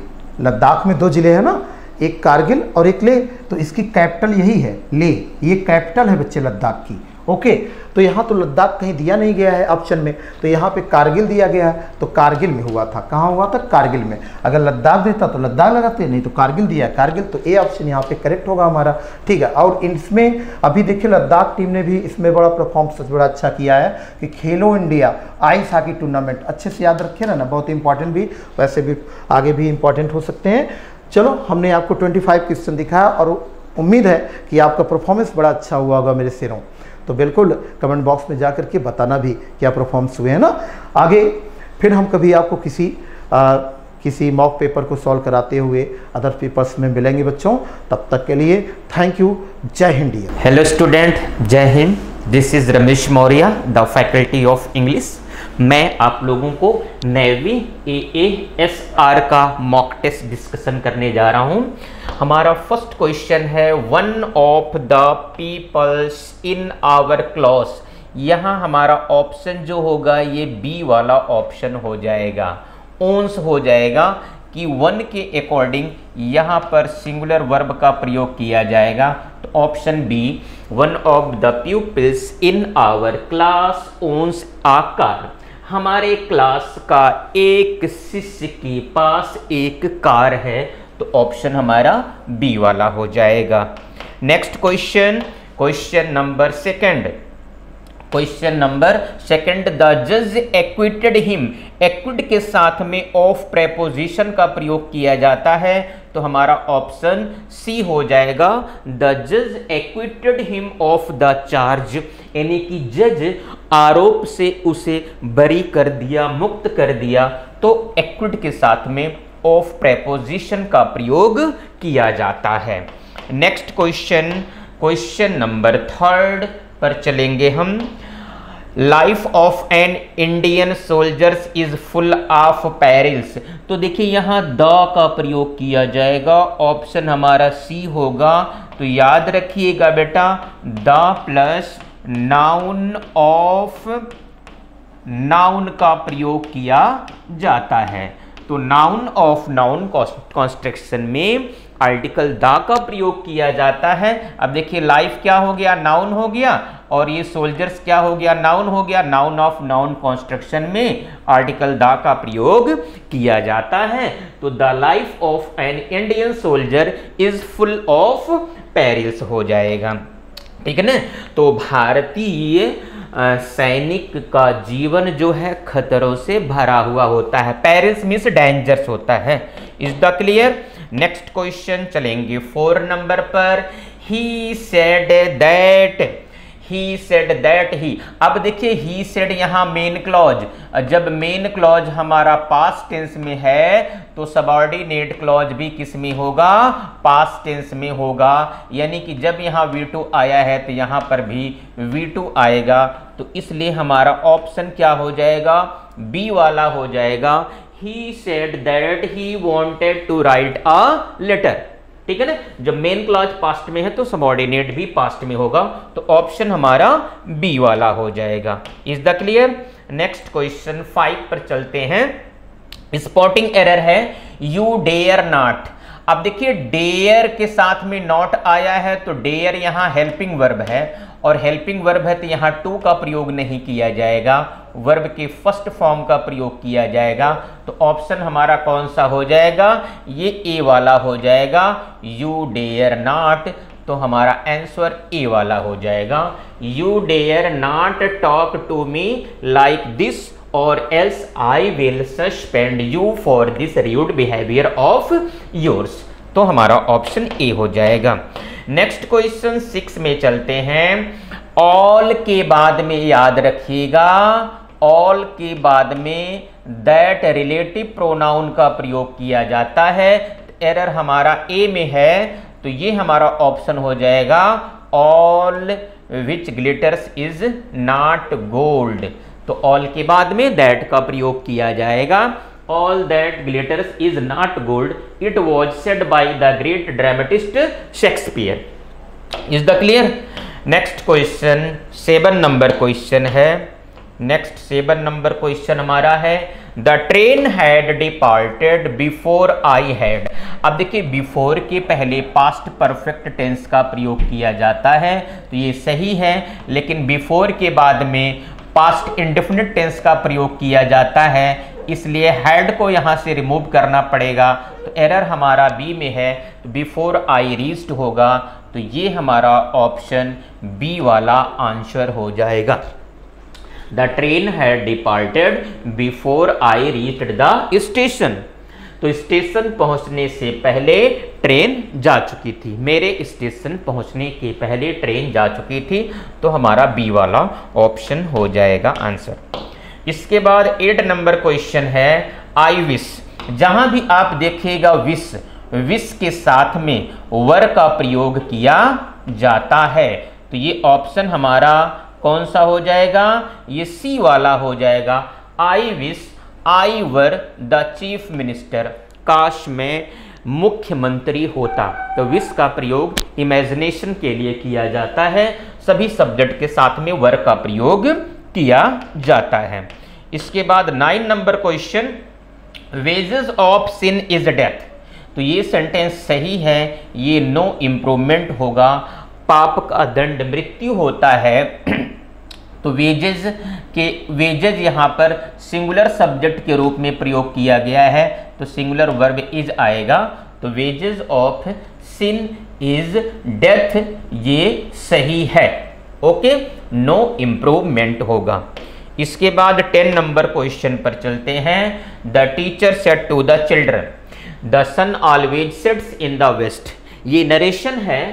लद्दाख में 2 ज़िले हैं ना, एक कारगिल और एक लेह। तो इसकी कैपिटल यही है, लेह, ये कैपिटल है बच्चे लद्दाख की। ओके, तो यहाँ तो लद्दाख कहीं दिया नहीं गया है ऑप्शन में, तो यहाँ पे कारगिल दिया गया है, तो कारगिल में हुआ था। कहाँ हुआ था? कारगिल में। अगर लद्दाख देता तो लद्दाख लगाते, नहीं तो कारगिल दिया, कारगिल, तो ए ऑप्शन यहाँ पे करेक्ट होगा हमारा, ठीक है। और इसमें अभी देखिए लद्दाख टीम ने भी इसमें बड़ा परफॉर्मेंस बड़ा अच्छा किया है कि खेलो इंडिया आइस हॉकी टूर्नामेंट, अच्छे से याद रखिए ना, बहुत इंपॉर्टेंट भी, वैसे भी आगे भी इंपॉर्टेंट हो सकते हैं। चलो, हमने आपको 25 क्वेश्चन दिखाया, और उम्मीद है कि आपका परफॉर्मेंस बड़ा अच्छा हुआ होगा मेरे शेरों। तो बिल्कुल कमेंट बॉक्स में जा करके बताना भी क्या परफॉर्मेंस हुए हैं ना। आगे फिर हम कभी आपको किसी मॉक पेपर को सॉल्व कराते हुए अदर पेपर्स में मिलेंगे बच्चों। तब तक के लिए थैंक यू। जय हिंद। हेलो स्टूडेंट, जय हिंद। This is Ramesh Maurya, the faculty of English. मैं आप लोगों को नेवी AASR का मॉक टेस्ट डिस्कशन करने जा रहा हूं। हमारा फर्स्ट क्वेश्चन है, one of the peoples in our class. यहाँ हमारा ऑप्शन जो होगा ये बी वाला ऑप्शन हो जाएगा, ओन्स हो जाएगा कि वन के अकॉर्डिंग यहाँ पर सिंगुलर वर्ब का प्रयोग किया जाएगा। तो option B, one of the peoples in our class owns a car. हमारे क्लास का एक शिष्य के पास एक कार है, तो ऑप्शन हमारा बी वाला हो जाएगा। Next question, question number second. Question number second, the जज एक्विटेड हिम। एक्विट के साथ में ऑफ प्रेपोजिशन का प्रयोग किया जाता है, तो हमारा ऑप्शन सी हो जाएगा, द जज acquitted him of the charge. यानी कि जज आरोप से उसे बरी कर दिया, मुक्त कर दिया, तो एक्विट के साथ में ऑफ प्रेपोजिशन का प्रयोग किया जाता है। Next question, question number third पर चलेंगे हम। Life of an Indian soldiers is full of perils. तो देखिए यहाँ द का प्रयोग किया जाएगा, ऑप्शन हमारा सी होगा। तो याद रखिएगा बेटा, the plus noun of noun का प्रयोग किया जाता है। तो नाउन ऑफ नाउन कॉन्स्ट्रक्शन में आर्टिकल द का प्रयोग किया जाता है। अब देखिए लाइफ क्या हो गया, नाउन हो गया, और ये सोल्जर्स क्या हो गया, नाउन हो गया। नाउन ऑफ नाउन कॉन्स्ट्रक्शन में आर्टिकल द का प्रयोग किया जाता है। तो the life of an Indian soldier is full of perils हो जाएगा, ठीक है ना। तो भारतीय सैनिक का जीवन जो है खतरों से भरा हुआ होता है। पेरिल्स मीन्स डेंजर्स होता है। Is the clear. Next question चलेंगे 4 नंबर पर। He said that, he said that he. अब देखिए ही सेड यहाँ मेन क्लॉज, जब मेन क्लॉज हमारा पास्ट टेंस में है तो सबऑर्डिनेट क्लॉज भी किस में होगा, पास्ट टेंस में होगा। यानी कि जब यहाँ V2 आया है तो यहाँ पर भी V2 आएगा। तो इसलिए हमारा ऑप्शन क्या हो जाएगा, बी वाला हो जाएगा। He said that he wanted to write a letter, ठीक है ना। जब मेन क्लॉज पास्ट में है तो सबऑर्डिनेट भी पास्ट में होगा, तो ऑप्शन हमारा बी वाला हो जाएगा। Is the clear. Next question 5 पर चलते हैं। स्पॉटिंग एरर है, यू डेयर नॉट। अब देखिए डेयर के साथ में नॉट आया है, तो डेयर यहाँ हेल्पिंग वर्ब है, और हेल्पिंग वर्ब है तो यहाँ टू का प्रयोग नहीं किया जाएगा, वर्ब के फर्स्ट फॉर्म का प्रयोग किया जाएगा। तो ऑप्शन हमारा कौन सा हो जाएगा, ये ए वाला हो जाएगा, यू डेयर नॉट। तो हमारा आंसर ए वाला हो जाएगा, you dare not talk to me like this or else I will suspend you for this rude behaviour of yours. तो हमारा ऑप्शन ए हो जाएगा। नेक्स्ट क्वेश्चन 6 में चलते हैं। ऑल के बाद में याद रखिएगा, ऑल के बाद में दैट रिलेटिव प्रोनाउन का प्रयोग किया जाता है। एरर हमारा ए में है, तो ये हमारा ऑप्शन हो जाएगा, all which glitters is not gold. तो ऑल के बाद में दैट का प्रयोग किया जाएगा। All that glitters is not gold, it was said by the great dramatist Shakespeare. Is the clear. Next question 7 number question है। नेक्स्ट 7 नंबर क्वेश्चन हमारा है, the train had departed before I had. अब देखिए before के पहले past perfect tense का प्रयोग किया जाता है, तो ये सही है। लेकिन बिफोर के बाद में पास्ट इंडेफिनिट टेंस का प्रयोग किया जाता है, इसलिए हैड को यहाँ से रिमूव करना पड़ेगा। तो एरर हमारा बी में है, तो बिफोर आई रीच्ड होगा। तो ये हमारा ऑप्शन बी वाला आंसर हो जाएगा। The train had departed before I reached the station. तो स्टेशन पहुंचने से पहले ट्रेन जा चुकी थी, मेरे स्टेशन पहुंचने के पहले ट्रेन जा चुकी थी। तो हमारा बी वाला ऑप्शन हो जाएगा आंसर। इसके बाद 8 नंबर क्वेश्चन है, आई विश। जहां भी आप देखिएगा विश, विश के साथ में वर का प्रयोग किया जाता है। तो ये ऑप्शन हमारा कौन सा हो जाएगा, ये सी वाला हो जाएगा। I wish I were the chief minister, काश मैं मुख्यमंत्री होता। तो विश का प्रयोग इमेजिनेशन के लिए किया जाता है, सभी सब्जेक्ट के साथ में वर का प्रयोग किया जाता है। इसके बाद 9 नंबर question, wages of sin is death. तो ये सेंटेंस सही है, ये नो इम्प्रूवमेंट होगा, पाप का दंड मृत्यु होता है। तो वेजेज यहाँ पर सिंगुलर सब्जेक्ट के रूप में प्रयोग किया गया है, तो सिंगुलर वर्ब इज आएगा। तो wages of sin is death, ये सही है। ओके, नो इम्प्रूवमेंट होगा। इसके बाद 10 नंबर क्वेश्चन पर चलते हैं। The teacher said to the children the sun always sets in the west. ये नरेशन है,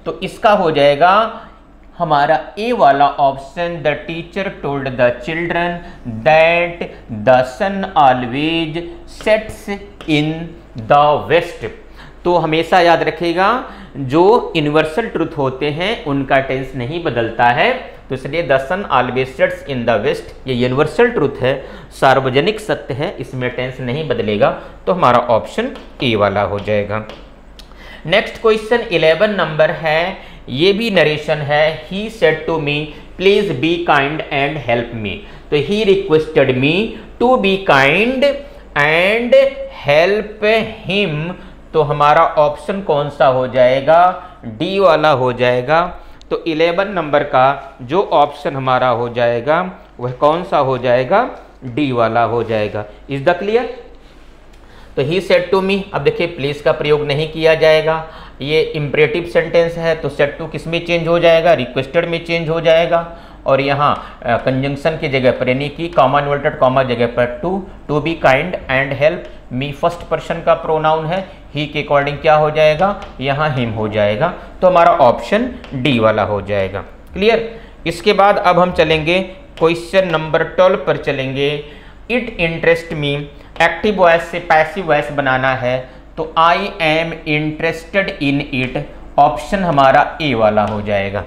तो इसका हो जाएगा हमारा ए वाला ऑप्शन। The teacher told the children that the sun always sets in the west. तो हमेशा याद रखिएगा, जो यूनिवर्सल ट्रुथ होते हैं उनका टेंस नहीं बदलता है, तो इसलिए the sun always sets in the west ये यूनिवर्सल ट्रुथ है, सार्वजनिक सत्य है, इसमें टेंस नहीं बदलेगा। तो हमारा ऑप्शन ए वाला हो जाएगा। नेक्स्ट क्वेश्चन 11 नंबर है, ये भी नरेशन है। He said to me please be kind and help me. तो he requested me to be kind and help him. तो हमारा ऑप्शन कौन सा हो जाएगा, डी वाला हो जाएगा। तो 11 नंबर का जो ऑप्शन हमारा हो जाएगा वह कौन सा हो जाएगा, डी वाला हो जाएगा। Is the clear. तो ही सेड टू मी, अब देखिए प्लीज का प्रयोग नहीं किया जाएगा, ये इम्परेटिव सेंटेंस है, तो सेड टू किस में चेंज हो जाएगा, रिक्वेस्टेड में चेंज हो जाएगा। और यहाँ कंजंक्शन की जगह पर यानी कि कॉमा इन्वर्टेड कॉमा जगह पर to be kind and help me first person का प्रोनाउन है, ही के अकॉर्डिंग क्या हो जाएगा, यहाँ हिम हो जाएगा। तो हमारा ऑप्शन डी वाला हो जाएगा। क्लियर। इसके बाद अब हम चलेंगे क्वेश्चन नंबर 12 पर चलेंगे। It interest me, active voice से पैसिव वॉइस बनाना है, तो आई am interested in it, option हमारा ए वाला हो जाएगा।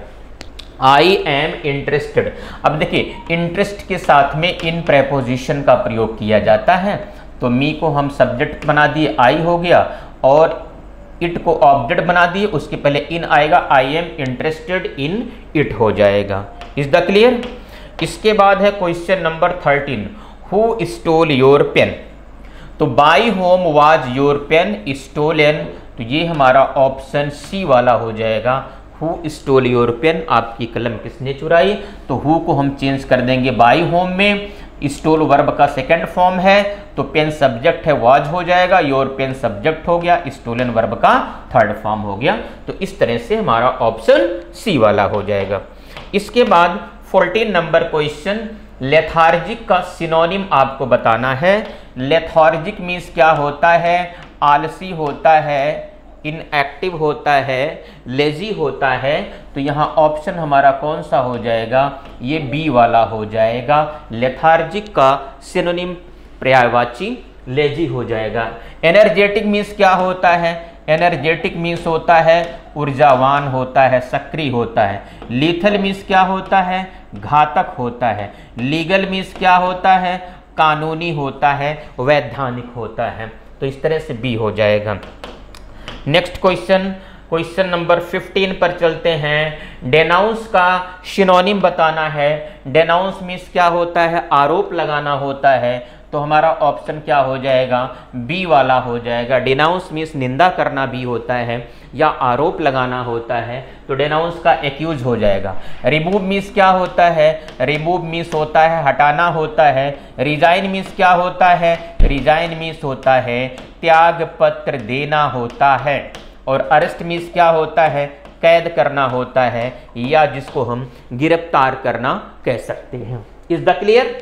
आई एम इंटरेस्टेड। अब देखिए इंटरेस्ट के साथ में इन प्रेपोजिशन का प्रयोग किया जाता है, तो मी को हम सब्जेक्ट बना दिए, आई हो गया, और इट को ऑब्जेक्ट बना दिए, उसके पहले इन आएगा, I am interested in it हो जाएगा। Is the clear. इसके बाद है question number 13, who stole your pen. तो by whom was your pen stolen, तो ये हमारा ऑप्शन सी वाला हो जाएगा। हु स्टोल योर पेन, आपकी कलम किसने चुराई, तो हु को हम चेंज कर देंगे बाई होम में, स्टोल वर्ब का सेकंड फॉर्म है, तो पेन सब्जेक्ट है, वाज हो जाएगा, योर पेन सब्जेक्ट हो गया, स्टोलन वर्ब का थर्ड फॉर्म हो गया। तो इस तरह से हमारा ऑप्शन सी वाला हो जाएगा। इसके बाद 14 नंबर क्वेश्चन, लेथार्जिक का सिनोनिम आपको बताना है। लेथार्जिक मीन्स क्या होता है, आलसी होता है, इनएक्टिव होता है, लेजी होता है। तो यहाँ ऑप्शन हमारा कौन सा हो जाएगा, ये बी वाला हो जाएगा। लेथार्जिक का सिनोनिम पर्यायवाची लेजी हो जाएगा। एनर्जेटिक मीन्स क्या होता है, एनर्जेटिक मीन्स होता है ऊर्जावान होता है, सक्रिय होता है। लीथल मीन्स क्या होता है, घातक होता है। लीगल मीन्स क्या होता है, कानूनी होता है, वैधानिक होता है। तो इस तरह से बी हो जाएगा। नेक्स्ट क्वेश्चन नंबर 15 पर चलते हैं। डेनाउंस का सिनोनिम बताना है। डेनाउंस मीन्स क्या होता है, आरोप लगाना होता है, तो हमारा ऑप्शन क्या हो जाएगा, बी वाला हो जाएगा। डेनाउंस मीन्स निंदा करना भी होता है या आरोप लगाना होता है, तो डेनाउंस का एक्यूज हो जाएगा। रिमूव मीन्स क्या होता है, रिमूव मीन्स होता है हटाना होता है। रिजाइन मीन्स क्या होता है, रिजाइन मीन्स होता है त्याग पत्र देना होता है। और अरेस्ट मीन्स क्या होता है, कैद करना होता है, या जिसको हम गिरफ्तार करना कह सकते हैं। Is the clear.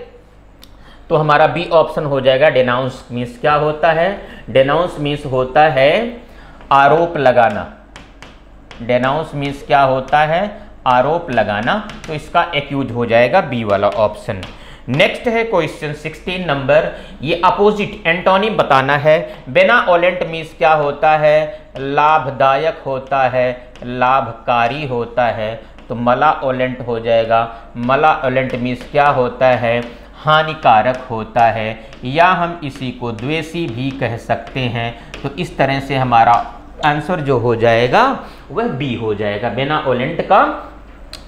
तो हमारा बी ऑप्शन हो जाएगा। डेनाउंस मीन्स क्या होता है, डेनाउंस मीन्स होता है आरोप लगाना। डेनाउंस मीन्स क्या होता है, आरोप लगाना, तो इसका एक्यूज हो जाएगा बी वाला ऑप्शन। नेक्स्ट है क्वेश्चन 16 नंबर, ये अपोजिट एंटोनिम बताना है। बेनाओलेंट मीन्स क्या होता है, लाभदायक होता है, लाभकारी होता है। तो मलाओलेंट हो जाएगा। मलाओलेंट मीन्स क्या होता है, हानिकारक होता है, या हम इसी को द्वेषी भी कह सकते हैं। तो इस तरह से हमारा आंसर जो हो जाएगा वह बी हो जाएगा, बेनाओलेंट का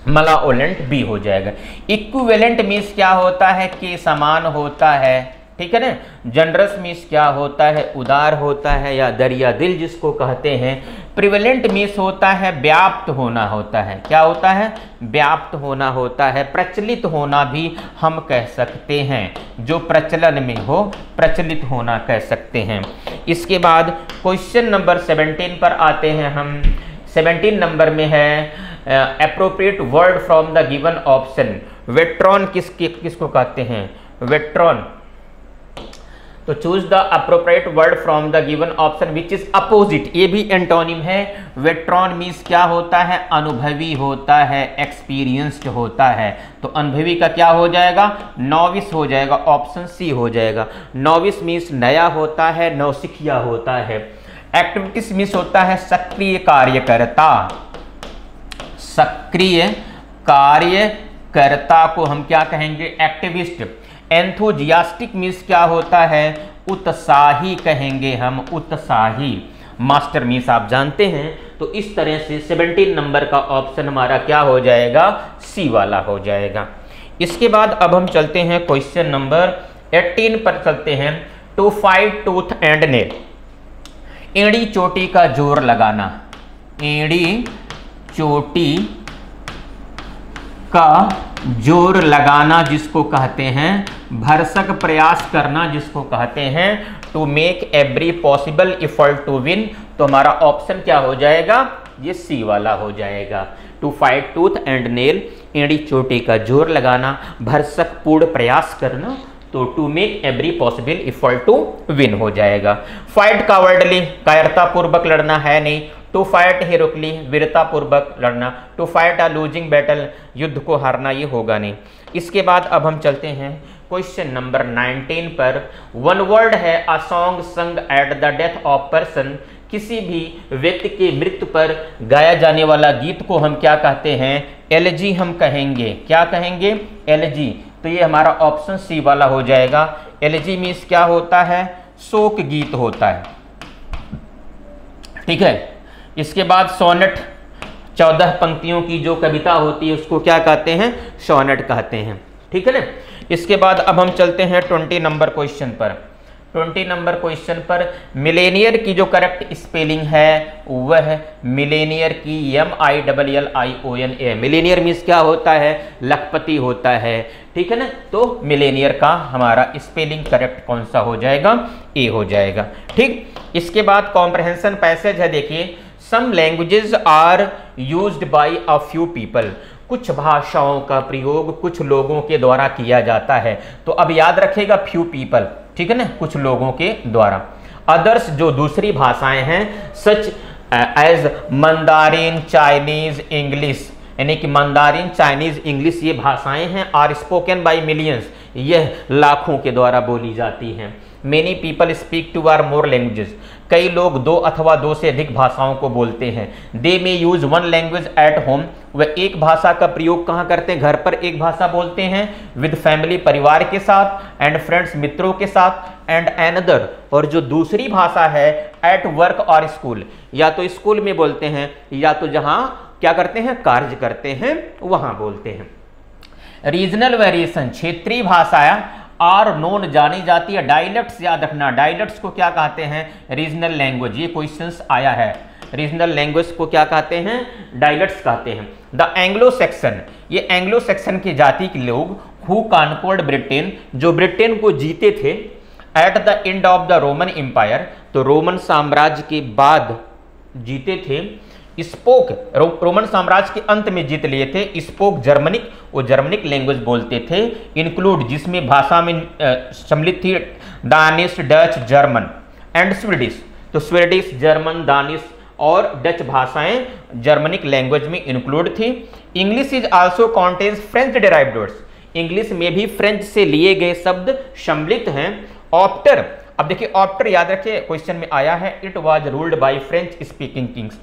मलाओलेंट बी हो जाएगा। इक्विवेलेंट मीन्स क्या होता है, के समान होता है, ठीक है ना। जनरस मीन्स क्या होता है, उदार होता है या दरिया दिल जिसको कहते हैं। प्रिवेलेंट मीन्स होता है व्याप्त होना होता है, क्या होता है, व्याप्त होना होता है। प्रचलित होना भी हम कह सकते हैं, जो प्रचलन में हो, प्रचलित होना कह सकते हैं। इसके बाद क्वेश्चन नंबर 17 पर आते हैं हम। 17 नंबर में है appropriate word from the given option. Veteran किसको कहते हैं, वेट्रॉन। तो choose the appropriate word from the given option which is opposite, ये भी एंटोनिम है। वेट्रॉन मीन्स क्या होता है, अनुभवी होता है, एक्सपीरियंस्ड होता है। तो अनुभवी का क्या हो जाएगा, नॉविस हो जाएगा, ऑप्शन सी हो जाएगा। नॉविस मीन्स नया होता है, नौसिखिया होता है। एक्टिविटीज मीन्स होता है सक्रिय कार्यकर्ता, सक्रिय कार्यकर्ता को हम क्या कहेंगे, एक्टिविस्ट। एंथुजियास्टिक मीन्स क्या होता है, उत्साही कहेंगे हम, उत्साही। मास्टर मीन्स आप जानते हैं। तो इस तरह से 17 नंबर का ऑप्शन हमारा क्या हो जाएगा, सी वाला हो जाएगा। इसके बाद अब हम चलते हैं क्वेश्चन नंबर 18 पर चलते हैं। To fight tooth and nail, एड़ी चोटी का जोर लगाना, एड़ी चोटी का जोर लगाना जिसको कहते हैं, भरसक प्रयास करना जिसको कहते हैं। To make every possible effort to win, तो हमारा ऑप्शन क्या हो जाएगा, ये सी वाला हो जाएगा। To fight tooth and nail, एड़ी चोटी का जोर लगाना, भरसक पूर्ण प्रयास करना, तो to make every possible effort to win हो जाएगा। फाइट कावर्डली, कायरता पूर्वक लड़ना है नहीं। टू फाइट हेरोइकली, वीरता पूर्वक लड़ना। To fight a losing battle, युद्ध को हारना, ये होगा नहीं। इसके बाद अब हम चलते हैं क्वेश्चन नंबर 19 पर। वन वर्ड है अ सॉन्ग संग at the death of person, किसी भी व्यक्ति की मृत्यु पर गाया जाने वाला गीत को हम क्या कहते हैं, एलेजी हम कहेंगे। क्या कहेंगे, एलेजी। तो ये हमारा ऑप्शन सी वाला हो जाएगा। एलेजी मीन्स क्या होता है, शोक गीत होता है, ठीक है। इसके बाद सोनेट, 14 पंक्तियों की जो कविता होती है उसको क्या कहते हैं, सोनेट कहते हैं, ठीक है ना। इसके बाद अब हम चलते हैं 20 नंबर क्वेश्चन पर। 20 नंबर क्वेश्चन पर मिलेनियर की जो करेक्ट स्पेलिंग है वह मिलेनियर की MILLION। मिलेनियर मीन्स क्या होता है, लखपति होता है, ठीक है ना। तो मिलेनियर का हमारा स्पेलिंग करेक्ट कौन सा हो जाएगा, ए हो जाएगा, ठीक। इसके बाद कॉम्प्रहेंशन पैसेज है, देखिए। Some languages are used by a few people, कुछ भाषाओं का प्रयोग कुछ लोगों के द्वारा किया जाता है। तो अब याद रखेगा फ्यू पीपल, ठीक है ना, कुछ लोगों के द्वारा। अदर्स जो दूसरी भाषाएं हैं, such as Mandarin, Chinese, English, यानी कि मंदारिन, चाइनीज, इंग्लिश ये भाषाएं हैं। आर स्पोकन बाय मिलियंस, यह लाखों के द्वारा बोली जाती हैं। Many people speak 2 or more languages, कई लोग 2 अथवा 2 से अधिक भाषाओं को बोलते हैं। They may use 1 language at home, वह एक भाषा का प्रयोग कहाँ करते हैं, घर पर एक भाषा बोलते हैं। विद फैमिली, परिवार के साथ। एंड फ्रेंड्स, मित्रों के साथ। एंड एनदर, और जो दूसरी भाषा है, एट वर्क और स्कूल, या तो स्कूल में बोलते हैं या तो जहाँ क्या करते हैं, कार्य करते हैं, वहाँ बोलते हैं। रीजनल वेरिएशन, क्षेत्रीय भाषाएं आर नोन जानी जाती है। डायलेक्ट्स याद रखना, डायलेक्ट्स को क्या कहते हैं, रीजनल लैंग्वेज। ये क्वेश्चंस आया है, रीजनल लैंग्वेज को क्या कहते हैं, डायलेक्ट्स कहते हैं। द एंग्लो सेक्शन, ये एंग्लो सेक्शन की जाति के लोग हु कॉन्क्वर्ड ब्रिटेन, जो ब्रिटेन को जीते थे। At the end of the Roman Empire, तो रोमन साम्राज्य के बाद जीते थे। स्पोक, रोमन साम्राज्य के अंत में जीत लिए थे। स्पोक जर्मनिक, वो जर्मनिक लैंग्वेज बोलते थे। इंक्लूड, जिसमें भाषा में सम्मिलित थी Danish, Dutch, German and Swedish, तो स्वीडिश, जर्मन, दानिश और डच भाषाएं जर्मनिक लैंग्वेज में इंक्लूड थी। English is also contains French derived words, English में भी फ्रेंच से लिए गए शब्द सम्मिलित हैं। ऑप्टर, अब देखिए ऑप्टर याद रखिए क्वेश्चन में आया है, it was ruled by French speaking Kings,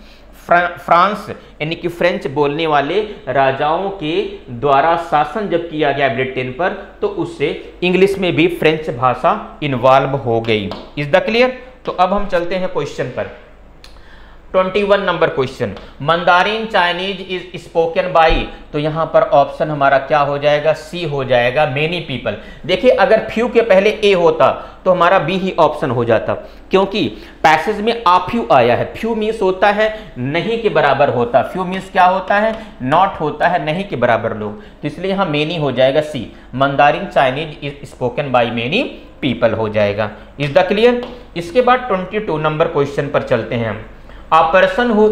France यानी कि फ्रेंच बोलने वाले राजाओं के द्वारा शासन जब किया गया ब्रिटेन पर, तो उससे इंग्लिश में भी फ्रेंच भाषा इन्वॉल्व हो गई। Is the clear? तो अब हम चलते हैं क्वेश्चन पर। 21 number question, Mandarin Chinese is spoken by, तो यहां पर ऑप्शन हमारा क्या हो जाएगा? सी हो जाएगा, मेनी पीपल। देखिए अगर फ्यू के पहले ए होता तो हमारा बी ही ऑप्शन हो जाता, क्योंकि पैसेज में आ फ्यू आया है। फ्यू मीन्स होता है नहीं के बराबर होता, फ्यू मीन्स क्या होता है? नॉट होता है, नहीं के बराबर लोग, तो इसलिए यहां मेनी हो जाएगा see, Mandarin Chinese is spoken by many people हो जाएगा। Is the clear? इसके बाद 22 नंबर क्वेश्चन पर चलते हैं हम। A person who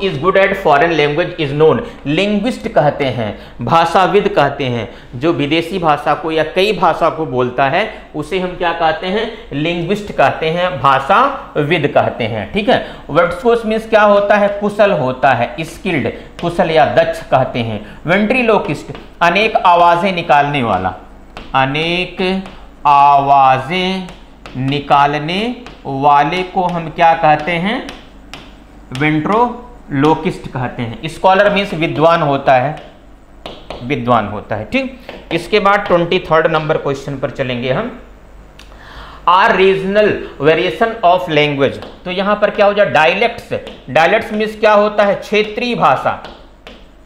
is good at foreign language is known, linguist कहते हैं, भाषाविद कहते हैं, जो विदेशी भाषा को या कई भाषा को बोलता है उसे हम क्या कहते हैं? लिंग्विस्ट कहते हैं, भाषाविद कहते हैं। ठीक है, वर्डस्कोर्स मीन्स क्या होता है? कुशल होता है, स्किल्ड, कुशल या दक्ष कहते हैं। वेंट्रीलोकिस्ट, अनेक आवाजें निकालने वाला, अनेक आवाजें निकालने वाले को हम क्या कहते हैं? वेंट्रोलोकिस्ट कहते हैं। स्कॉलर मीन्स विद्वान होता है, विद्वान होता है। ठीक, इसके बाद 23 नंबर क्वेश्चन पर चलेंगे हम। Are regional variation of language, तो यहां पर क्या हो जाए? डायलेक्ट्स। डायलेक्ट्स मीन्स क्या होता है? क्षेत्रीय भाषा।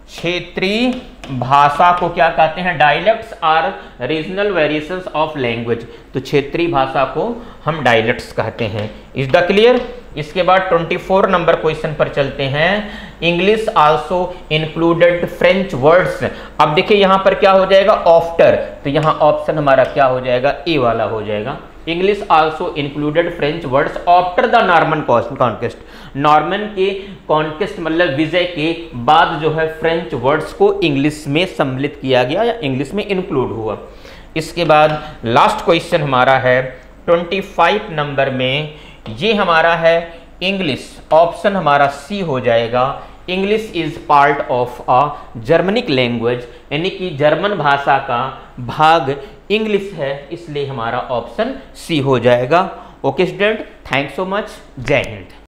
क्षेत्रीय भाषा को क्या कहते हैं? Dialects are regional variations of language, तो क्षेत्रीय भाषा को हम डायलेक्ट्स कहते हैं। Is the clear? इसके बाद 24 नंबर क्वेश्चन पर चलते हैं। English also included French words, अब देखिए यहां पर क्या हो जाएगा? आफ्टर, तो यहां ऑप्शन हमारा क्या हो जाएगा? ए वाला हो जाएगा। English also included French words after the Norman conquest, Norman के कॉन्क्वेस्ट मतलब विजय के बाद जो है फ्रेंच वर्ड्स को इंग्लिश में सम्मिलित किया गया या इंग्लिश में इंक्लूड हुआ। इसके बाद लास्ट क्वेश्चन हमारा है 25 नंबर में, ये हमारा है इंग्लिश, ऑप्शन हमारा सी हो जाएगा। English is part of a Germanic language, यानी कि जर्मन भाषा का भाग इंग्लिश है, इसलिए हमारा ऑप्शन सी हो जाएगा। Okay student, thanks so much, जय हिंद।